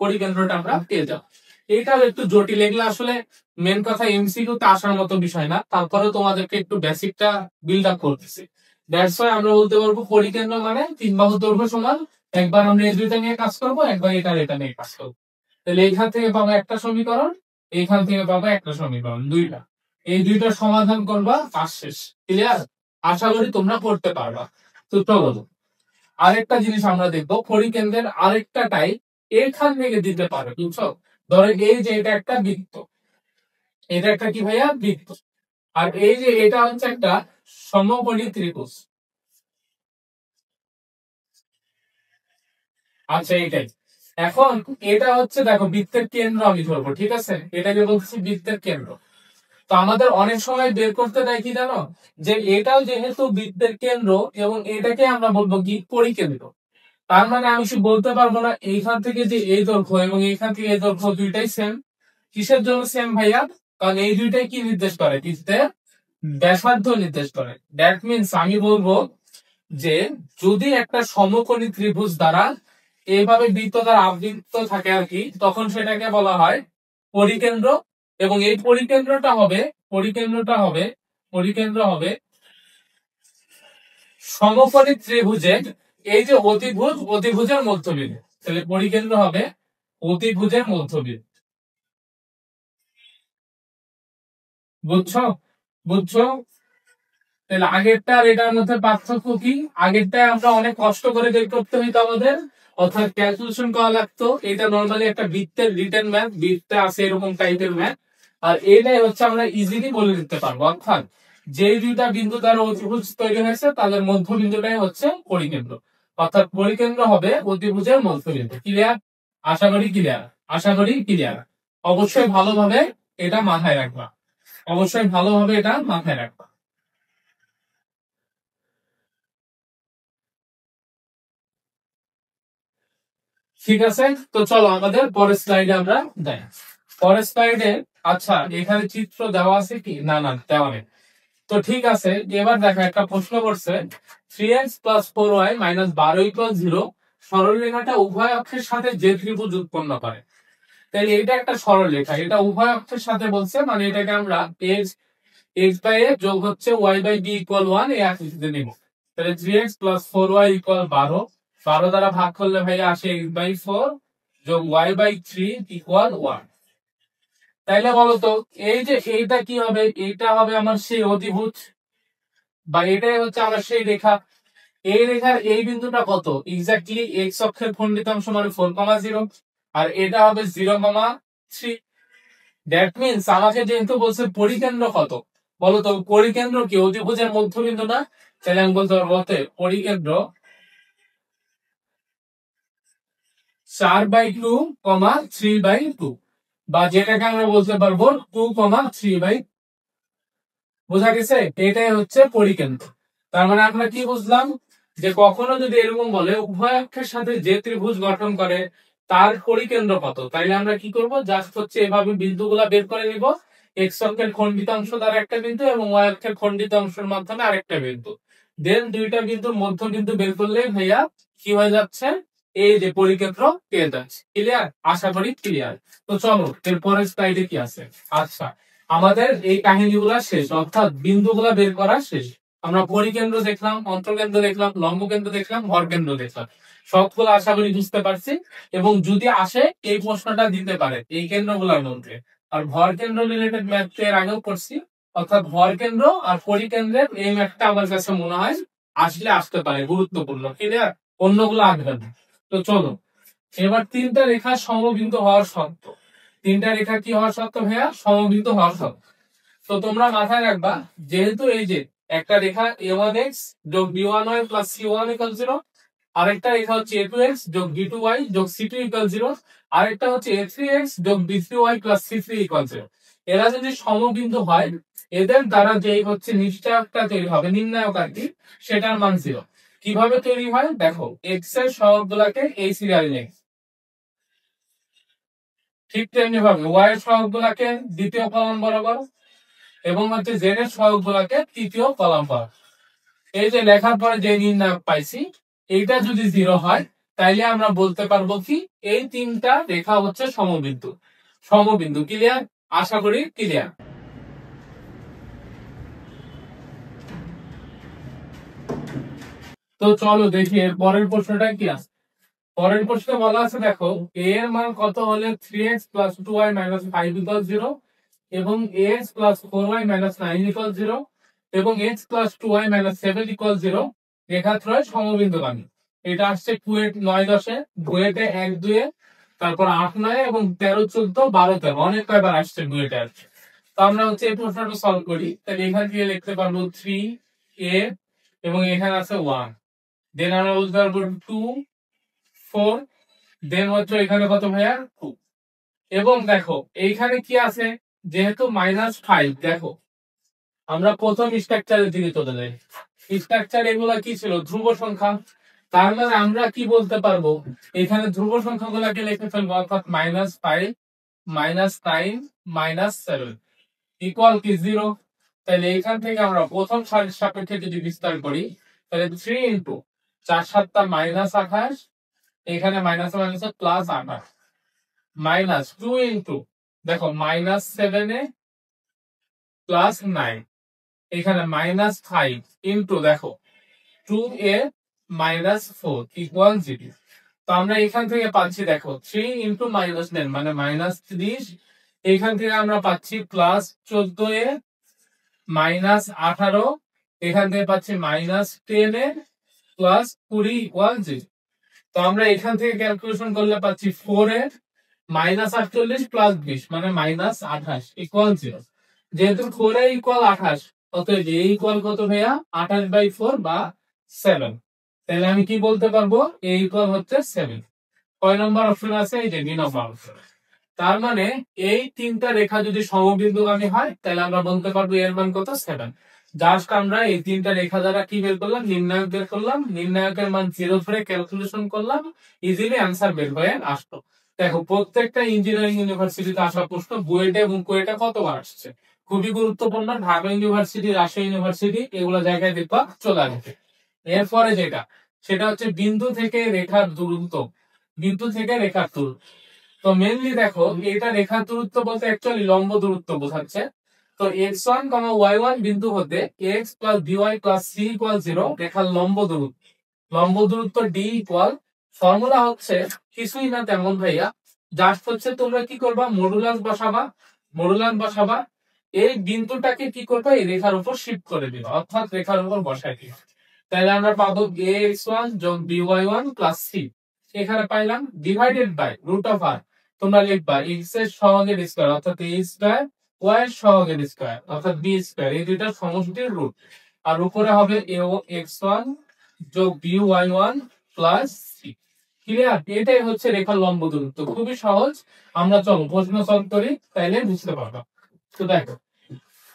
A: পরিকেন্দ্রটা আমরা পেয়ে যাবো। এইটাও একটু জটিল, এগুলো আসলে মেন কথা এমসিকিউ তে আসার মতো বিষয় না, তারপরে তোমাদেরকে একটু বেসিকটা বিল্ড আপ করতেছি। দ্যাটস ওয়াই আমরা বলতে পারবো পরিকেন্দ্র মানে তিন বাহু দৈর্ঘ্য সমান, একবার আমরা এই দুইটা নিয়ে কাজ করবো, একবার এটা নিয়ে কাজ করবো। তাহলে এইখান থেকে পাবো একটা সমীকরণ, এইখান থেকে পাবো একটা সমীকরণ, দুইটা, এই দুইটা সমাধান করবা, কাজ শেষ। ক্লিয়ার? আশা করি তোমরা করতে পারবা। তো চলো আরেকটা জিনিস আমরা দেখবো, পরিকেন্দ্রের আরেকটা টাইপ এখান থেকে দিতে পারে, বুঝছো? ধরো এই যে এটা একটা বৃত্ত, এটা একটা কি ভাইয়া বৃত্ত, আর এই যে এটা হচ্ছে একটা সমকোণী ত্রিভুজ। আচ্ছা এইটাই, এখন এটা হচ্ছে দেখো বৃত্তের কেন্দ্র আমি ধরবো, ঠিক আছে, এটাকে বলছি বৃত্তের কেন্দ্র। তো আমাদের অনেক সময় বের করতে দেয় কি জানো, যে এটাও যেহেতু বৃত্তের কেন্দ্র এবং এটাকে আমরা বলবো কি পরিকেন্দ্র, তার মানে আমি শুধু বলতে পারবো না এইখান থেকে যে এই দৈর্ঘ্য এবং এইখান থেকে এই দৈর্ঘ্য দুইটাই সেম। কিসের জন্য সেম ভাইয়া? কারণ এই দুইটাই কি নির্দেশ করে, বৃত্তের ব্যাসার্ধ নির্দেশ করে। দ্যাট মিনস আমি বলবো যে যদি একটা সমকোণী ত্রিভুজ দ্বারা এইভাবে বৃত্ত দ্বারা আবৃত থাকে আর কি, তখন সেটাকে বলা হয় পরিকেন্দ্র। এবং এই পরিকেন্দ্র হবে সমকোণী ত্রিভুজের এই যে অতিভুজের মধ্যবিন্দু। তাহলে পরিকেন্দ্র হবে অতিভুজের মধ্যবিন্দু। বুঝছো? বুঝছো? তাহলে আগেরটা আর এটার মধ্যে পার্থক্য কি? আগেরটায় আমরা অনেক কষ্ট করে বের করতে হইতো আমাদের, অর্থাৎ ক্যালকুলেশন করা লাগতো। এটা নর্মালি একটা বৃত্তের রিটেন ম্যাথ, বৃত্তে আছে এরকম টাইপের ম্যাথ। আর এটাই হচ্ছে আমরা ইজিলি বলে দিতে পারবো, অর্থাৎ যে দুইটা বিন্দু দ্বারা অতিভুজ তৈরি হয়েছে তাদের মধ্যবিন্দুটাই হচ্ছে পরিকেন্দ্র। অর্থাৎ পরিকেন্দ্র হবে অতিভুজের মধ্যবিন্দু। ক্লিয়ার? আশা করি ক্লিয়ার। আশা করি ক্লিয়ার। অবশ্যই ভালোভাবে এটা মাথায় রাখবা, অবশ্যই ভালোভাবে এটা মাথায় রাখবা। ঠিক আছে, তো চলো আমাদের পরের স্লাইডে আমরা যাই। পরের স্লাইডে, আচ্ছা এখানে চিত্র দেওয়া আছে কি? না না দেওয়া নেই। তো ঠিক আছে, এবার দেখো একটা প্রশ্ন করছে, 3x plus 4y minus 12 equal 0 সরলরেখাটা উভয় অক্ষের সাথে যে ত্রিভুজ উৎপন্ন করে। তাহলে এটা একটা সরলরেখা, এটা উভয় অক্ষের সাথে বলছে, মানে এটাকে আমরা x বাই a যোগ হচ্ছে y বাই b ইকুয়াল 1 এই আকৃতিতে নিব। তাহলে 3x প্লাস 4y ইকুয়াল 12, 12 দ্বারা ভাগ করলে ভাই আসে x বাই 4 যোগ y বাই 3 ইকুয়াল 1। তাইলে বলতো এই যে এইটা কি হবে? এইটা হবে আমার সেই অতিভুজ, বা এটাই হচ্ছে আমার সেই রেখা। এই রেখার এই বিন্দুটা কত? এক্স্যাক্টলি এক্স অক্ষের খণ্ডিতাংশ মানে 4,0, আর এটা হবে 0,3। দ্যাট মিনস আমাকে যেহেতু বলছে পরিকেন্দ্র কত, বলতো পরিকেন্দ্র কি অতিভুজের মধ্যবিন্দু না? তাহলে আমি বলতে পারবো পরিকেন্দ্র 4/2, 3/2, বা যেটাকে আমরা বলতে পারবো 2,3/। বোঝা গেছে? এটাই হচ্ছে পরিকেন্দ্র। তার মানে আমরা কি বুঝলাম, যে কখনো যদি এরকম বলে উভয় অক্ষের সাথে যে ত্রিভুজ গঠন করে তার পরিকেন্দ্র কত, তাইলে আমরা কি করব, জাস্ট হচ্ছে এভাবে বিন্দুগুলা বের করে নিব, এক্স অক্ষের খণ্ডিত অংশ দ্বারা একটা বিন্দু এবং ওয়াই অক্ষের খণ্ডিত অংশের মাধ্যমে আরেকটা বিন্দু, দেন দুইটা বিন্দুর মধ্যবিন্দু বের করলে ভাইয়া কি হয়ে যাচ্ছে, এই যে পরিকেন্দ্র পেয়ে যাচ্ছে। ক্লিয়ার? আশা করি ক্লিয়ার। তো চলো এরপরের স্লাইডে কি আছে। আচ্ছা আমাদের এই কাহিনীগুলা শেষ, অর্থাৎ বিন্দুগুলা বের করা শেষ। আমরা পরিকেন্দ্র দেখলাম, অন্তর্কেন্দ্র দেখলাম, লম্বকেন্দ্র দেখলাম, হরকেন্দ্র দেখলাম, সবগুলো আশা করি বুঝতে পারছি। এবং যদি আসে এই প্রশ্নটা দিতে পারে এই কেন্দ্রগুলোর মধ্যে, আর ভর কেন্দ্র রিলেটেড ম্যাথ এর আগেও করছি, অর্থাৎ ভর কেন্দ্র আর পরিকেন্দ্রের এই ম্যাথটা আমার কাছে মনে হয় আসলে আসতে পারে, গুরুত্বপূর্ণ। ক্লিয়ার? অন্যগুলো আসবে না। তো চলো এবার তিনটা রেখা সমবিন্দু হওয়ার শর্ত। তিনটা রেখা কি হওয়ার শর্ত ভাইয়া? সমবিন্দু হওয়ার শর্ত। তো তোমরা মাথায় রাখবা, যেহেতু এই যে একটা রেখা a1x যোগ b1y প্লাস c1 ইকুয়াল 0, আরেকটা রেখা হচ্ছে a2x যোগ b2y যোগ c2 ইকুয়াল 0, আরেকটা হচ্ছে a3x যোগ b3y প্লাস c3 ইকুয়াল 0। এরা যদি সমবিন্দু হয় এদের দ্বারা যেই হচ্ছে নিশ্চয়কটা তৈরি হবে, নির্ণায়ক আর কি, সেটার মান 0। কিভাবে তৈরি হয় দেখো, এক্স এর সহগ গুলাকে এই সিরিয়ালে নেই, ঠিক তেমনি ভাবে ওয়াই এর সহগ গুলাকে দ্বিতীয় কলাম বরাবর এবং হচ্ছে জেড এর সহগ গুলাকে তৃতীয় কলাম বরাবর। এই যে লেখার পরে যে নির্ণায়ক পাইছি, এইটা যদি 0 হয় তাইলে আমরা বলতে পারবো কি এই তিনটা রেখা হচ্ছে সমবিন্দু। সমবিন্দু ক্লিয়ার? আশা করি ক্লিয়ার। তো চলো দেখি এর পরের প্রশ্নটা কি আছে। পরের প্রশ্নে বলা আছে দেখো, a এর মান কত হলে 3x + 2y - 5 = 0 এবং ax + 4y - 9 = 0 এবং x + 2y - 7 = 0 রেখাত্রয় সমবিন্দুগামী। এটা আসছে কুয়েট 9-10-এ, বুয়েটে 1-2-এ, তারপর 8-9 এবং 13-14, 12-13 অনেক কয়বার আসছে বুয়েটে আসছে। তো আমরা হচ্ছে এই প্রশ্নটা সলভ করি। তাহলে এখান থেকে লিখতে পারবো 3a এবং এখানে আছে 1, দেন আমরা বলতে পারবো 2 4, দেন হচ্ছে এখানে কত ভাইয়া 2। এবং দেখো এইখানে কি আছে, যেহেতু -5, দেখো আমরা প্রথম স্ট্রাকচারের দিকে চলে যাই। স্ট্রাকচার এগুলা কি ছিল, ধ্রুব সংখ্যা। তার মানে আমরা কি বলতে পারবো, এখানে ধ্রুব সংখ্যাগুলোকে লিখে ফেলবো, অর্থাৎ -5 -9 -7 ইকুয়াল কি 0। তাহলে এইখান থেকে আমরা প্রথম সারির সাপেক্ষে যদি বিস্তার করি, তাহলে 3 ইন্টু 4 7 -28, এখানে মাইনাসে মাইনাসে +28, -2 ইন্টু দেখো -7 +9, এখানে -5 ইন্টু দেখো 2a -4 ইকুয়াল 0। তো আমরা এখান থেকে পাচ্ছি দেখো 3 ইন্টু -9 মানে -30, এখান থেকে আমরা পাচ্ছি +14a -18, এখান থেকে পাচ্ছি -10a +20 ইকুয়াল 0। তো আমরা এখান থেকে ক্যালকুলেশন করলে পাচ্ছি 4 -48 +20 মানে -28 ইকুয়াল 0। যেহেতু 4 ইকুয়াল 28, অতএব a ইকুয়াল কত ভাইয়া 28/4 বা 7। তাহলে আমি কি বলতে পারবো, a ইকুয়াল হচ্ছে 7। কয় নম্বর অপশন আছে, এই যে 2 নম্বর অপশন। তার মানে এই তিনটা রেখা যদি সমবিন্দুগামী হয় তাহলে আমরা বলতে পারবো এর মান কত, 7। জাস্ট আমরা এই তিনটা রেখা দ্বারা কি বের করলাম, নির্ণায়ক বের করলাম, নির্ণায়কের মান 0 ধরে ক্যালকুলেশন করলাম, ইজিলি অ্যান্সার বের হয়ে আসলো। দেখো প্রত্যেকটা ইঞ্জিনিয়ারিং ইউনিভার্সিটিতে আসা প্রশ্ন বুয়েটে এবং কুয়েটে কতবার আসছে, খুবই গুরুত্বপূর্ণ। ঢাকা ইউনিভার্সিটি, রাজশাহী ইউনিভার্সিটি এগুলো জায়গায় দেখবা চলে আসবে। এরপরে যেটা, সেটা হচ্ছে বিন্দু থেকে রেখার দূরত্ব। বিন্দু থেকে রেখার দূরত্ব, তো মেইনলি দেখো এটা রেখার দূরত্ব বলতে অ্যাকচুয়ালি লম্ব দূরত্ব বোঝাচ্ছে। তো x1, y1 বিন্দু হতে x + by + c = 0 রেখার লম্ব দূরত্ব। লম্ব দূরত্ব d ইকুয়াল, ফর্মুলা হচ্ছে কিছুই না তেমন ভাইয়া, জাস্ট হচ্ছে তোমরা কি করবা, মডুলাস বসাবা। মডুলাস বসাবা, এই বিন্দুটাকে কি করবা, এই রেখার উপর শিফট করে দিবা, অর্থাৎ রেখার উপর বসাই দিবা। তাহলে আমরা পাবো ax1 + by1 + c, এখানে পাইলাম ডিভাইডেড বাই √r। তোমরা লিখবা x এর সহগের স্কয়ার অর্থাৎ a স্কয়ার, y এর সহগের স্কয়ার অর্থাৎ b স্কয়ার, এই দুইটার সমষ্টির রুট। আর উপরে হবে ax1 + by1 + c। ক্লিয়ার? এটাই হচ্ছে রেখার লম্ব দূরত্ব, খুবই সহজ। আমরা চলো প্রশ্ন সলভ করি, তাইলে বুঝতে পারবা। তো দেখো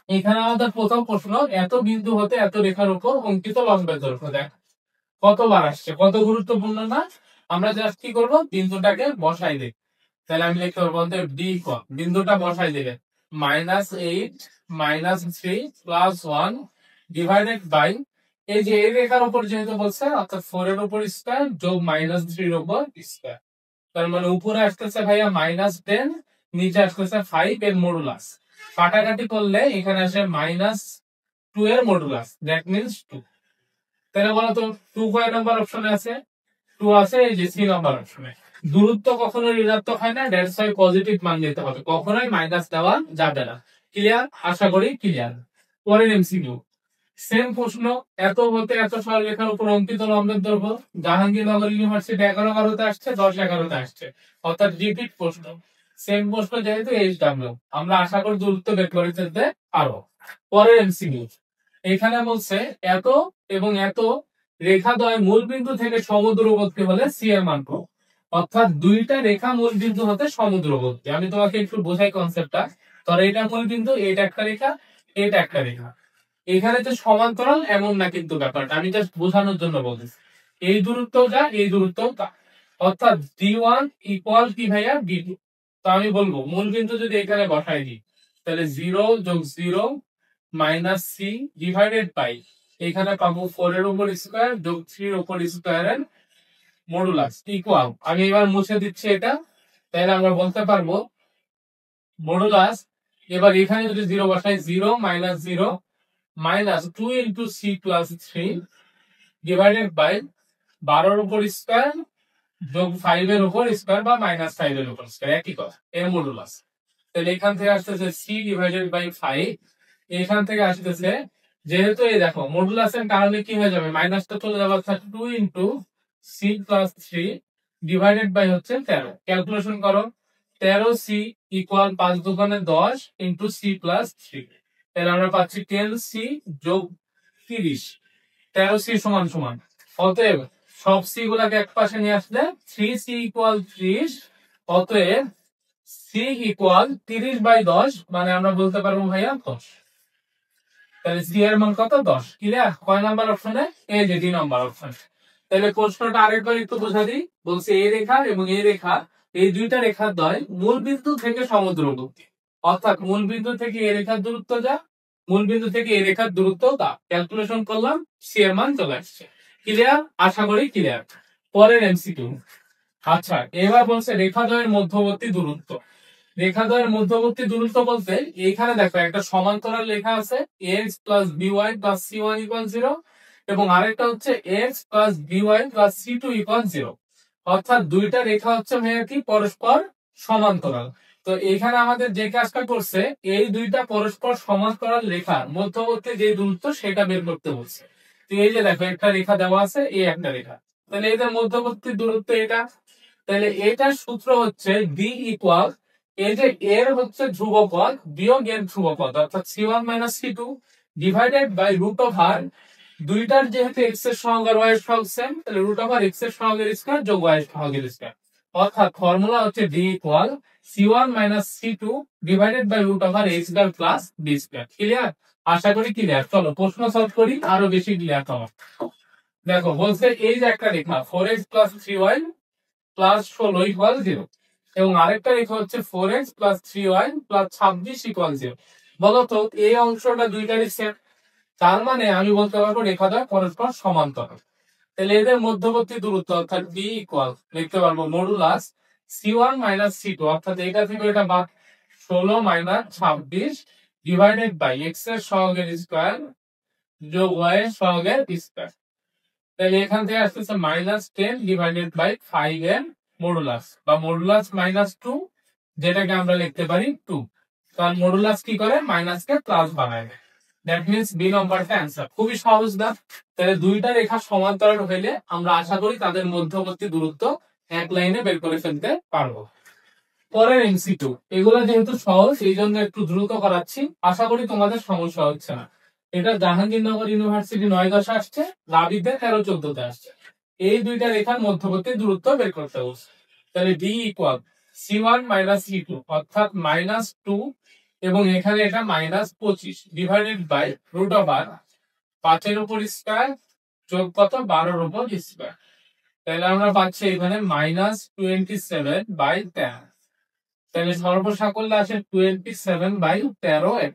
A: এখানে আমাদের প্রথম প্রশ্ন, এত বিন্দু হতে এত রেখার উপর অঙ্কিত লম্বের দৈর্ঘ্য। দেখ কতবার আসছে, কত গুরুত্বপূর্ণ না। আমরা জাস্ট কি করবো, বিন্দুটাকে বসাই দিই। তাহলে আমি লিখতে পারবো ডি, বিন্দুটা বসাই দিলে -8 -3 +1 ডিভাইডেড বাই, এই যে এই রেখার উপর যেহেতু বলছে অর্থাৎ 4 এর উপর স্কয়ার যোগ -3 এর উপর স্কয়ার। তার মানে উপরে আসতেছে ভাইয়া -10, নিচে আসতেছে 5 এর মডুলাস। কাটাকাটি করলে এখানে আসে -2 এর মডুলাস, দ্যাট মিন্স 2। তাহলে বলো তো 2 কয় নাম্বার অপশনে আছে, 2 আছে, এই যে সি নাম্বার অপশনে। দূরত্ব কখনো ঋণাত্মক হয় না, দ্যাটস ওয়াই পজিটিভ মান দিতে হবে, কখনোই মাইনাস দেওয়া যাবে না। ক্লিয়ার? আশা করি ক্লিয়ার। পরের এমসিকিউ সেম প্রশ্ন, এত হতে এত সরলরেখার উপর অঙ্কিত লম্বের দৈর্ঘ্য। জাহাঙ্গীরনগর ইউনিভার্সিটি 11-12-তে আসছে, 10-11-তে আসছে, অর্থাৎ রিপিট প্রশ্ন। সেম প্রশ্ন যেহেতু এইচডব্লিউ, আমরা আশা করি দূরত্ব বের করে ফেলতে পারো। পরের এমসিকিউ, এখানে বলছে এত এবং এত রেখাদ্বয় মূল বিন্দু থেকে সমদূরবর্তী হলে সি এর মান কত। অর্থাৎ দুইটা রেখা মূল বিন্দু হতে সমদূরবর্তী। আমি তোমাকে একটু বোঝাই কনসেপ্টটা। ধরো এটা মূল বিন্দু, এটা একটা রেখা, এটা একটা রেখা। এখানে যে সমান্তরাল এমন না কিন্তু ব্যাপারটা, আমি জাস্ট বোঝানোর জন্য বলতেছি। এই দূরত্ব যা, এই দূরত্ব তা, অর্থাৎ d1 ইকুয়াল কি ভাইয়া d2। তো আমি বলবো মূল বিন্দু যদি এখানে বসাই দিই, তাহলে 0 যোগ 0 মাইনাস সি ডিভাইডেড বাই এখানে পাবো 4 এর উপর স্কয়ার যোগ 3 এর উপর স্কয়ার এর মডুলাস ইকুয়াল। আমি এবার মুছে দিচ্ছি এটা, তাহলে আমরা বলতে পারবো মডুলাস। এবার এখানে যদি 0 বসাই, 0 minus 0 minus 2 into c plus 3 divided by 12 এর উপর স্কয়ার যোগ 5 এর উপর স্কয়ার বা মাইনাস 5 এর উপর স্কয়ার, একই কথা, এর মডুলাস। তাহলে এখান থেকে আসতেছে সি ডিভাইডেড বাই 5, এখান থেকে আসতেছে, যেহেতু এই দেখো মডুলাসের কারণে কি হয়ে যাবে, মাইনাসটা চলে যাবে, অর্থাৎ 2 into c plus 3 divided by হচ্ছে 13। ক্যালকুলেশন করো, 13 সি ইকুয়াল 5 দুগুণে 10 ইন্টু সি প্লাস 3, তাহলে আমরা পাচ্ছি 10 সি যোগ 30, 13 সি সমান সমান। অতএব সব সি গুলাকে এক পাশে নিয়ে আসলে 3 সি ইকুয়াল 30, অতএব সি ইকুয়াল 30 বাই 10, মানে আমরা বলতে পারবো ভাইয়া 10। তাহলে সি এর মান কত, 10। ক্লিয়ার? কয় নাম্বার অপশনে? এই যে 2 নাম্বার অপশন। তাহলে প্রশ্নটা আরেকবার একটু বোঝা দিই। বলছে এই রেখা এবং এই রেখা, এই দুইটা রেখার দ্বয় মূল বিন্দু থেকে সমদূরবর্তী, অর্থাৎ মূল বিন্দু থেকে এই রেখার দূরত্ব যা, মূল বিন্দু থেকে এই রেখার দূরত্ব তা। ক্যালকুলেশন করলাম, সি এর মান চলে আসছে। ক্লিয়ার? আশা করি ক্লিয়ার। পরের এমসিকিউ। আচ্ছা, এবার বলছে রেখাদ্বয়ের মধ্যবর্তী দূরত্ব। রেখাদ্বয়ের মধ্যবর্তী দূরত্ব বলতে এইখানে দেখো একটা সমান্তরাল রেখা আছে x plus b y plus c1 equal 0, এবং আরেকটা হচ্ছে x plus b y plus c2 equal 0, অর্থাৎ দুইটা রেখা হচ্ছে ভাইয়া কি পরস্পর সমান্তরাল। তো এখানে আমাদের যে কাজটা করছে, এই দুইটা পরস্পর সমান্তরাল রেখার মধ্যবর্তী যে দূরত্ব সেটা বের করতে বলছে। তো এই যে দেখো একটা রেখা দেওয়া আছে, এই একটা রেখা, তাহলে এদের মধ্যবর্তী দূরত্ব এটা। তাহলে এটার সূত্র হচ্ছে ডি ইকুয়াল, এই যে এর হচ্ছে ধ্রুবপদ বিয়োগ এর ধ্রুবপদ, অর্থাৎ c1 minus c2 divided by root over, দুইটার যেহেতু এক্স এর সহগ আর ওয়াই এর সহগ সেম, তাহলে রুট ওভার এক্স এর সহগের স্কয়ার যোগ ওয়াই এর সহগের স্কয়ার, অর্থাৎ ফর্মুলা হচ্ছে D equal c1 minus c2 divided by root over a square plus b square. Clear? আশা করি ক্লিয়ার। চলো প্রশ্ন সলভ করি, আরো বেশি ক্লিয়ার হবে। দেখো বলছে এই যে একটা রেখা 4x plus 3y plus 16 equal 0, এবং আরেকটা রেখা হচ্ছে 4x plus 3y plus 26 equal 0। বলতো এই অংশটা দুইটারই সেম, তার মানে আমি বলতে পারবো রেখাদ্বয় পরস্পর সমান্তরাল। তাহলে এদের মধ্যবর্তী দূরত্ব অর্থাৎ b ইকুয়াল লিখতে পারবো মডুলাস c1 মাইনাস c2, অর্থাৎ এটা থেকে এটা বাদ, 16 মাইনাস 26 ডিভাইডেড বাই x এর সহগের স্কয়ার যোগ y এর সহগের স্কয়ার। তাহলে এখান থেকে আসতেছে মাইনাস 10 ডিভাইডেড বাই 5 এর মডুলাস, বা মডুলাস মাইনাস 2, যেটাকে আমরা লিখতে পারি 2, কারণ মডুলাস কি করে, মাইনাসকে প্লাস বানায় দেয়। দ্যাট মিন্স বি নাম্বারটা অ্যান্সার। খুবই সহজ না? তাহলে দুইটা রেখা সমান্তরাল হইলে আমরা আশা করি তাদের মধ্যবর্তী দূরত্ব এক লাইনে বের করে ফেলতে পারবো। পরের এমসিকিউ, এগুলো যেহেতু সহজ এই জন্য একটু দ্রুত করাচ্ছি, আশা করি তোমাদের সমস্যা হচ্ছে না। এটা জাহাঙ্গীরনগর ইউনিভার্সিটি 9-10 আসছে, রাবিতে 13-14 আসছে। এই দুইটা রেখার মধ্যবর্তী দূরত্ব বের করতে বলছে। তাহলে D equal c1 minus c2, অর্থাৎ মাইনাস 2, এবং এখানে এটা minus 25 divided by root over 5 এর উপর স্কয়ার যোগ কত, 12 এর উপর স্কয়ার। তাহলে আমরা পাচ্ছি এখানে মাইনাস 27 বাই 10। তাহলে সর্বসাকল্যে আসে 27 বাই 13।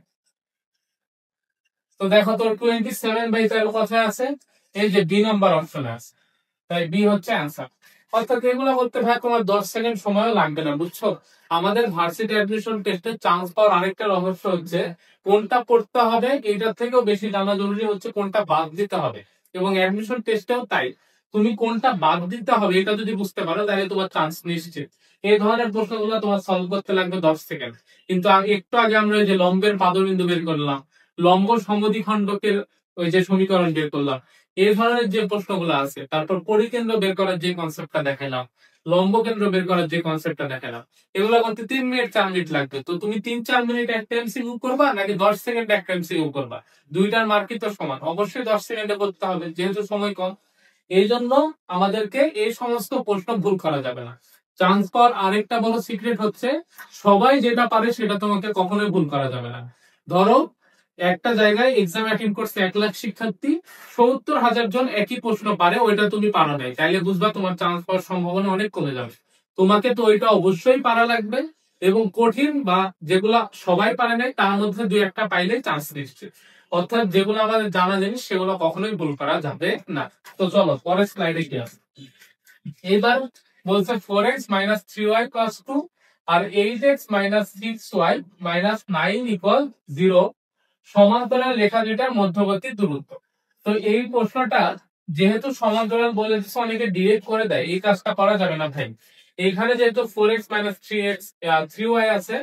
A: তো দেখো তোর 27 বাই 13 কোথায় আছে, এই যে বি নাম্বার অপশনে আছে, তাই বি হচ্ছে অ্যান্সার। অর্থাৎ এগুলো করতে ভাই তোমার 10 সেকেন্ড সময়ও লাগবে না, বুঝছো? আমাদের ভার্সিটি অ্যাডমিশন টেস্টে চান্স পাওয়ার আরেকটা রহস্য হচ্ছে কোনটা পড়তে হবে, এটার থেকেও বেশি জানা জরুরি হচ্ছে কোনটা বাদ দিতে হবে। এবং অ্যাডমিশন টেস্টেও তাই, তুমি কোনটা বাদ দিতে হবে এটা যদি বুঝতে পারো তাহলে তোমার চান্স নিশ্চিত। এই ধরনের প্রশ্নগুলো তোমার সলভ করতে লাগবে 10 সেকেন্ড। কিন্তু একটু আগে আমরা ওই যে লম্বের পাদবিন্দু বের করলাম, লম্ব সমদ্বিখণ্ডকের ওই যে সমীকরণ বের করলাম, এই ধরনের যে প্রশ্নগুলো আছে, তারপর পরিকেন্দ্র বের করার যে কনসেপ্টটা দেখালাম, লম্ব কেন্দ্র বের করার যে কনসেপ্টটা দেখালাম, এগুলো করতে 3 মিনিট 4 মিনিট লাগবে। তো তুমি 3-4 মিনিট একটা এমসিকিউ করবা নাকি 10 সেকেন্ড একটা এমসিকিউ করবা? দুইটার মার্কই তো সমান, অবশ্যই 10 সেকেন্ডে করতে হবে যেহেতু সময় কম। এই জন্য আমাদেরকে এই সমস্ত প্রশ্ন ভুল করা যাবে না। চান্স পাওয়ার আরেকটা বড় সিক্রেট হচ্ছে সবাই যেটা পারে সেটা তোমাকে কখনোই ভুল করা যাবে না। ধরো একটা জায়গায় এক্সাম অ্যাটেন্ড করছে 1,00,000 শিক্ষার্থী, 70,000 জন একই প্রশ্ন পারে, ওইটা তুমি পারো নাই, তাইলে বুঝবা তোমার চান্স পাওয়ার সম্ভাবনা অনেক কমে যাবে। তোমাকে তো ওইটা অবশ্যই পারা লাগবে, এবং কঠিন বা যেগুলা সবাই পারে নাই তার মধ্যে 2-1টা পাইলেই চান্স নিশ্চিত। অর্থাৎ যেগুলো আমাদের জানা জিনিস সেগুলো কখনোই ভুল করা যাবে না। তো চলো পরের স্লাইডে কি আছে। এবার বলছে 4x মাইনাস 3y প্লাস 2 আর 8x minus 6y minus 9 equal 0 সমান্তরাল রেখা দুটার মধ্যবর্তী দূরত্ব। তো এই প্রশ্নটা যেহেতু সমান্তরাল বলে দিচ্ছে, অনেকে ডিরেক্ট করে দেয়, এই কাজটা করা যাবে না ভাই। এখানে যেহেতু 4x মাইনাস 3y আছে,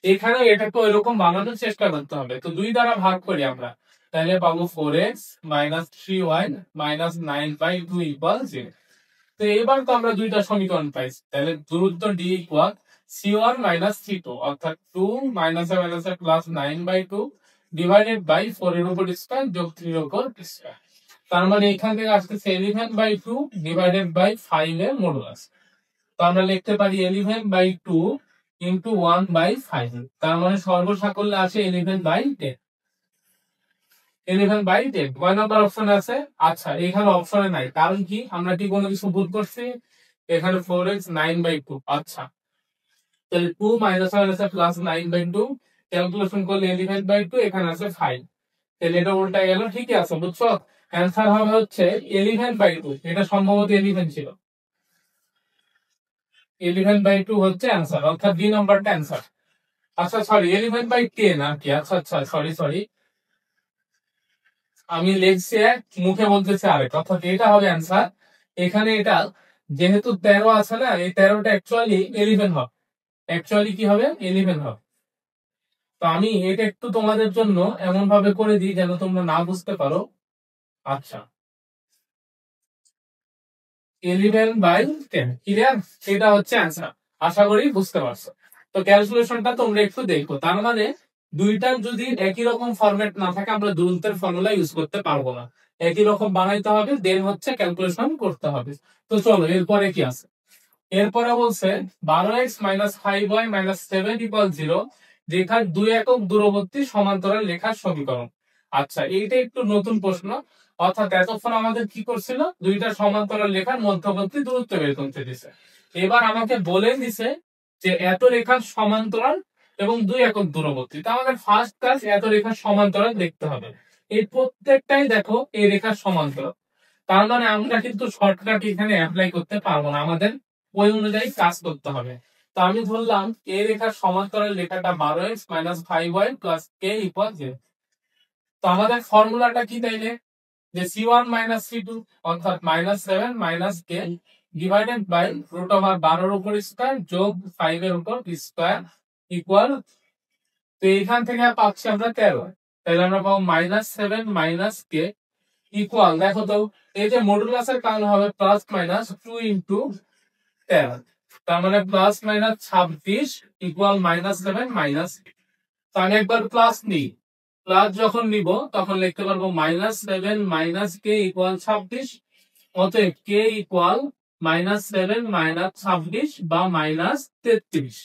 A: এখানে এটাকে ওইরকম বানানোর চেষ্টা করতে হবে। তো 2 দ্বারা ভাগ করি আমরা, তাহলে পাবো 4x minus 3y minus 9/2 equal 0। তো এবার তো আমরা দুইটা সমীকরণ পাইছি, তাহলে দূরত্ব D equal c1 minus c2, অর্থাৎ 2 মাইনাস প্লাস 9/2 ডিভাইডেড বাই 4 এর উপর স্কয়ার যোগ 3 এর উপর স্কয়ার। তার মানে এখান থেকে আসতেছে 11/2 ডিভাইডেড বাই 5 এর মডুলাস। তো আমরা লিখতে পারি 11/2 ইনটু 1/5, তার মানে সর্বসাকল্যে আছে 11/10। 11/10 কয় নাম্বার অপশন আছে? আচ্ছা এখানে অপশনে নাই, কারণ কি আমরা কি কোনো কিছু ভুল করছি? এখানে 4x 9/2। আচ্ছা তাহলে 2 মাইনাস প্লাস 9/2 ক্যালকুলেশন করলে 11/2, এখানে আছে 5, তাহলে এটা উল্টা গেল, ঠিকই আছে বুঝছো। অ্যান্সার হবে হচ্ছে 11/2, এটা সম্ভবত 11 ছিল, 11/2 হচ্ছে অ্যান্সার, অর্থাৎ বি নাম্বারটা অ্যান্সার। আচ্ছা সরি 11/10 আর কি, আচ্ছা আচ্ছা সরি আমি লিখছি এক, মুখে বলতেছি আরেক, অর্থাৎ এটা হবে অ্যান্সার। এখানে এটা যেহেতু 13 আছে না, এই 13টা অ্যাকচুয়ালি 11 হবে, অ্যাকচুয়ালি কি হবে 11 হবে। তো আমি এটা একটু তোমাদের জন্য এমন ভাবে করে দিই যেন তোমরা না বুঝতে পারো। আচ্ছা 11/10 ক্লিয়ার, এটা হচ্ছে অ্যান্সার, আশা করি বুঝতে পারছো। তো ক্যালকুলেশনটা তোমরা একটু দেখো, তার মানে দুইটার যদি একই রকম ফরম্যাট না থাকে আমরা দূরত্বের ফর্মুলা ইউজ করতে পারবো না, একই রকম বানাইতে হবে, দেন হচ্ছে ক্যালকুলেশন করতে হবে। তো চলো এরপরে কি আছে। এরপরে বলছে 12x minus 5y minus 7 equal 0 রেখার 2 একক দূরবর্তী সমান্তরাল রেখার সমীকরণ। আচ্ছা এইটা একটু নতুন প্রশ্ন, অর্থাৎ এতক্ষণ আমাদের কি করছিল, দুইটা সমান্তরাল রেখার মধ্যবর্তী দূরত্ব বের করতে দিছে। এবার আমাকে বলে দিছে যে এত রেখার সমান্তরাল এবং 2 একক দূরবর্তী। তা আমাদের ফার্স্ট কাজ এত রেখার সমান্তরাল দেখতে হবে। এই প্রত্যেকটাই দেখো এই রেখার সমান্তরাল, তার মানে আমরা কিন্তু শর্টকাট এখানে অ্যাপ্লাই করতে পারবো না, আমাদের ওই অনুযায়ী কাজ করতে হবে। তো আমি ধরলাম এই রেখার সমান্তরাল রেখাটা 12x minus 5y plus K equal 0। তো আমাদের ফর্মুলাটা কি তাইলে, যে c1 মাইনাস c2 অর্থাৎ minus 7 minus k divided by root over 12 এর উপর স্কয়ার যোগ 5 এর উপর স্কয়ার ইকুয়াল। তো এখান থেকে পাচ্ছি আমরা 13, তাহলে আমরা পাবো মাইনাস 7 মাইনাস কে ইকুয়াল, দেখো তো এই যে মডুলাসের কারণে হবে প্লাস মাইনাস 2 ইন্টু 13, তার মানে plus minus 26 equal minus 7 minus. তো আমি একবার প্লাস নিই, প্লাস যখন নিব তখন লিখতে পারবো মাইনাস 7 মাইনাস কে ইকুয়াল 26, অতএব কে ইকুয়াল মাইনাস 7 মাইনাস 26 বা মাইনাস 33।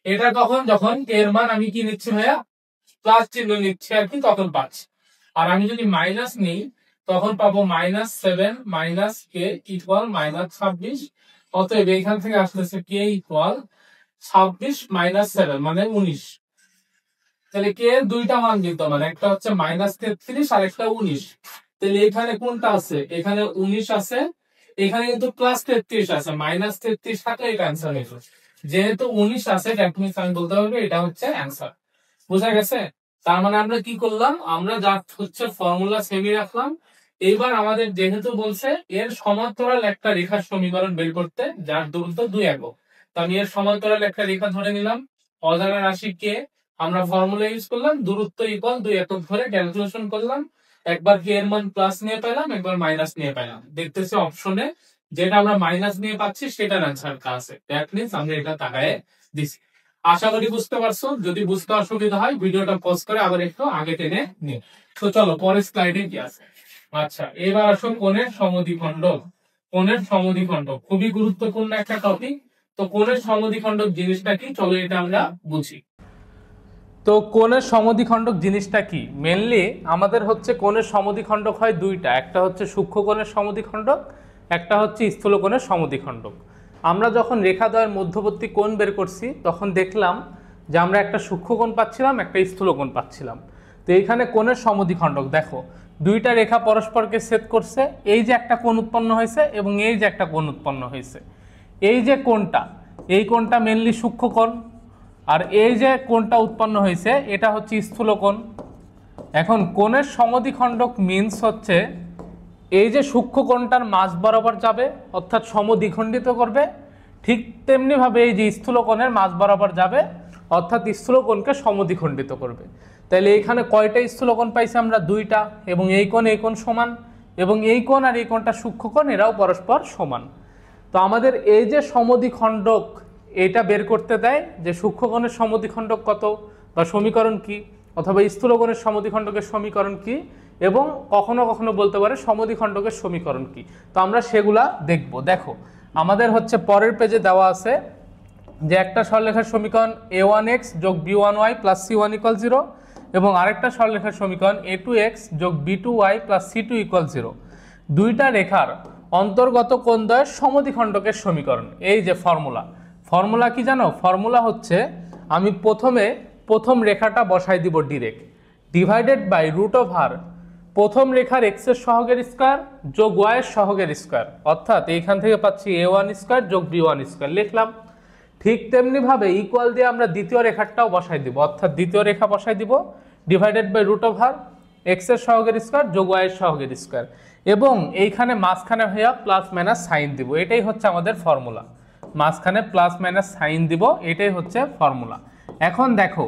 A: এটা তখন যখন এর মান আমি কি নিচ্ছি ভাইয়া, প্লাস চিহ্ন নিচ্ছি আর কি, তখন পাচ্ছি। আর আমি যদি মাইনাস নিই তখন পাবো minus 7 minus K equal minus 26, অতএব এখান থেকে আসতেছে কে ইকুয়াল 26 মাইনাস 7 মানে 19। তাহলে কে দুইটা মান দিতে মানে একটা হচ্ছে মাইনাস 33 আর একটা 19, তাহলে এখানে কোনটা আছে, এখানে 19 আছে, এখানে কিন্তু প্লাস 33 আছে, মাইনাস 33 থাকলে এটা অ্যান্সার হয়ে যাবে। যেহেতু 19 আছে দ্যাট মিন্স আমি বলতে পারবো এটা হচ্ছে অ্যান্সার, বুঝা গেছে। তার মানে আমরা কি করলাম, আমরা যা হচ্ছে ফর্মুলা সেমই রাখলাম। এইবার আমাদের যেহেতু বলছে এর সমান্তরাল একটা রেখার সমীকরণ বের করতে যার দূরত্ব 2 একক, তো আমি এর সমান্তরাল একটা রেখা ধরে নিলাম, অজানা রাশি কে আমরা ফর্মুলা ইউজ করলাম, দূরত্ব ইকুয়াল 2 একক ধরে ক্যালকুলেশন করলাম, একবার কে এর মান প্লাস নিয়ে পেলাম, একবার মাইনাস নিয়ে পেলাম। দেখতেছি অপশনে যেটা আমরা মাইনাস নিয়ে পাচ্ছি সেটার অ্যান্সার আছে, দ্যাট মিন্স আমরা এটা তাকায়ে দিছি। আশা করি বুঝতে পারছো, যদি বুঝতে অসুবিধা হয় ভিডিওটা পজ করে আবার একটু আগে টেনে নিও। তো চলো পরের স্লাইডে কি আছে। আচ্ছা এবার আসো কোণের সমদ্বিখণ্ড। কোণের সমদ্বিখণ্ড খুবই গুরুত্বপূর্ণ একটা টপিক। তো কোণের সমদ্বিখণ্ড জিনিসটা কি, চলো এটা আমরা বুঝি। তো কোণের সমদ্বিখণ্ডক জিনিসটা কি? মেনলি আমাদের হচ্ছে কোণের সমদ্বিখণ্ডক হয় দুইটা, একটা হচ্ছে সূক্ষ্ম কোণের সমদ্বিখণ্ডক, একটা হচ্ছে স্থূল কোণের সমদ্বিখণ্ডক। আমরা যখন রেখাদ্বয়ের মধ্যবর্তী কোণ বের করছি তখন দেখলাম যে আমরা একটা সূক্ষ্ম কোণ পাচ্ছিলাম, একটা স্থূল কোণ পাচ্ছিলাম। তো এইখানে কোণের সমদ্বিখণ্ডক দেখো, দুইটা রেখা পরস্পরকে ছেদ করছে, এই যে একটা কোণ উৎপন্ন হয়েছে এবং এই যে একটা কোণ উৎপন্ন হয়েছে। এই যে কোণটা, এই কোণটা মেনলি সূক্ষ্ম কোণ, আর এই যে কোণটা উৎপন্ন হয়েছে এটা হচ্ছে স্থূল কোণ। এখন কোণের সমদ্বিখণ্ডক মিন্স হচ্ছে এই যে সূক্ষ্ম কোণটার মাঝ বরাবর যাবে অর্থাৎ সমদ্বিখণ্ডিত করবে, ঠিক তেমনিভাবে এই যে স্থূল কোণের মাঝ বরাবর যাবে অর্থাৎ স্থূল কোণকে সমদ্বিখণ্ডিত করবে। তাহলে এখানে কয়টা স্থূল কোণ পাইছি আমরা? দুইটা, এবং এই কোণ সমান, এবং এই কোণ আর এই কোণটা সূক্ষ্ম কোণ, এরাও পরস্পর সমান। তো আমাদের এই যে সমদ্বিখণ্ডক এটা বের করতে দেয় যে সূক্ষ্ম কোণের সমদ্বিখণ্ডক কত বা সমীকরণ কি, অথবা স্থূল কোণের সমদ্বিখণ্ডকের সমীকরণ কি, এবং কখনো কখনো বলতে পারে সমদ্বিখণ্ডকের সমীকরণ কি। তো আমরা সেগুলা দেখব। দেখো আমাদের হচ্ছে পরের পেজে দেওয়া আছে যে একটা সরলরেখার সমীকরণ a1x যোগ b1y প্লাস c1 ইকুয়াল 0 এবং আরেকটা সরলরেখার সমীকরণ a2x যোগ b2y প্লাস c2 ইকুয়াল 0। দুইটা রেখার অন্তর্গত কোণদ্বয়ের সমদ্বিখণ্ডকের সমীকরণ। এই যে ফর্মুলা কি জানো? ফর্মুলা হচ্ছে আমি প্রথম রেখাটা বসাই দিব direct, divided by root over প্রথম রেখার x এর সহগের স্কয়ার যোগ y এর সহগের স্কয়ার, অর্থাৎ এইখান থেকে পাচ্ছি a1 স্কয়ার যোগ b1 স্কয়ার লিখলাম। ঠিক তেমনি ভাবে ইকুয়াল দিয়ে আমরা দ্বিতীয় রেখাটাও বসাই দিব, অর্থাৎ দ্বিতীয় রেখা বসাই দিব divided by root over x এর সহগের স্কয়ার যোগ y এর সহগের স্কয়ার, এবং এইখানে মাঝখানে হইয়া প্লাস মাইনাস সাইন দিব। এটাই হচ্ছে আমাদের ফর্মুলা, মাঝখানে প্লাস মাইনাস সাইন দিব, এটাই হচ্ছে ফর্মুলা। এখন দেখো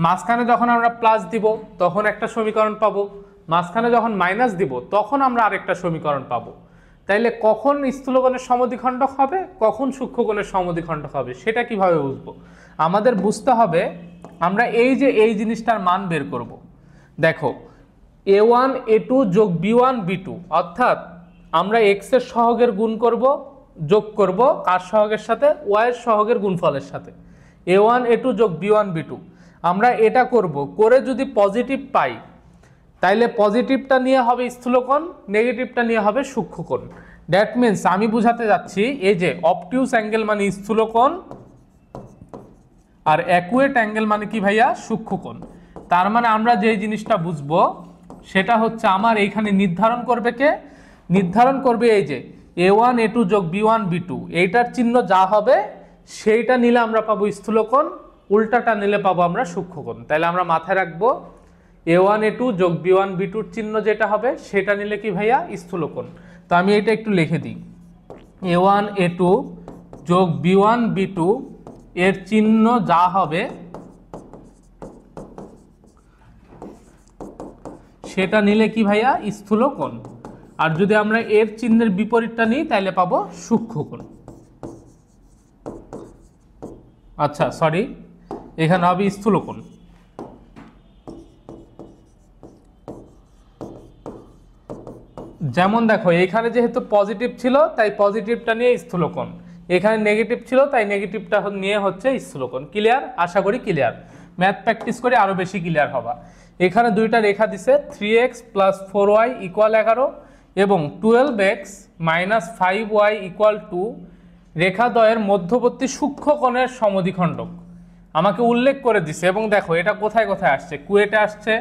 A: মাঝখানে যখন আমরা প্লাস দিব তখন একটা সমীকরণ পাবো, মাঝখানে যখন মাইনাস দিব তখন আমরা আরেকটা সমীকরণ পাবো। তাইলে কখন স্থূল কোণের সমদ্বিখণ্ডক হবে, কখন সূক্ষ্ম কোণের সমদ্বিখণ্ডক হবে, সেটা কিভাবে বুঝবো? আমাদের বুঝতে হবে আমরা এই জিনিসটার মান বের করব। দেখো a1 a2 যোগ b1 b2, অর্থাৎ আমরা x এর সহগের গুণ করব, যোগ করব কার সহগের সাথে? y এর সহগের গুণফলের সাথে। a1 a2 যোগ b1 b2 আমরা এটা করব, করে যদি পজিটিভ পাই তাইলে পজিটিভটা নিয়ে হবে স্থূল কোণ, নেগেটিভটা নিয়ে হবে সূক্ষ্ম কোণ। দ্যাট মিন্স আমি বুঝাতে যাচ্ছি এই যে অবটিউস অ্যাঙ্গেল মানে স্থূল কোণ আর অ্যাকুয়েট অ্যাঙ্গেল মানে কি ভাইয়া? সূক্ষ্ম কোণ। তার মানে আমরা যে জিনিসটা বুঝবো সেটা হচ্ছে আমার এইখানে নির্ধারণ করবে কে? নির্ধারণ করবে এই যে a1 a2 যোগ b1 b2, এইটার চিহ্ন যা হবে সেইটা নিলে আমরা পাবো স্থূল কোণ, উল্টাটা নিলে পাবো আমরা সূক্ষ্ম কোণ। তাহলে আমরা মাথায় রাখবো a1 a2 যোগ b1 b2 চিহ্ন যেটা হবে সেটা নিলে কি ভাইয়া? স্থূল কোণ। তো আমি এটা একটু লিখে দিই, a1 a2 যোগ b1 b2 এর চিহ্ন যা হবে সেটা নিলে কি ভাইয়া? স্থূল কোণ। আর যদি আমরা এর চিহ্নের বিপরীতটা নিই তাহলে পাবো সূক্ষ্ম কোণ। আচ্ছা সরি, এখানে হবে স্থূল কোণ। যেমন দেখো এখানে যেহেতু পজিটিভ ছিল তাই পজিটিভটা নিয়ে স্থূল কোণ, এখানে নেগেটিভ ছিল তাই নেগেটিভটা নিয়ে হচ্ছে স্থূল কোণ। ক্লিয়ার? আশা করি ক্লিয়ার। ম্যাথ প্র্যাকটিস করে আরো বেশি ক্লিয়ার হবা। এখানে দুইটা রেখা দিছে 3x প্লাস 4y ইকুয়াল 11 এবং 12x মাইনাস 5y ইকুয়াল 2, রেখাদ্বয়ের মধ্যবর্তী সূক্ষ্ম কোণের সমদ্বিখণ্ডক আমাকে উল্লেখ করে দিছে। এবং দেখো এটা কোথায় কোথায় আসছে? কুয়েটে আসছে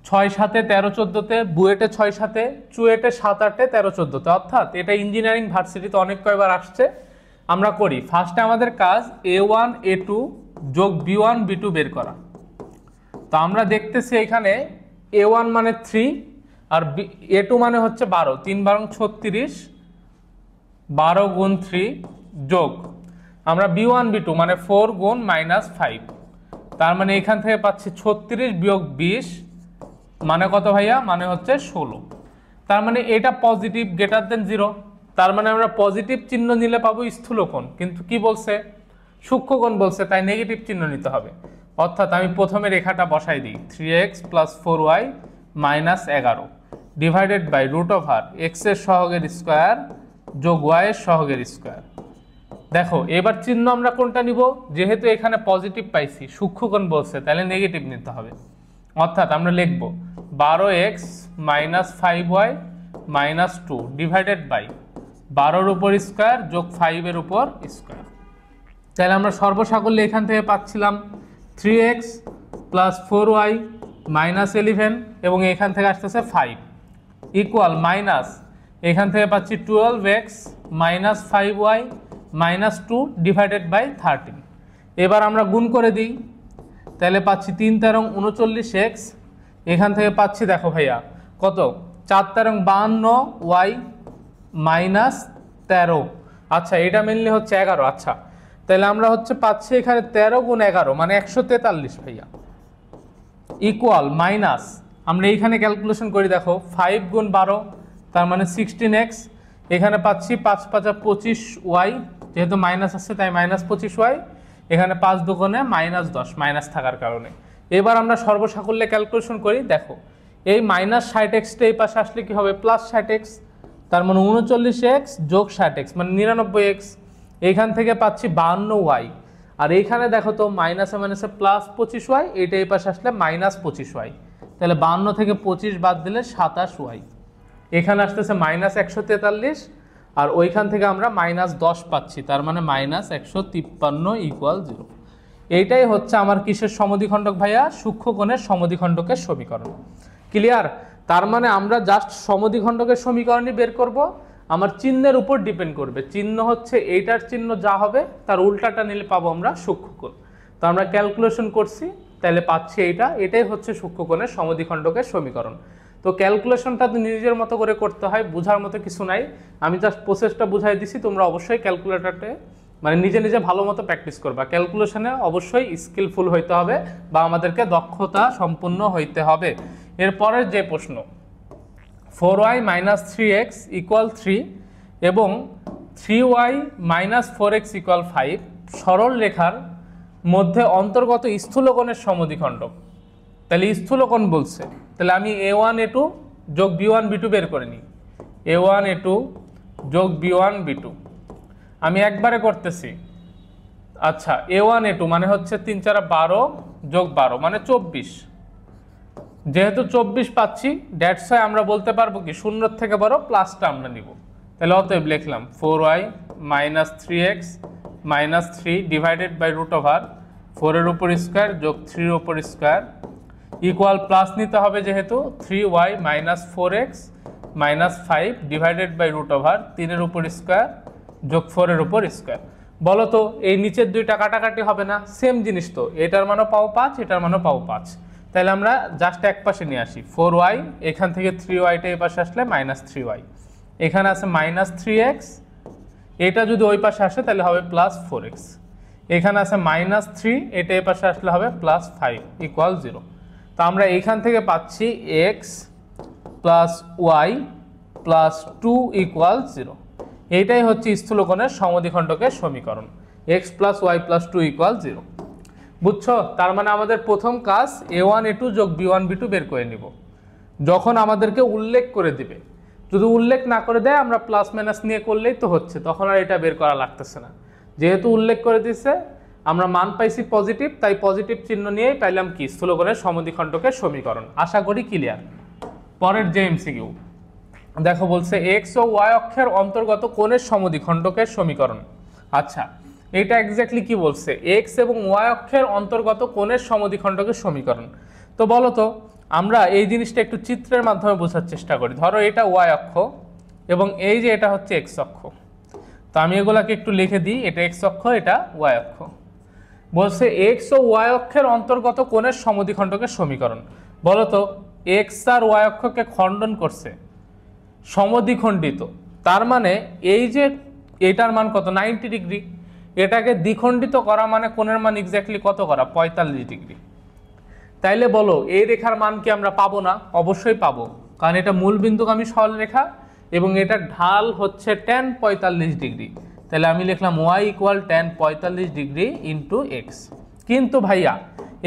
A: 6 7 13 14তে, বুয়েটে 6 7, চুয়েটে 7 8 13 14তে, অর্থাৎ এটা ইঞ্জিনিয়ারিং ভার্সিটিতে অনেক কয়বার আসছে। আমরা করি ফার্স্টে আমাদের কাজ a1 a2 যোগ b1 b2 বের করা। তো আমরা দেখতেছি এখানে a1 মানে 3 আর a2 মানে হচ্ছে 12, 3 12 36, 12 গুণ 3 যোগ আমরা b1 b2 মানে 4 গুণ মাইনাস 5, তার মানে এখান থেকে পাচ্ছি 36 বিয়োগ 20 মানে কত ভাইয়া? মানে হচ্ছে 16। তার মানে এটা পজিটিভ গ্রেটার দেন 0, তার মানে আমরা পজিটিভ চিহ্ন নিলে পাবো স্থূল কোণ, কিন্তু কি বলছে? সূক্ষ্ম কোণ বলছে, তাই নেগেটিভ চিহ্ন নিতে হবে। অর্থাৎ আমি প্রথমে রেখাটা বসাই দিই 3x plus 4y minus 11 divided by root over x এর সহগের স্কয়ার যোগ y এর সহগের স্কয়ার। দেখো এবার চিহ্ন আমরা কোনটা নিব, যেহেতু এখানে পজিটিভ পাইছি, সূক্ষ্মকোণ বলছে, তাহলে নেগেটিভ নিতে হবে। অর্থাৎ আমরা লিখব 12x - 5y - 2 ডিভাইডেড বাই 12 এর উপর স্কয়ার যোগ 5 এর উপর স্কয়ার। তাহলে আমরা সর্বসাকল্যে এখান থেকে পাচ্ছিলাম 3x + 4y - 11 এবং এখান থেকে আসতেছে 5 ইকুয়াল মাইনাস এখান থেকে পাচ্ছি 12x - 5y - 2 ডিভাইডেড বাই 13। এবার আমরা গুণ করে দিই, তাহলে পাচ্ছি 3 × 39x, এখান থেকে পাচ্ছি দেখো ভাইয়া কত 4 × 52y - 13। আচ্ছা এটা মেনলি হচ্ছে 11। আচ্ছা তাহলে আমরা হচ্ছে পাচ্ছি এখানে 13 × 11 মানে 143 ভাইয়া ইকুয়াল মাইনাস আমরা এইখানে ক্যালকুলেশন করি, দেখো 5 × 12 তার মানে 16x, এখানে পাচ্ছি 5 × 5 = 25y, যেহেতু মাইনাস আছে তাই -25y, এখানে 5 × 2 = -10 মাইনাস থাকার কারণে। এবার আমরা সর্বসাকল্যে ক্যালকুলেশন করি, দেখো এই -60x এই পাশে আসলে কি হবে +60x, তার মানে 39x যোগ 60x মানে 99x, এইখান থেকে পাচ্ছি 52y, আর এইখানে দেখো তো মাইনাসে মাইনাসে +25y, এইটা এই পাশে আসলে -25y, তাহলে 52 থেকে 25 বাদ দিলে 27y, এখানে আসতেছে -143 আর ওইখান থেকে আমরা -10 পাচ্ছি, তার মানে -153 = 0। এইটাই হচ্ছে আমার কিসের সমদ্বিখণ্ডক ভাইয়া, সূক্ষ্মকোণের সমদ্বিখণ্ডকের সমীকরণ। ক্লিয়ার? তার মানে আমরা জাস্ট সমদ্বিখণ্ডকের সমীকরণই বের করব, আমার চিহ্নের উপর ডিপেন্ড করবে। চিহ্ন হচ্ছে এইটার চিহ্ন যা হবে তার উল্টাটা নিলে পাবো আমরা সূক্ষ্মকোণ। তো আমরা ক্যালকুলেশন করছি, তাহলে পাচ্ছি এটাই হচ্ছে সূক্ষ্মকোণের সমদ্বিখণ্ডকের সমীকরণ। তো ক্যালকুলেশনটা তো নিজের মতো করে করতে হয়, বোঝার মতো কিছু নাই, আমি জাস্ট প্রসেসটা বুঝাই দিছি, তোমরা অবশ্যই ক্যালকুলেটরটা মানে নিজে নিজে ভালো মতো প্র্যাকটিস করবা। ক্যালকুলেশনে অবশ্যই স্কিলফুল হইতে হবে বা আমাদেরকে দক্ষতা সম্পন্ন হইতে হবে। এরপরের যে প্রশ্ন 4y - 3x = 3 এবং 3y - 4x = 5 সরল রেখার মধ্যে অন্তর্গত স্থূলকোণের সমদ্বিখণ্ডক। তাহলে স্থূলকোণ বলছে, তাহলে আমি a1 a2 যোগ b1 b2 বের করে নিই। a1 a2 যোগ b1 b2 আমি একবারে করতেছি। আচ্ছা a1 a2 মানে হচ্ছে 3 × 4 = 12 যোগ 12 মানে 24, যেহেতু 24 পাচ্ছি দ্যাটস ওয়াই আমরা বলতে পারবো কি 0 থেকে বড় প্লাসটা আমরা নিব। তাহলে অতএব লিখলাম 4y - 3x - 3 ডিভাইডেড বাই √4 এর উপর স্কয়ার যোগ 3 এর উপর স্কয়ার ইকুয়াল প্লাস নিতে হবে, যেহেতু 3y - 4x - 5 ডিভাইডেড বাই √3 এর উপর স্কয়ার যোগ 4 এর উপর স্কয়ার। বলো তো এই নিচের দুইটা কাটাকাটি হবে না? সেম জিনিস তো, এটার মানও পাও 5, এটার মানও পাও 5, তাহলে আমরা জাস্ট এক পাশে নিয়ে আসি 4y, এখান থেকে 3yটা এই পাশে আসলে -3y, এখানে আছে -3x, এটা যদি ওই পাশে আসে তাহলে হবে +4x, এখানে আছে -3, এটা এই পাশে আসলে হবে +5 = 0। তো আমরা এইখান থেকে পাচ্ছি x + y + 2 = 0। এইটাই হচ্ছে স্থূলকোণের সমদ্বিখণ্ডকের সমীকরণ, x + y + 2 = 0। বুঝছো? তার মানে আমাদের প্রথম কাজ a1 a2 যোগ b1 b2 বের করে নিব, যখন আমাদেরকে উল্লেখ করে দিবে। যদি উল্লেখ না করে দেয় আমরা প্লাস মাইনাস নিয়ে করলেই তো হচ্ছে, তখন আর এটা বের করা লাগতেছে না। যেহেতু উল্লেখ করে দিচ্ছে, আমরা মান পাইছি পজিটিভ, তাই পজিটিভ চিহ্ন নিয়েই পাইলাম কি স্থূলকোণের সমদ্বিখণ্ডকের সমীকরণ। আশা করি ক্লিয়ার। পরের যে এমসিকিউ দেখো বলছে x ও y অক্ষের অন্তর্গত কোণের সমদ্বিখণ্ডকের সমীকরণ। আচ্ছা এটা এক্স্যাক্টলি কি বলছে, x এবং y অক্ষের অন্তর্গত কোণের সমদ্বিখণ্ডকের সমীকরণ। তো বলো তো আমরা এই জিনিসটা একটু চিত্রের মাধ্যমে বোঝার চেষ্টা করি। ধরো এটা y অক্ষ এবং এই যে এটা হচ্ছে x অক্ষ, তো আমি এগুলাকে একটু লিখে দিই, এটা x অক্ষ, এটা y অক্ষ। বলছে x ও y অক্ষের অন্তর্গত কোণের সমদ্বিখণ্ডকের সমীকরণ। বলো তো x আর y অক্ষকে খণ্ডন করছে, সমদ্বিখণ্ডিত, তার মানে এই যে এটার মান কত 90 ডিগ্রি, এটাকে দ্বিখণ্ডিত করা মানে কোণের মান এক্স্যাক্টলি কত করা 45 ডিগ্রি। তাইলে বলো এই রেখার মান কি আমরা পাবো না? অবশ্যই পাবো, কারণ এটা মূল বিন্দুগামী সরলরেখা এবং এটার ঢাল হচ্ছে tan 45 ডিগ্রি। তাহলে আমি লিখলাম y = tan 45 degree into x। কিন্তু ভাইয়া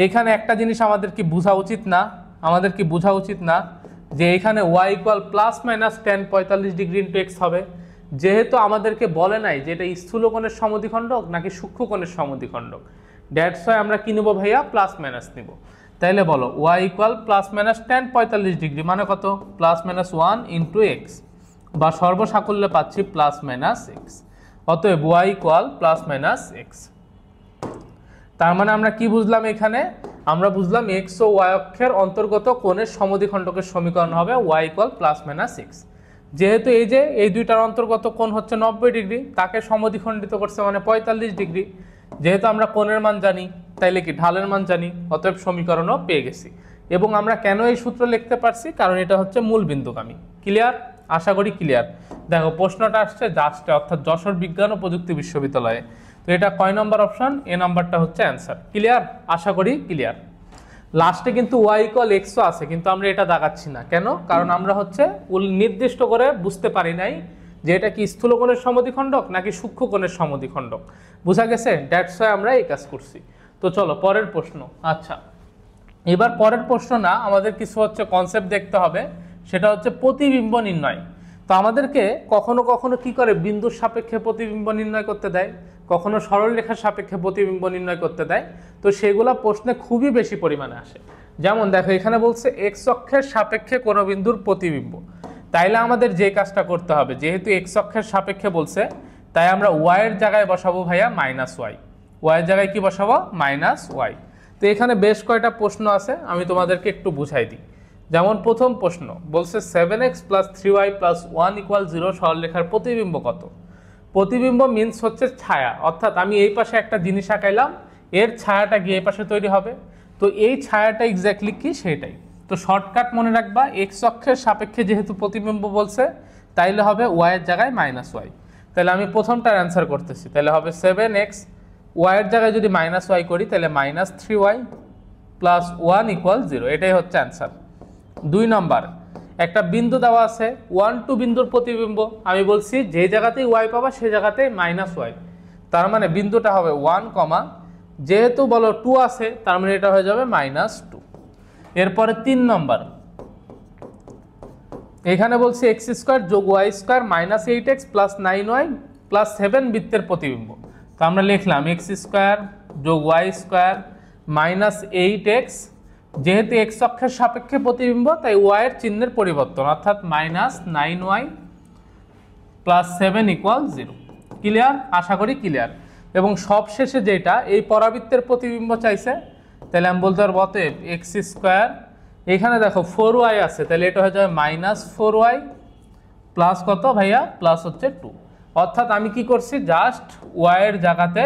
A: এখানে একটা জিনিস আমাদের কি বোঝা উচিত না? আমাদের কি বোঝা উচিত না যে এখানে y = ± tan 45 degree into x হবে? যেহেতু আমাদেরকে বলে নাই যে এটা স্থূল কোণের সমদ্বিখণ্ডক নাকি সূক্ষ্ম কোণের সমদ্বিখণ্ডক, দ্যাটস ওয়াই আমরা কি নেব ভাইয়া, প্লাস মাইনাস নেব। তাইলে বলো y equal plus minus tan 45 degree মানে কত, প্লাস মাইনাস 1 ইন্টু এক্স, বা সর্বসাকুল্যে পাচ্ছি প্লাস মাইনাস এক্স। অতএব y equal plus minus x. তার মানে আমরা কি বুঝলাম এখানে, আমরা বুঝলাম এক্স ও ওয়াই অক্ষের অন্তর্গত কোণের সমদ্বিখণ্ডকের সমীকরণ হবে y equal plus minus x. যেহেতু এই যে এই দুইটার অন্তর্গত কোণ হচ্ছে 90 ডিগ্রি, তাকে সমদ্বিখণ্ডিত করছে মানে 45 ডিগ্রি। যেহেতু আমরা কোণের মান জানি, তাইলে কি ঢালের মান জানি, অতএব সমীকরণও পেয়ে গেছি। এবং আমরা কেন এই সূত্র লিখতে পারছি, কারণ এটা হচ্ছে মূল বিন্দুগামী। ক্লিয়ার? আশা করি ক্লিয়ার। দেখো প্রশ্নটা আসছে জাস্টে, অর্থাৎ যশোর বিজ্ঞান ও প্রযুক্তি বিশ্ববিদ্যালয়ে। তো এটা কয় নম্বর অপশন, এ নাম্বারটা হচ্ছে অ্যান্সার। ক্লিয়ার? আশা করি ক্লিয়ার। লাস্টে কিন্তু y ইকুয়াল এক্সও আছে, কিন্তু আমরা এটা দেখাচ্ছি না। কেন? কারণ আমরা হচ্ছে নির্দিষ্ট করে বুঝতে পারি নাই যে এটা কি স্থূল কোণের সমদ্বিখণ্ডক নাকি সূক্ষ্ম কোণের সমদ্বিখণ্ডক। বুঝা গেছে? দ্যাটস ওয়াই আমরা এই কাজ করছি। তো চলো পরের প্রশ্ন। আচ্ছা, এবার পরের প্রশ্ন না, আমাদের কিছু হচ্ছে কনসেপ্ট দেখতে হবে, সেটা হচ্ছে প্রতিবিম্ব নির্ণয়। তো আমাদেরকে কখনো কখনো কি করে, বিন্দুর সাপেক্ষে প্রতিবিম্ব নির্ণয় করতে দেয়, কখনো সরলরেখার সাপেক্ষে প্রতিবিম্ব নির্ণয় করতে দেয়। তো সেগুলো প্রশ্নে খুবই বেশি পরিমাণে আসে। যেমন দেখো এখানে বলছে এক্স অক্ষের সাপেক্ষে কোনো বিন্দুর প্রতিবিম্ব। তাইলে আমাদের যে কাজটা করতে হবে, যেহেতু এক্স অক্ষের সাপেক্ষে বলছে, তাই আমরা ওয়াইয়ের জায়গায় বসাবো ভাইয়া মাইনাস ওয়াই। ওয়াইয়ের জায়গায় কি বসাবো, মাইনাস ওয়াই। তো এখানে বেশ কয়টা প্রশ্ন আছে, আমি তোমাদেরকে একটু বুঝাই দিই। যেমন প্রথম প্রশ্ন বলছে 7x + 3y + 1 = 0 সরলরেখার প্রতিবিম্ব কত। প্রতিবিম্ব মিন্স হচ্ছে ছায়া, অর্থাৎ আমি এই পাশে একটা জিনিস আঁকাইলাম, এর ছায়াটা গিয়ে এই পাশে তৈরি হবে। তো এই ছায়াটা এক্স্যাক্টলি কি সেটাই। তো শর্টকাট মনে রাখবা, এক্স অক্ষের সাপেক্ষে যেহেতু প্রতিবিম্ব বলছে, তাইলে হবে ওয়াইয়ের জায়গায় মাইনাস ওয়াই। তাহলে আমি প্রথমটার অ্যান্সার করতেছি, তাহলে হবে 7x, ওয়াইয়ের জায়গায় যদি মাইনাস ওয়াই করি তাহলে -3y + 1 = 0। এটাই হচ্ছে অ্যান্সার। 2 নম্বর, একটা বিন্দু দেওয়া আছে 1, 2 বিন্দুর প্রতিবিম্ব। আমি বলছি যে জায়গাতেই ওয়াই পাবা সেই জায়গাতেই মাইনাস ওয়াই, তার মানে বিন্দুটা হবে 1, যেহেতু বলো 2 আছে তার মানে এটা হয়ে যাবে -2। এরপরে 3 নম্বর, এখানে বলছি x² + y² - 8x + 9y + 7 বৃত্তের প্রতিবিম্ব। তো আমরা লিখলাম x² + y² - 8x, যেহেতু x অক্ষের সাপেক্ষে প্রতিবিম্ব তাই y এর চিহ্নের পরিবর্তন, অর্থাৎ -9y + 7 = 0। ক্লিয়ার? আশা করি ক্লিয়ার। এবং সবশেষে যেটা এই পরাবৃত্তের প্রতিবিম্ব চাইছে, তাহলে আমি বলতে পারবো অতএব x², এখানে দেখো 4y আছে, তাহলে এটা হয়ে যাবে -4y প্লাস কত ভাইয়া, প্লাস হচ্ছে 2। অর্থাৎ আমি কি করছি, জাস্ট y এর জায়গাতে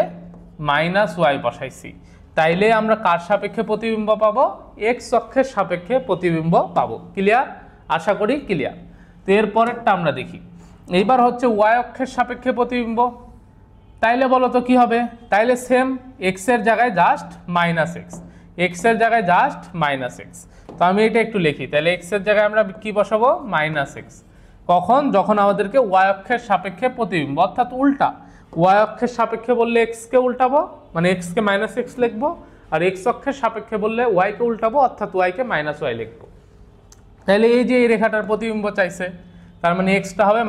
A: -y বসাইছি। তাইলে আমরা কার সাপেক্ষে প্রতিবিম্ব পাবো, x অক্ষের সাপেক্ষে প্রতিবিম্ব পাবো। ক্লিয়ার? আশা করি ক্লিয়ার। তো এর পরেরটা আমরা দেখি। এইবার হচ্ছে y অক্ষের সাপেক্ষে প্রতিবিম্ব। তাইলে বলো তো কি হবে, তাইলে সেম x এর জায়গায় জাস্ট -x, x এর জায়গায় জাস্ট -x। তো আমি এটা একটু লিখি, তাহলে x এর জায়গায় আমরা কি বসাবো, -x। কখন, যখন আমাদেরকে y অক্ষের সাপেক্ষে প্রতিবিম্ব, অর্থাৎ উল্টা, y অক্ষের সাপেক্ষে বললে x কে উল্টাবো, মানে x কে -x লিখবো, আর x অক্ষের সাপেক্ষে বললে y কে উল্টাবো, অর্থাৎ y কে -y লিখবো। তাহলে এই যে এই রেখাটার প্রতিবিম্ব চাইছে, তার মানে x টা হবে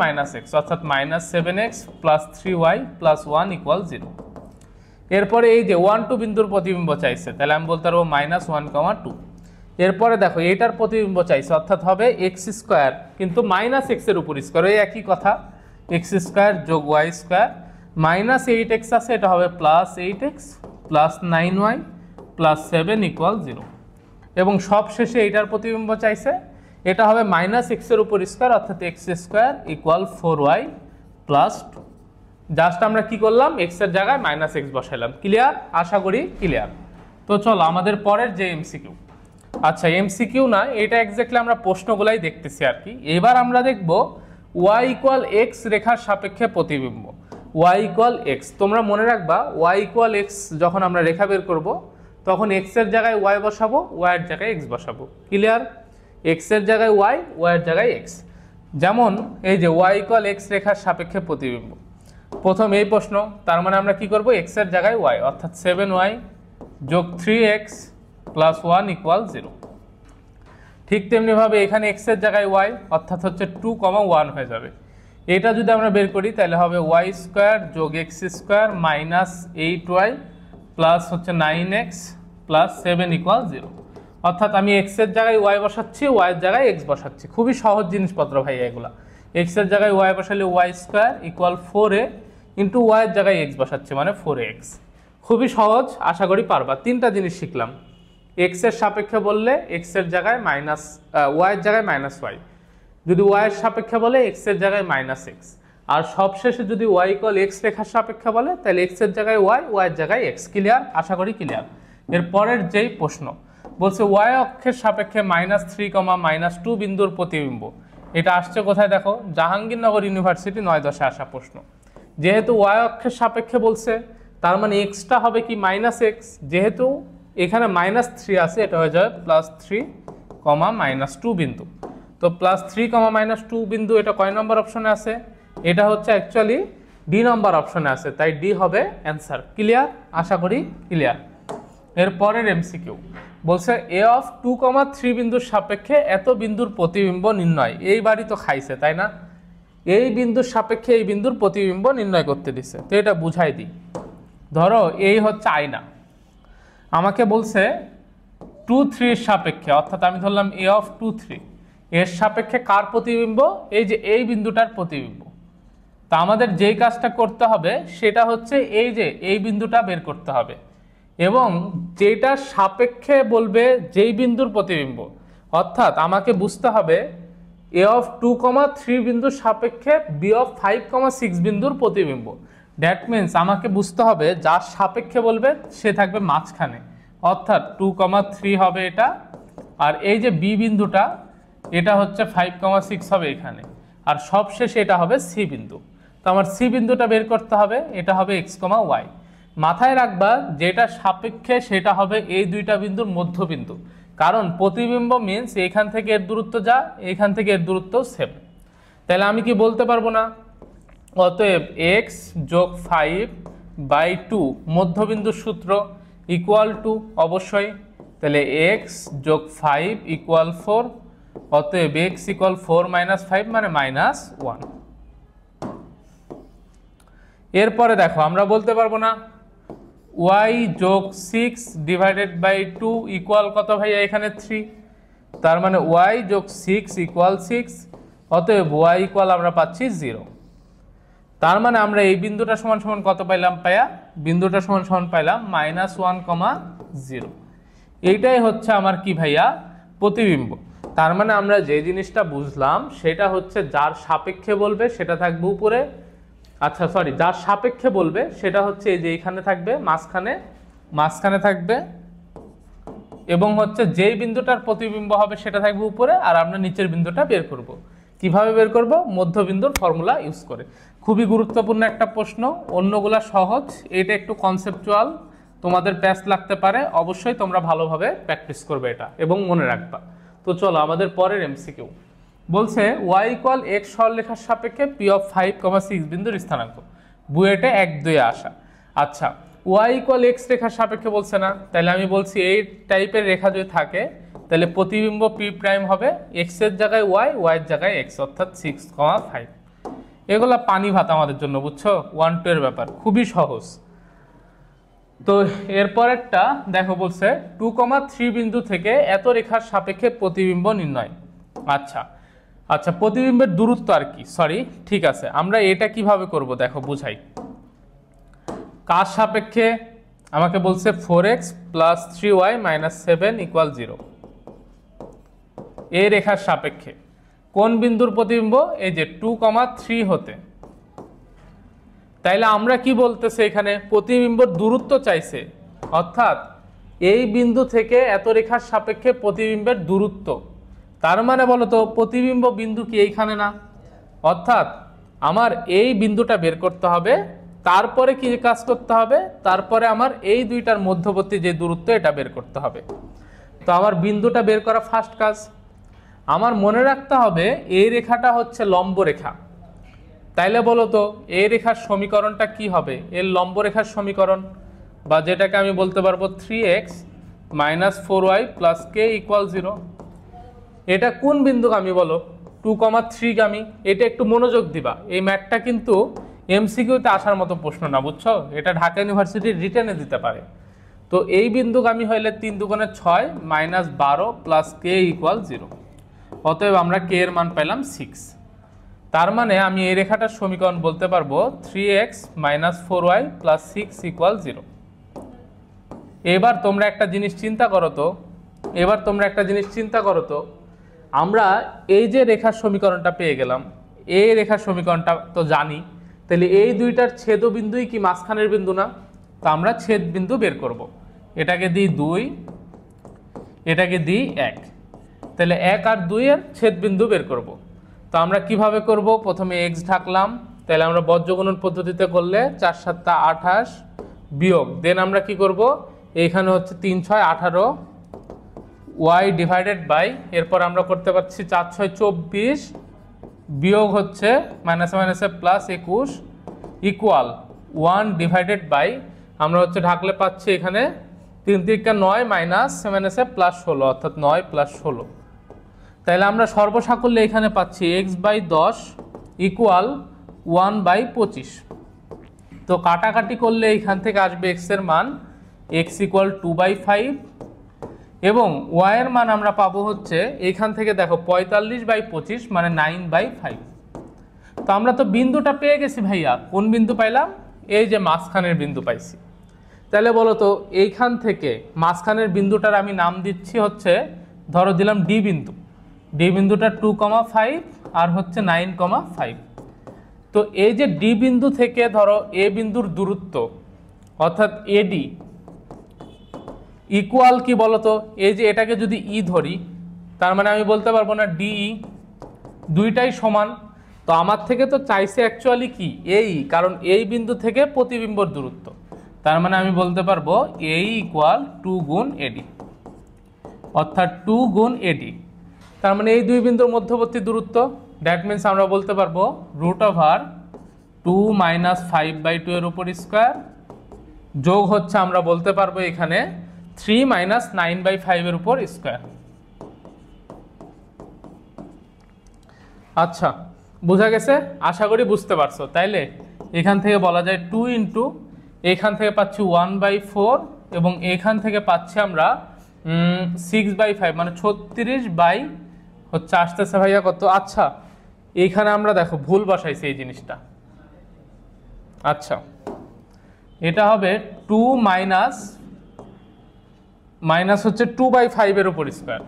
A: -x, অর্থাৎ -7x + 3y + 1 = 0। এরপরে এই যে 1, 2 বিন্দুর প্রতিবিম্ব চাইছে, তাহলে আমি বলতে পারবো -1, 2। এরপরে দেখো এটার প্রতিবিম্ব চাইছে, অর্থাৎ হবে x², কিন্তু -x এর উপর স্কয়ার, এই একই কথা, x² + y² -8x আছে, এটা হবে +8x + 9y + 7 = 0। এবং সবশেষে এইটার প্রতিবিম্ব চাইছে, এটা হবে -x এর উপর স্কয়ার, অর্থাৎ x² = 4y + 2। জাস্ট আমরা কি করলাম, x এর জায়গায় -x বসাইলাম। ক্লিয়ার? আশা করি ক্লিয়ার। তো চলো আমাদের পরের যে এমসিকিউ। আচ্ছা, এমসিকিউ না, এটা এক্স্যাক্টলি আমরা প্রশ্নগুলাই দেখতেছি আর কি। এবার আমরা দেখব y = x রেখার সাপেক্ষে প্রতিবিম্ব। y = x, তোমরা মনে রাখবা y = x যখন আমরা রেখা বের করব, তখন x এর জায়গায় y বসাবো, y এর জায়গায় x বসাবো। ক্লিয়ার? x এর জায়গায় y, y এর জায়গায় x। যেমন এই যে y = x রেখার সাপেক্ষে প্রতিবিম্ব, প্রথম এই প্রশ্ন, তার মানে আমরা কি করব, x এর জায়গায় y, অর্থাৎ 7y + 3x + 1 = 0। ঠিক তেমনিভাবে এখানে x এর জায়গায় y, অর্থাৎ হচ্ছে 2, 1 হয়ে যাবে। এটা যদি আমরা বের করি তাহলে হবে ওয়াই স্কোয়ার যোগ x square minus 8y plus হচ্ছে 9x প্লাস 7 ইকুয়াল 0। অর্থাৎ আমি এক্স এর জায়গায় ওয়াই বসাচ্ছি, ওয়াই এর জায়গায় এক্স বসাচ্ছি। খুবই সহজ জিনিসপত্র ভাই এগুলা। এক্স এর জায়গায় ওয়াই বসালে y square equal 4a into y এর জায়গায় এক্স বসাচ্ছি মানে 4x। খুবই সহজ, আশা করি পারবা। তিনটা জিনিস শিখলাম। এক্স এর সাপেক্ষে বললে এক্স এর জায়গায় মাইনাস ওয়াই এর জায়গায় মাইনাস ওয়াই, যদি ওয়াই এর সাপেক্ষে বলে এক্স এর জায়গায় মাইনাস এক্স, আর সবশেষে যদি ওয়াই ইকুয়াল এক্স রেখার সাপেক্ষে বলে তাহলে এক্স এর জায়গায় ওয়াই, ওয়াই এর জায়গায় এক্স। ক্লিয়ার? আশা করি ক্লিয়ার। এর পরের যেই প্রশ্ন বলছে ওয়াই অক্ষের সাপেক্ষে -3, -2 বিন্দুর প্রতিবিম্ব। এটা আসছে কোথায় দেখো, জাহাঙ্গীরনগর ইউনিভার্সিটি 9-10 আসা প্রশ্ন। যেহেতু ওয়াই অক্ষের সাপেক্ষে বলছে তার মানে এক্সটা হবে কি -x, যেহেতু এখানে -3 আছে এটা হয়ে যাবে +3, -2 বিন্দু। তো +3, -2 বিন্দু এটা কয় নম্বর অপশনে আছে? এটা হচ্ছে অ্যাকচুয়ালি ডি নম্বর অপশনে আছে, তাই ডি হবে অ্যান্সার। ক্লিয়ার? আশা করি ক্লিয়ার। এর পরের এমসিকিউ বলছে এ অফ 2, 3 বিন্দুর সাপেক্ষে এত বিন্দুর প্রতিবিম্ব নির্ণয়। এইবারই তো খাইছে তাই না? এই বিন্দুর সাপেক্ষে এই বিন্দুর প্রতিবিম্ব নির্ণয় করতে দিছে। তো এটা বুঝাই দিই। ধরো এই হচ্ছে আয়না, আমাকে বলছে 2, 3 এর সাপেক্ষে, অর্থাৎ আমি ধরলাম এ অফ 2, 3 এর সাপেক্ষে কার প্রতিবিম্ব? এই যে এই বিন্দুটার প্রতিবিম্ব। তা আমাদের যেই কাজটা করতে হবে সেটা হচ্ছে এই যে এই বিন্দুটা বের করতে হবে, এবং যেটার সাপেক্ষে বলবে যেই বিন্দুর প্রতিবিম্ব, অর্থাৎ আমাকে বুঝতে হবে এ অফ 2, 3 বিন্দুর সাপেক্ষে বি অফ 5, 6 বিন্দুর প্রতিবিম্ব। দ্যাট মিনস আমাকে বুঝতে হবে যার সাপেক্ষে বলবে সে থাকবে মাঝখানে, অর্থাৎ 2, 3 হবে এটা, আর এই যে বি বিন্দুটা এটা হচ্ছে 5, 6 হবে এখানে, আর সবশেষে এটা হবে সি বিন্দু। তো আমার সি বিন্দুটা বের করতে হবে, এটা হবে x, y। মাথায় রাখবা যেটা সাপেক্ষে সেটা হবে এই দুইটা বিন্দুর মধ্যবিন্দু, কারণ প্রতিবিম্ব মিনস এইখান থেকে এর দূরত্ব যা, এইখান থেকে এর দূরত্ব সেম। তাহলে আমি কি বলতে পারবো না? অতএব x যোগ 5/2 মধ্যবিন্দুর সূত্র ইকুয়াল টু অবশ্যই, তাহলে x যোগ 5 ইকুয়াল 4, অতএব x ইকুয়াল 4 - 5 মানে -1। এরপরে দেখো আমরা বলতে পারবো না y যোগ 6/2 ইকুয়াল কত ভাইয়া? এখানে 3, তার মানে y যোগ 6 ইকুয়াল 6, অতএব y ইকুয়াল আমরা পাচ্ছি 0। তার মানে আমরা এই বিন্দুটা সমান সমান কত পাইলাম পায়া? বিন্দুটা সমান সমান পাইলাম -1,0। এইটাই হচ্ছে আমার কি ভাইয়া? প্রতিবিম্ব। তার মানে আমরা যে জিনিসটা বুঝলাম সেটা হচ্ছে যার সাপেক্ষে বলবে সেটা থাকবে উপরে, আচ্ছা সরি, যার সাপেক্ষে বলবে সেটা হচ্ছে এই যে এইখানে থাকবে, মাঝখানে থাকবে, এবং হচ্ছে যেই বিন্দুটার প্রতিবিম্ব হবে সেটা থাকবে উপরে, আর আমরা নিচের বিন্দুটা বের করব। কিভাবে বের করব? মধ্যবিন্দুর ফর্মুলা ইউজ করে। খুবই গুরুত্বপূর্ণ একটা প্রশ্ন, অন্যগুলা সহজ, এটা একটু কনসেপচুয়াল, তোমাদের প্যাচ লাগতে পারে। অবশ্যই তোমরা ভালোভাবে প্র্যাকটিস করবে এটা এবং মনে রাখবা। তো চলো আমাদের পরের এমসিকিউ বলছে y ইকুয়াল x সরলরেখার সাপেক্ষে p অফ 5, 6 বিন্দুর স্থানাঙ্ক। বুয়েটে 1-2 আসা। আচ্ছা, y ইকুয়াল x রেখার সাপেক্ষে বলছে না, তাহলে আমি বলছি এই টাইপের রেখা যদি থাকে তাহলে প্রতিবিম্ব p প্রাইম হবে x এর জায়গায় y, y এর জায়গায় x, অর্থাৎ 6, 5। এগুলা পানি ভাত আমাদের জন্য, বুঝছো? 1-2 এর ব্যাপার, খুবই সহজ। তো এরপরেরটা দেখো বলছে 2, 3 বিন্দু থেকে এত রেখার সাপেক্ষে প্রতিবিম্ব নির্ণয়। আচ্ছা, প্রতিবিম্বের দূরত্ব আর কি, সরি, ঠিক আছে। আমরা এটা কিভাবে করব দেখো বুঝাই। কার সাপেক্ষে? আমাকে বলছে 4x + 3y - 7 = 0। এই রেখার সাপেক্ষে কোন বিন্দুর প্রতিবিম্ব? এই যে 2, 3 হতে। তাইলে আমরা কি বলতেছে এখানে? প্রতিবিম্বর দূরত্ব চাইছে, অর্থাৎ এই বিন্দু থেকে এত রেখার সাপেক্ষে প্রতিবিম্বের দূরত্ব। তার মানে বলো তো প্রতিবিম্ব বিন্দু কি এইখানে না? অর্থাৎ আমার এই বিন্দুটা বের করতে হবে, তারপরে কি কাজ করতে হবে? তারপরে আমার এই দুইটার মধ্যবর্তী যে দূরত্ব এটা বের করতে হবে। তো আমার বিন্দুটা বের করা ফার্স্ট কাজ। আমার মনে রাখতে হবে এই রেখাটা হচ্ছে লম্ব রেখা। তাইলে বলো তো এই রেখার সমীকরণটা কি হবে? এর লম্ব রেখার সমীকরণ, বা যেটাকে আমি বলতে পারবো 3x - 4y + k = 0। এটা কোন বিন্দুগামী বলো? 2,3 গামী। এটা একটু মনোযোগ দিবা, এই ম্যাথটা কিন্তু এমসিকিউতে আসার মতো প্রশ্ন না, বুঝছো? এটা ঢাকা ইউনিভার্সিটির রিটেনে দিতে পারে। তো এই বিন্দুগামী হইলে 3 দুগুণে 6 মাইনাস 12 প্লাস কে ইকুয়াল 0। অতএব আমরা কে এর মান পাইলাম 6। তার মানে আমি এই রেখাটার সমীকরণ বলতে পারবো 3x minus 4y plus 6 equal 0। এবার তোমরা একটা জিনিস চিন্তা করো তো, আমরা এই যে রেখার সমীকরণটা পেয়ে গেলাম, এই রেখার সমীকরণটা তো জানি, তাহলে এই দুইটার ছেদবিন্দুই কি মাঝখানের বিন্দু না? তো আমরা ছেদ বিন্দু বের করব। এটাকে দিই 2, এটাকে দিই 1, তাহলে 1 আর 2 এর ছেদ বিন্দু বের করব। তো আমরা কিভাবে করব? প্রথমে x ঢাকলাম, তাহলে আমরা বজ্রগুণন পদ্ধতিতে করলে 4 7 28 বিয়োগ, দেন আমরা কি করব, এইখানে হচ্ছে 3 6 18 y ডিভাইডেড বাই, এরপর আমরা করতে পারছি 4 6 24 বিয়োগ হচ্ছে মাইনাসে মাইনাসে প্লাস 21 ইকুয়াল 1 ডিভাইডেড বাই, আমরা হচ্ছে ঢাকলে পাচ্ছি এখানে 3 3 9 মাইনাস মাইনাসে প্লাস 16 অর্থাৎ 9 প্লাস 16। তাহলে আমরা সর্বসাকল্যে এখানে পাচ্ছি x/10 ইকুয়াল 1/25। তো কাটাকাটি করলে এখান থেকে আসবে x এর মান x ইকুয়াল 2/5 এবং y এর মান আমরা পাবো হচ্ছে এখান থেকে দেখো 45/25 মানে 9/5। তো আমরা তো বিন্দুটা পেয়ে গেছি ভাইয়া, কোন বিন্দু পাইলাম? এই যে মাঝখানের বিন্দু পাইছি। তাহলে বলো তো এইখান থেকে মাঝখানের বিন্দুটার আমি নাম দিচ্ছি হচ্ছে, ধরো দিলাম ডি বিন্দু, ডি বিন্দুটা 2,5 আর হচ্ছে 9,5। তো এই যে ডি বিন্দু থেকে ধরো এ বিন্দুর দূরত্ব অর্থাৎ এডি ইকুয়াল কি বলতো, এই যে এটাকে যদি ই ধরি, তার মানে আমি বলতে পারবো না ডিই, দুইটাই সমান। তো আমার থেকে তো চাইছে অ্যাকচুয়ালি কি এই, কারণ এই বিন্দু থেকে প্রতিবিম্বর দূরত্ব, তার মানে আমি বলতে পারবো এই ইকুয়াল 2 গুণ এডি, অর্থাৎ 2 গুণ এডি। তার মানে এই দুই বিন্দুর মধ্যবর্তী দূরত্ব, দ্যাট মিনস আমরা বলতে পারবো √2 মাইনাস 5/2 এর উপর স্কোয়ার যোগ হচ্ছে আমরা বলতে পারবো এখানে 3 মাইনাস 9/5 এর উপর স্কোয়ার। আচ্ছা, বোঝা গেছে? আশা করি বুঝতে পারছো। তাইলে এখান থেকে বলা যায় 2 ইন্টু, এখান থেকে পাচ্ছি 1/4 এবং এখান থেকে পাচ্ছি আমরা 6/5 মানে 36 হচ্ছে আসতেছে ভাইয়া কত? আচ্ছা, এইখানে আমরা দেখো ভুল বসাইছি এই জিনিসটা। আচ্ছা, এটা হবে 2 মাইনাস হচ্ছে 2/5 এর উপর স্কোয়ার।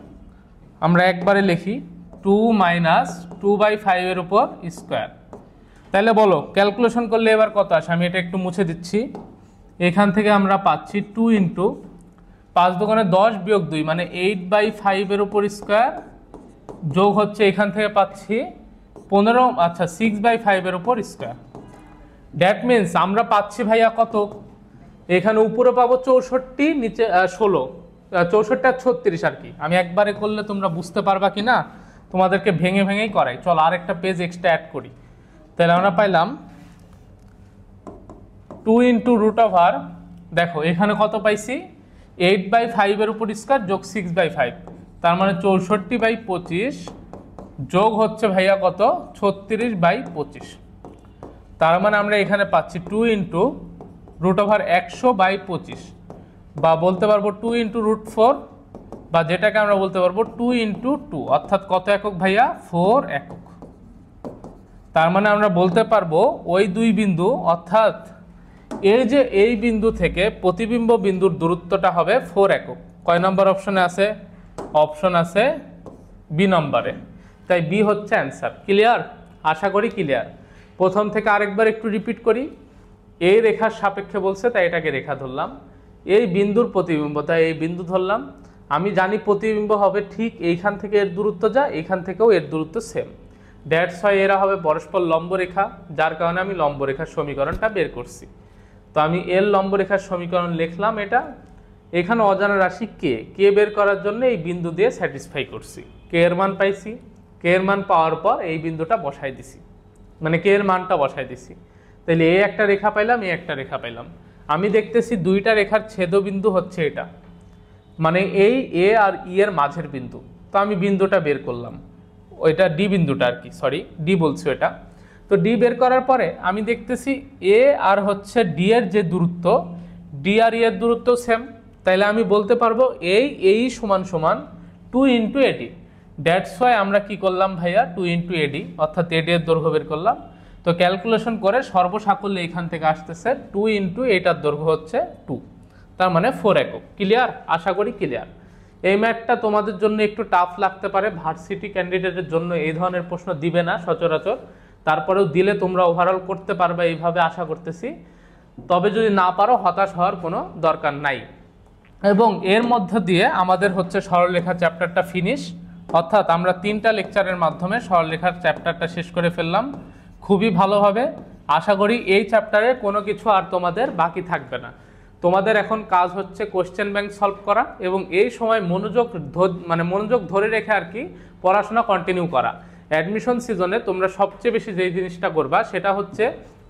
A: আমরা একবারে লিখি 2 মাইনাস 2/5 এর উপর স্কোয়ার। তাহলে বলো ক্যালকুলেশন করলে এবার কত আসে? আমি এটা একটু মুছে দিচ্ছি। এখান থেকে আমরা পাচ্ছি 2 ইন্টু 5 দুগুণে 10 বিয়োগ 2 মানে 8/5 এর উপর স্কোয়ার যোগ হচ্ছে এখান থেকে পাচ্ছি 15, আচ্ছা 6/5 এর উপর স্কোয়ার। দ্যাট মিনস আমরা পাচ্ছি ভাইয়া কত? এখানে উপরে পাবো 64, নিচে 16, 64 আর 36 আর কি। আমি একবারে করলে তোমরা বুঝতে পারবা কি না, তোমাদেরকে ভেঙে ভেঙেই করাই। চল আর একটা পেজ এক্সট্রা অ্যাড করি। তাহলে আমরা পাইলাম 2 ইন্টু √, দেখো এখানে কত পাইছি? 8/5 এর উপর স্কোয়ার যোগ 6/5, তার মানে 64/25 যোগ হচ্ছে ভাইয়া কত? 36/25। তার মানে আমরা এখানে পাচ্ছি 2 ইন্টু √100/25 বা বলতে পারবো 2 ইন্টু √4 বা যেটাকে আমরা বলতে পারবো 2 ইন্টু 2 অর্থাৎ কত একক ভাইয়া? 4 একক। তার মানে আমরা বলতে পারবো ওই দুই বিন্দু অর্থাৎ এই যে এই বিন্দু থেকে প্রতিবিম্ব বিন্দুর দূরত্বটা হবে 4 একক। কয় নম্বর অপশনে আছে? অপশন আছে বি নম্বরে। তাই বি হচ্ছে অ্যান্সার। ক্লিয়ার? আশা করি ক্লিয়ার। প্রথম থেকে আরেকবার একটু রিপিট করি। এই রেখার সাপেক্ষে বলছে তাই এটাকে রেখা ধরলাম, এই বিন্দুর প্রতিবিম্ব তাই এই বিন্দু ধরলাম। আমি জানি প্রতিবিম্ব হবে ঠিক এইখান থেকে এর দূরত্ব যা, এইখান থেকেও এর দূরত্ব সেম। দ্যাটস হয় এরা হবে পরস্পর লম্ব রেখা, যার কারণে আমি লম্ব রেখার সমীকরণটা বের করছি। তো আমি এর লম্ব রেখার সমীকরণ লিখলাম এটা। এখানে অজানা রাশি কে বের করার জন্য এই বিন্দু দিয়ে স্যাটিসফাই করছি। কে এর মান পাইছি, কে এর মান পাওয়ার পর এই বিন্দুটা বসাই দিছি, মানে কে এর মানটা বসাই দিছি। তাহলে এই একটা রেখা পাইলাম, এই একটা রেখা পাইলাম। আমি দেখতেছি দুইটা রেখার ছেদবিন্দু হচ্ছে এটা, মানে এই এ আর ই এর মাঝের বিন্দু। তো আমি বিন্দুটা বের করলাম। ওইটা ডি বিন্দুটা আর কি, সরি ডি বলছি এটা। তো ডি বের করার পরে আমি দেখতেছি এ আর হচ্ছে ডি এর যে দূরত্ব, ডি আর ই এর দূরত্ব সেম, তাইলে আমি বলতে পারবো এই সমান সমান 2 ইন্টু এডি। দ্যাটস ওয়াই আমরা কি করলাম ভাইয়া 2 ইন্টু এডি, অর্থাৎ এডি এর দৈর্ঘ্য বের করলাম। তো ক্যালকুলেশন করে সর্বসাকল্যে এখান থেকে আসতেছে 2 ইন্টু এইটার দৈর্ঘ্য হচ্ছে 2, তার মানে 4 একক। ক্লিয়ার? আশা করি ক্লিয়ার। এই ম্যাথটা তোমাদের জন্য একটু টাফ লাগতে পারে, ভার্সিটি ক্যান্ডিডেটের জন্য এই ধরনের প্রশ্ন দিবে না সচরাচর, তারপরেও দিলে তোমরা ওভারঅল করতে পারবে এইভাবে আশা করতেছি। তবে যদি না পারো হতাশ হওয়ার কোনো দরকার নাই। এবং এর মধ্য দিয়ে আমাদের হচ্ছে সরলরেখা চ্যাপ্টারটা ফিনিশ, অর্থাৎ আমরা 3টা লেকচারের মাধ্যমে সরলরেখার চ্যাপ্টারটা শেষ করে ফেললাম খুবই ভালোভাবে। আশা করি এই চ্যাপ্টারে কোনো কিছু আর তোমাদের বাকি থাকবে না। তোমাদের এখন কাজ হচ্ছে কোশ্চেন ব্যাংক সলভ করা এবং এই সময় মনোযোগ ধরে রেখে আর কি পড়াশোনা কন্টিনিউ করা। অ্যাডমিশন সিজনে তোমরা সবচেয়ে বেশি যেই জিনিসটা করবা সেটা হচ্ছে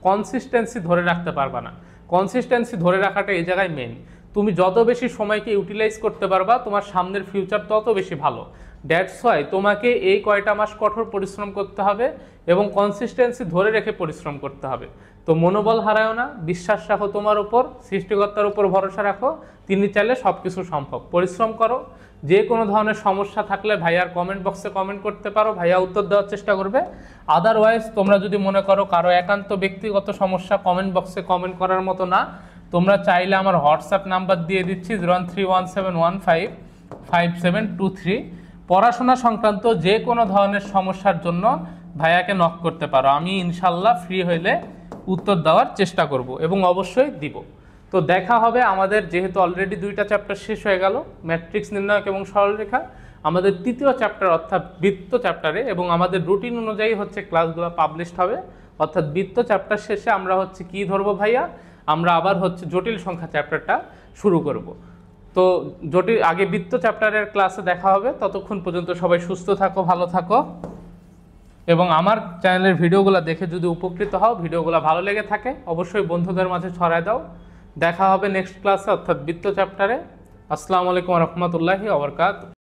A: কনসিস্টেন্সি ধরে রাখতে পারবা না। কনসিস্টেন্সি ধরে রাখাটা এই জায়গায় মেন। তুমি যত বেশি সময়কে ইউটিলাইজ করতে পারবা তোমার সামনের ফিউচার তত বেশি ভালো। দ্যাটস ওয়াই তোমাকে এই কয়টা মাস কঠোর পরিশ্রম করতে হবে এবং কনসিস্টেন্সি ধরে রেখে পরিশ্রম করতে হবে। তো মনোবল হারায়ও না, বিশ্বাস রাখো তোমার উপর, সৃষ্টিকর্তার উপর ভরসা রাখো, তিনি চাইলে সব কিছু সম্ভব। পরিশ্রম করো। যে কোনো ধরনের সমস্যা থাকলে ভাইয়ার কমেন্ট বক্সে কমেন্ট করতে পারো, ভাইয়া উত্তর দেওয়ার চেষ্টা করবে। আদারওয়াইজ তোমরা যদি মনে করো কারো একান্ত ব্যক্তিগত সমস্যা কমেন্ট বক্সে কমেন্ট করার মতো না, তোমরা চাইলে আমার হোয়াটসঅ্যাপ নাম্বার দিয়ে দিচ্ছি 01317155723, পড়াশোনা সংক্রান্ত যে কোনো ধরনের সমস্যার জন্য ভাইয়াকে নক করতে পারো। আমি ইনশাল্লাহ ফ্রি হইলে উত্তর দেওয়ার চেষ্টা করব এবং অবশ্যই দিব। তো দেখা হবে আমাদের, যেহেতু অলরেডি 2টা চ্যাপ্টার শেষ হয়ে গেল ম্যাট্রিক্স নির্ণায়ক এবং সরলরেখা, আমাদের 3য় চ্যাপ্টার অর্থাৎ বৃত্ত চ্যাপ্টারে, এবং আমাদের রুটিন অনুযায়ী হচ্ছে ক্লাসগুলো পাবলিশড হবে। অর্থাৎ বৃত্ত চ্যাপ্টার শেষে আমরা হচ্ছে কি ধরবো ভাইয়া, আমরা আবার হচ্ছে জটিল সংখ্যা চ্যাপ্টারটা শুরু করব। তো আগে বৃত্ত চ্যাপ্টারের ক্লাসে দেখা হবে। ততক্ষণ পর্যন্ত সবাই সুস্থ থাকো, ভালো থাকো, এবং আমার চ্যানেলের ভিডিওগুলো দেখে যদি উপকৃত হও, ভিডিওগুলো ভালো লেগে থাকে অবশ্যই বন্ধুদের মাঝে ছড়ায় দাও। দেখা হবে নেক্সট ক্লাসে অর্থাৎ বৃত্ত চ্যাপ্টারে। আসসালামু আলাইকুম ওয়া রাহমাতুল্লাহি ওয়া বারাকাতুহু।